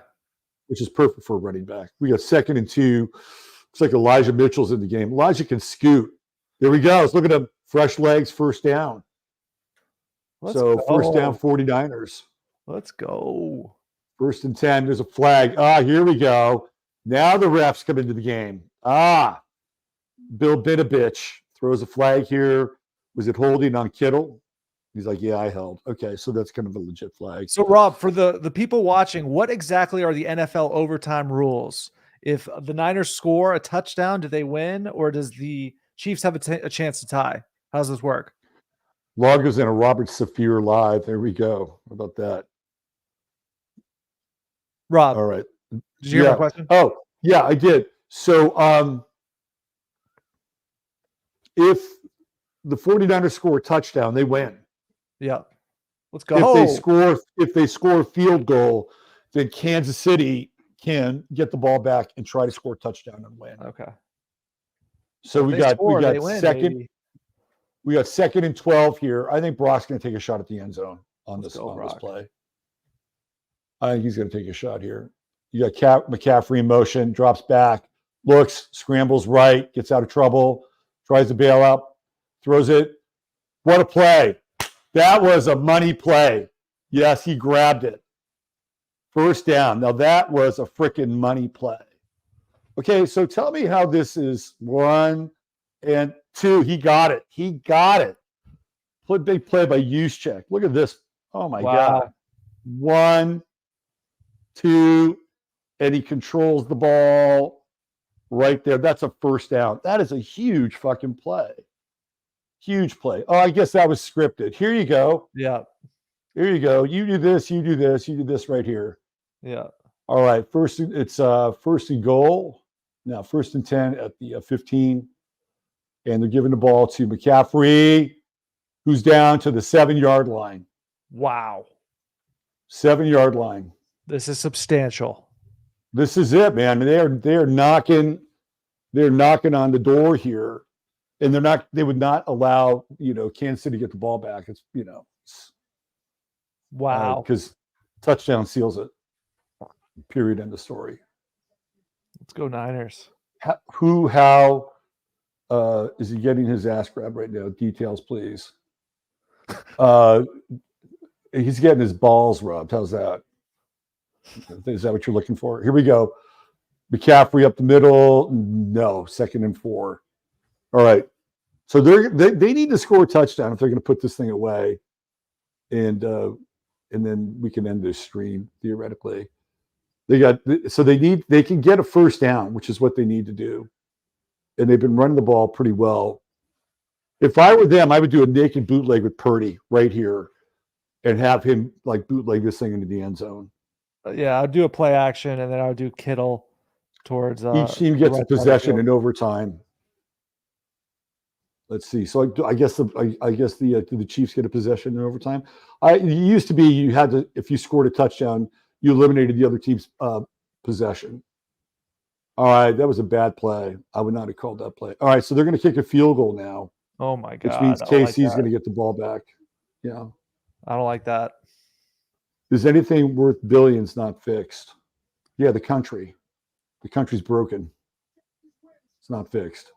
Which is perfect for a running back. We got 2nd and 2. Looks like Elijah Mitchell's in the game. Elijah can scoot. There we go. Let's look at him. Fresh legs, 1st down. Let's go. 1st down, 49ers. Let's go. 1st and 10. There's a flag. Here we go. Now the refs come into the game. Bill Binovich throws a flag here. Was it holding on Kittle? He's like, yeah, I held. Okay, so that's kind of a legit flag. So, Rob, for the people watching, what exactly are the NFL overtime rules? If the Niners score a touchdown, do they win, or does the Chiefs have a chance to tie? How does this work? Log is in a Robert Safir live. There we go. How about that? Rob. All right. Did you hear my question? Oh, yeah, I did. So if the 49ers score a touchdown, they win. Yeah. Let's go. If they score a field goal, then Kansas City can get the ball back and try to score a touchdown and win. Okay. So we got second. Baby. We got 2nd and 12 here. I think Brock's going to take a shot at the end zone on this play. I think he's going to take a shot here. You got McCaffrey in motion, drops back, looks, scrambles right, gets out of trouble, tries to bail out, throws it. What a play. That was a money play. Yes, he grabbed it. 1st down. Now that was a freaking money play. Okay, so tell me how this is 1 and 2. He got it. Big play by Juszczyk. Look at this. Oh my God. 1, 2, and he controls the ball right there. That's a 1st down. That is a huge fucking play. Huge play. Oh, I guess that was scripted. Here you go. Yeah. Here you go. You do this, you do this, you do this right here. Yeah. All right. It's 1st and goal. Now 1st and 10 at the 15. And they're giving the ball to McCaffrey, who's down to the 7-yard line. Wow. 7-yard line. This is substantial. This is it, man. They're knocking on the door here. And they would not allow, Kansas City to get the ball back. It's, wow. Because touchdown seals it. Period. End of story. Let's go Niners. How is he getting his ass grabbed right now? Details, please. He's getting his balls rubbed. How's that? Is that what you're looking for? Here we go. McCaffrey up the middle. No, 2nd and 4. All right. So they need to score a touchdown if they're going to put this thing away, and then we can end this stream theoretically. They can get a 1st down, which is what they need to do, and they've been running the ball pretty well. If I were them, I would do a naked bootleg with Purdy right here, and have him like bootleg this thing into the end zone. Yeah, I'd do a play action, and then I would do Kittle towards each team gets a possession in overtime. Let's see. So I guess the Chiefs get a possession in overtime. It used to be you had to, if you scored a touchdown, you eliminated the other team's possession. All right, that was a bad play. I would not have called that play. All right, so they're going to kick a field goal now. Oh my God! Which means KC's going to get the ball back. Yeah, I don't like that. Is anything worth billions not fixed? Yeah, the country's broken. It's not fixed.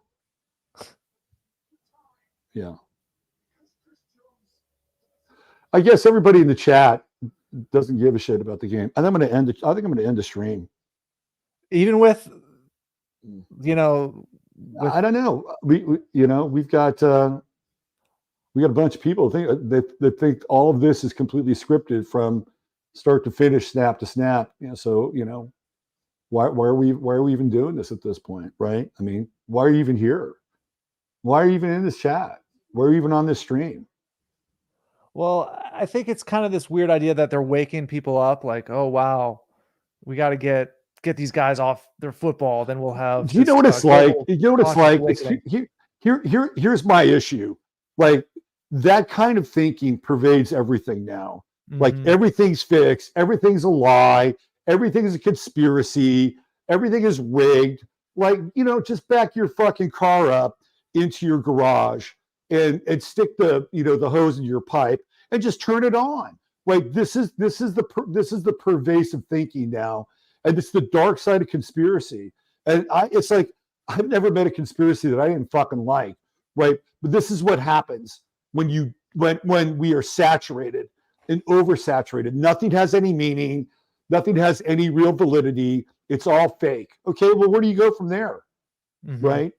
Yeah. I guess everybody in the chat doesn't give a shit about the game. And I think I'm going to end the stream. Even with, I don't know. We've got a bunch of people that think all of this is completely scripted from start to finish, snap to snap. So why are we even doing this at this point, right? I mean, why are you even here? Why are you even in this chat? Why are you even on this stream? Well, I think it's kind of this weird idea that they're waking people up, like, oh wow, we got to get these guys off their football, then we'll have. You know what it's like? You know what it's like? Here's my issue. Like that kind of thinking pervades everything now. Like everything's fixed, everything's a lie, everything is a conspiracy, everything is rigged. Like, just back your fucking car up into your garage and stick the hose in your pipe and just turn it on. Like this is the pervasive thinking now, and it's the dark side of conspiracy. And it's like I've never met a conspiracy that I didn't fucking like, right? But this is what happens when we are saturated and oversaturated. Nothing has any meaning. Nothing has any real validity. It's all fake. Okay, well, where do you go from there, right?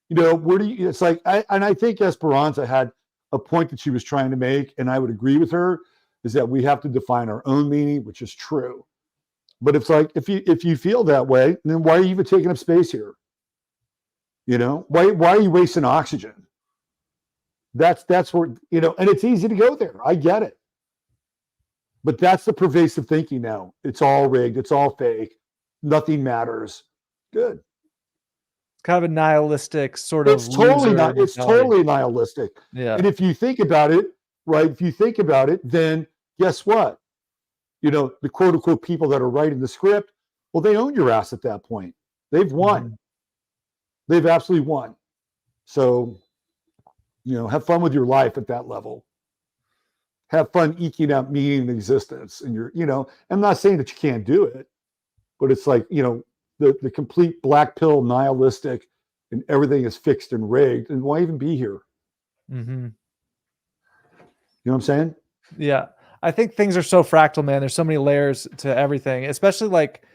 Where do you? It's like, I think Esperanza had a point that she was trying to make, and I would agree with her, is that we have to define our own meaning, which is true. But it's like, if you feel that way, then why are you even taking up space here? Why are you wasting oxygen? That's where, and it's easy to go there. I get it. But that's the pervasive thinking now. It's all rigged. It's all fake. Nothing matters. Good. It's kind of a nihilistic sort of. It's totally nihilistic. Yeah. And if you think about it, right? If you think about it, then guess what? The quote unquote people that are writing the script, well, they own your ass at that point. They've won. They've absolutely won. So, have fun with your life at that level. Have fun eking out meaning in existence. And I'm not saying that you can't do it, but it's like, the complete black pill nihilistic and everything is fixed and rigged. And why even be here? You know what I'm saying? Yeah. I think things are so fractal, man. There's so many layers to everything, especially like,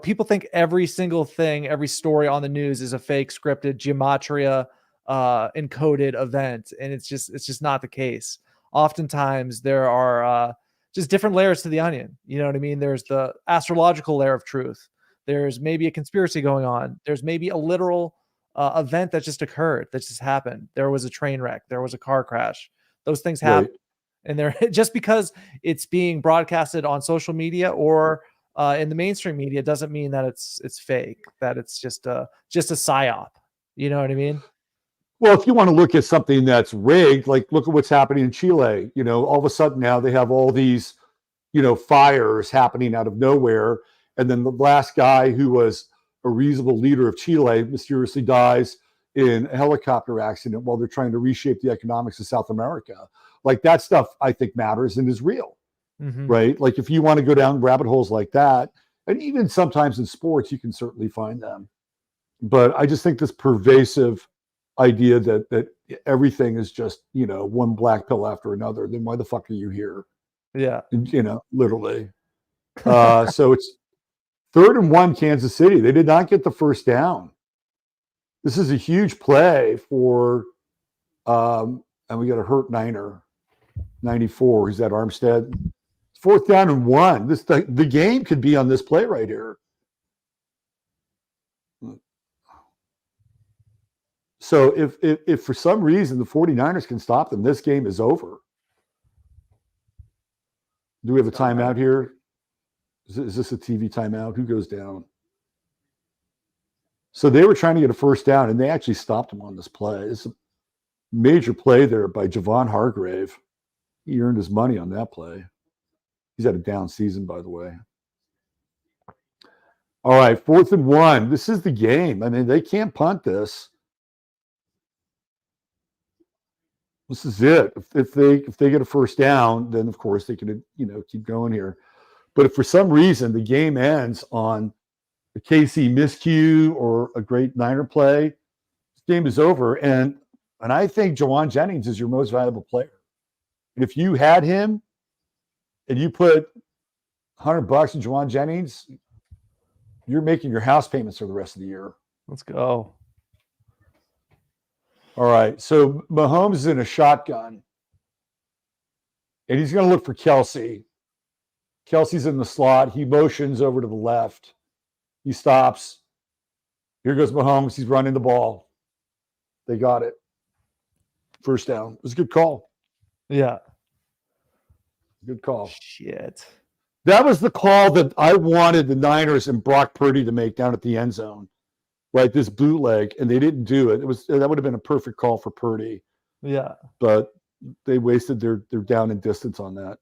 people think every single thing, every story on the news is a fake scripted gematria encoded event. And it's just not the case. Oftentimes there are just different layers to the onion. You know what I mean? There's the astrological layer of truth. There's maybe a conspiracy going on. There's maybe a literal event that just occurred, that just happened. There was a train wreck. There was a car crash. Those things happen. Right. And they're just because it's being broadcasted on social media or in the mainstream media doesn't mean that it's fake, that it's just a psyop. You know what I mean? Well, if you want to look at something that's rigged, like look at what's happening in Chile. All of a sudden now they have all these, fires happening out of nowhere. And then the last guy who was a reasonable leader of Chile mysteriously dies in a helicopter accident while they're trying to reshape the economics of South America. Like that stuff, I think, matters and is real, right? Like if you want to go down rabbit holes like that, and even sometimes in sports, you can certainly find them. But I just think this pervasive idea that everything is just, one black pill after another, then why the fuck are you here? Yeah. Literally. So it's 3rd and 1 Kansas City. They did not get the first down. This is a huge play for, and we got a hurt Niner, 94. He's at Armstead. 4th down and 1. The game could be on this play right here. So if for some reason the 49ers can stop them, this game is over. Do we have a timeout here? Is this a TV timeout? Who goes down? So they were trying to get a first down, and they actually stopped him on this play. It's a major play there by Javon Hargrave. He earned his money on that play. He's had a down season, by the way. All right, 4th and 1. This is the game. I mean, they can't punt this. This is it. If they get a first down, then of course they can keep going here. But if for some reason the game ends on a KC miscue or a great Niner play, this game is over. And I think Jawan Jennings is your most valuable player. And if you had him and you put $100 in Jawan Jennings, you're making your house payments for the rest of the year. Let's go. All right. So Mahomes is in a shotgun. And he's going to look for Kelsey. Kelsey's in the slot. He motions over to the left. He stops. Here goes Mahomes. He's running the ball. They got it. First down. It was a good call. Yeah. Good call. Shit. That was the call that I wanted the Niners and Brock Purdy to make down at the end zone. Right, this bootleg, and they didn't do it. That would have been a perfect call for Purdy. Yeah. But they wasted their down and distance on that.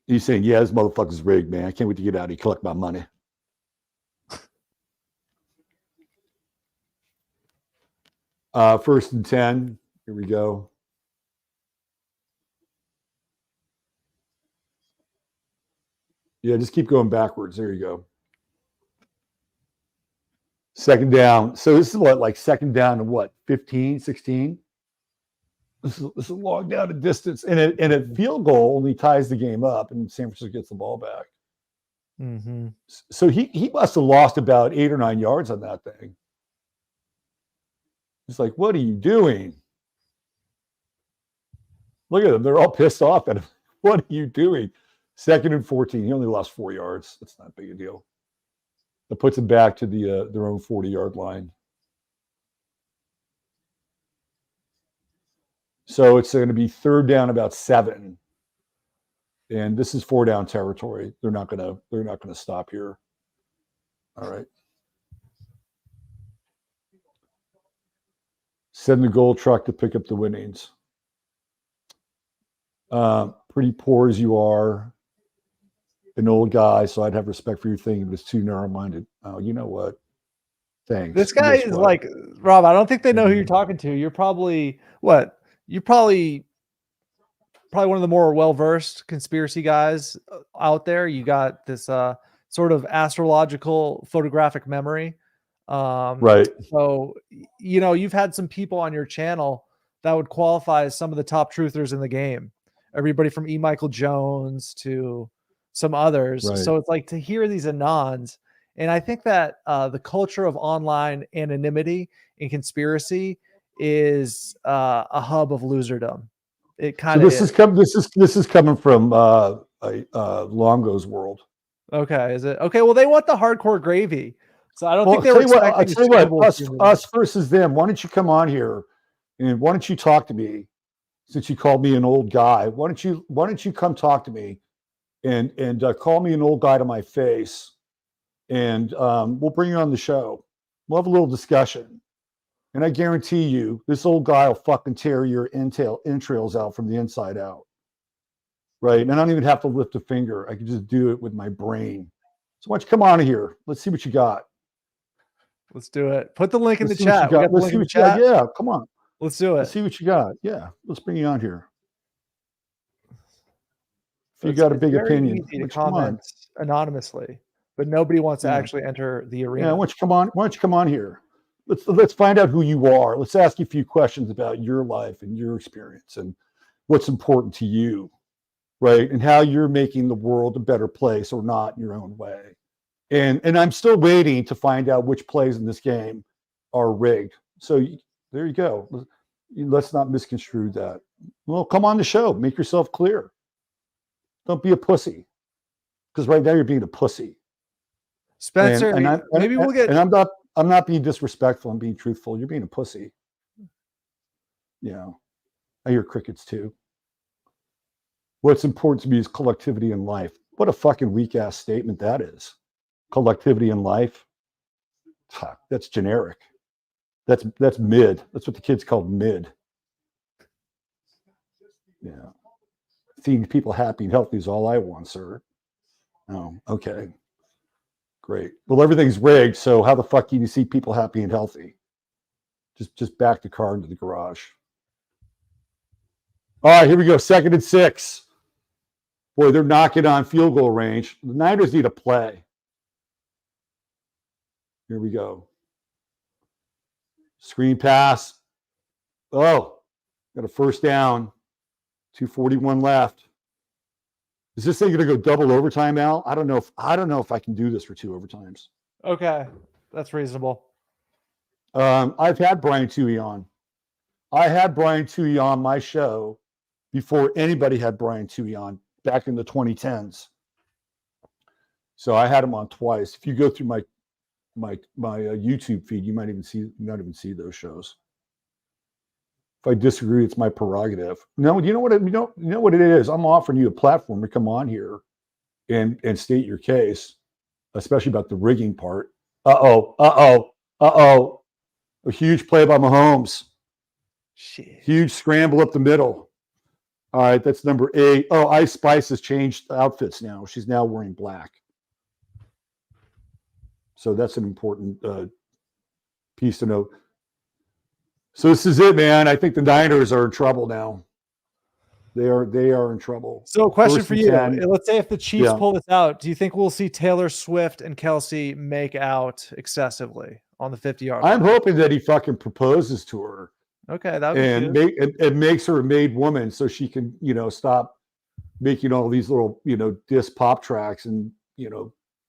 He's saying, yeah, this motherfucker's rigged, man. I can't wait to get out and collect my money. First and 10. Here we go. Yeah, just keep going backwards. There you go. Second down. So this is what, like second down and what, 15, 16? This is a long down a distance. And a field goal only ties the game up, and San Francisco gets the ball back. Mm-hmm. So he must have lost about 8 or 9 yards on that thing. It's like, what are you doing? Look at them. They're all pissed off at him. What are you doing? Second and 14. He only lost 4 yards. That's not a big a deal. That puts him back to their own 40-yard line. So it's going to be third down about 7. And this is 4 down territory. They're not going to stop here. All right. Send the goal truck to pick up the winnings. Pretty poor as you are, an old guy, so I'd have respect for your thing, but it's too narrow-minded. Oh, you know what? Thanks. This guy is like, Rob, I don't think they know who you're talking to. You're probably what? You're probably one of the more well-versed conspiracy guys out there. You got this sort of astrological photographic memory. Right. So, you know, you've had some people on your channel that would qualify as some of the top truthers in the game. Everybody from E. Michael Jones to some others. Right. So it's like to hear these anons. And I think that the culture of online anonymity and conspiracy is a hub of loserdom. It kind of this is coming from Longo's world. Okay, is it okay? Well, they want the hardcore gravy, so I don't think they I'll were tell you what, expecting us versus them. Why don't you come on here and why don't you talk to me? Since you called me an old guy, why don't you come talk to me and call me an old guy to my face, and we'll bring you on the show. We'll have a little discussion, and I guarantee you, this old guy will fucking tear your entrails out from the inside out. Right, and I don't even have to lift a finger. I can just do it with my brain. So why don't you come on here? Let's see what you got. Let's do it. Put the link in the see what chat. you We got. got the Let's link see in the what you got. chat. Yeah, come on. Let's do it. Let's see what you got. Yeah, let's bring you on here. If you It's- got a it's big very opinion, easy to why don't you come on? comment anonymously, but nobody wants to Yeah. actually enter the arena. Yeah, why don't you come on? Why don't you come on here? Let's find out who you are. Let's ask you a few questions about your life and your experience and what's important to you, right? And how you're making the world a better place or not in your own way. And I'm still waiting to find out which plays in this game are rigged. So there you go. Let's not misconstrue that. Well, come on the show. Make yourself clear. Don't be a pussy, because right now you're being a pussy. Spencer, maybe we'll get. And I'm not being disrespectful. I'm being truthful. You're being a pussy. You know, I hear crickets too. What's important to me is collectivity in life. What a fucking weak ass statement that is. Collectivity in life. Fuck, that's generic. That's mid. That's what the kids call mid. Yeah. Seeing people happy and healthy is all I want, sir. Oh, okay. Great. Well, everything's rigged, so how the fuck can you see people happy and healthy? Just back the car into the garage. All right, here we go. 2nd and 6. Boy, they're knocking on field goal range. The Niners need a play. Here we go. Screen pass. Oh, got a first down. 2:41 left. Is this thing going to go double overtime, Al? I don't know if I can do this for 2 overtimes. Okay, that's reasonable. I've had Brian Toohey on. I had Brian Toohey on my show before anybody had Brian Toohey on back in the 2010s. So I had him on twice. If you go through my YouTube feed, you might even see those shows. If I disagree, it's my prerogative. No, you know what it is. I'm offering you a platform to come on here and state your case, especially about the rigging part. A huge play by Mahomes. Shit. Huge scramble up the middle. All right, that's number 8. Oh, Ice Spice has changed outfits now. She's now wearing black. So that's an important piece to note. So this is it, man. I think the Niners are in trouble now. They are in trouble. So, question First for and you: 10. Let's say if the Chiefs Yeah. pull this out, do you think we'll see Taylor Swift and Kelsey make out excessively on the 50-yard line? I'm hoping that he fucking proposes to her Okay, that would be and good. makes her a made woman so she can, stop making all these little, diss pop tracks and,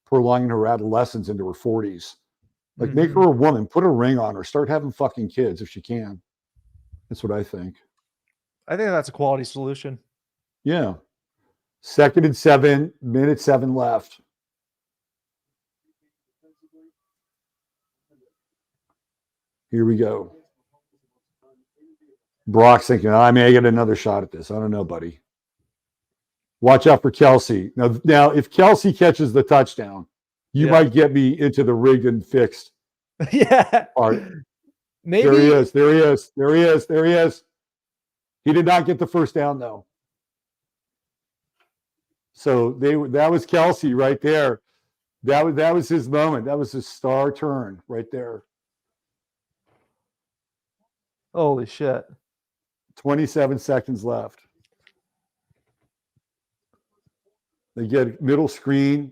prolonging her adolescence into her 40s. Like, make her a woman, put a ring on her, start having fucking kids if she can. That's what I think. I think that's a quality solution. Yeah. 2nd and 7, minute 7 left. Here we go. Brock's thinking, I may get another shot at this. I don't know, buddy. Watch out for Kelsey. Now, if Kelsey catches the touchdown, you might get me into the rigged and fixed. Yeah. Part. Maybe. There he is. He did not get the first down, though. So that was Kelsey right there. That was his moment. That was his star turn right there. Holy shit. 27 seconds left. They get middle screen.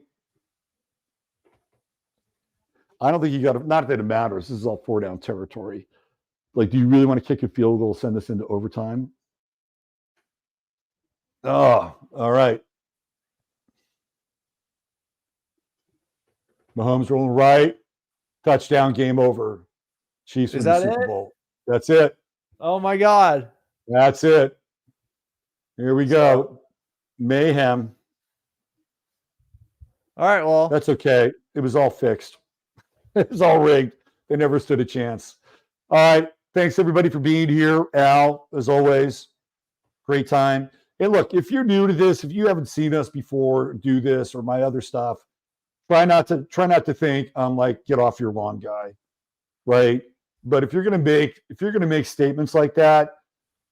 I don't think you got to, not that it matters. This is all 4-down territory. Like, do you really want to kick a field goal, send this into overtime? Oh, all right. Mahomes rolling right. Touchdown, game over. Chiefs win the Super Bowl. That's it. Oh, my God. That's it. Here we go. Mayhem. All right, well. That's okay. It was all fixed. It was all rigged. They never stood a chance. All right. Thanks, everybody, for being here. Al, as always, great time. And look, if you're new to this, if you haven't seen us before do this or my other stuff, try not to think I'm like get off your lawn guy, right? But if you're gonna make statements like that,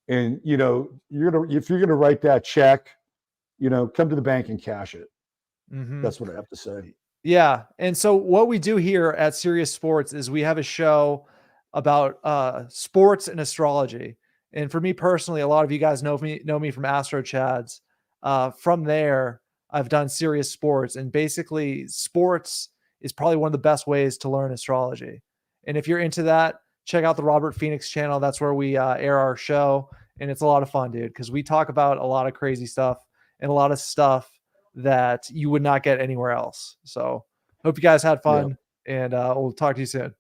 and if you're gonna write that check, come to the bank and cash it. That's what I have to say. Yeah. And so what we do here at Sirius Sports is we have a show about sports and astrology. And for me personally, a lot of you guys know me from Astro Chads. From there, I've done Sirius Sports, and basically sports is probably one of the best ways to learn astrology. And if you're into that, check out the Robert Phoenix channel. That's where we air our show. And it's a lot of fun, dude, because we talk about a lot of crazy stuff and a lot of stuff that you would not get anywhere else. So hope you guys had fun, and we'll talk to you soon.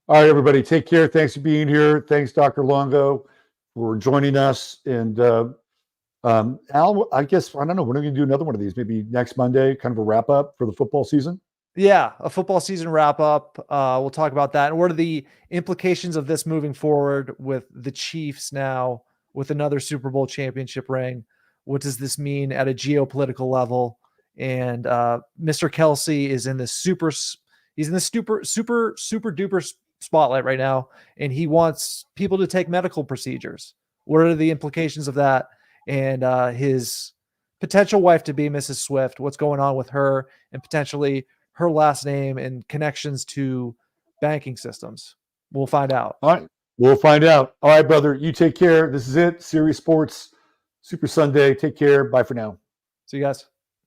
All right, everybody, take care. Thanks for being here. Thanks, Dr. Longo, for joining us. And Al, I guess, I don't know, when are we going to do another one of these? Maybe next Monday, kind of a wrap up for the football season? Yeah, a football season wrap up. We'll talk about that. And what are the implications of this moving forward with the Chiefs now with another Super Bowl championship ring? What does this mean at a geopolitical level? And Mr. Kelsey is in this super duper spotlight right now, and he wants people to take medical procedures. What are the implications of that? And his potential wife to be, Mrs. Swift, what's going on with her and potentially her last name and connections to banking systems? We'll find out. All right. We'll find out. All right, brother. You take care. This is it. Sirius Sports Super Sunday. Take care. Bye for now. See you guys.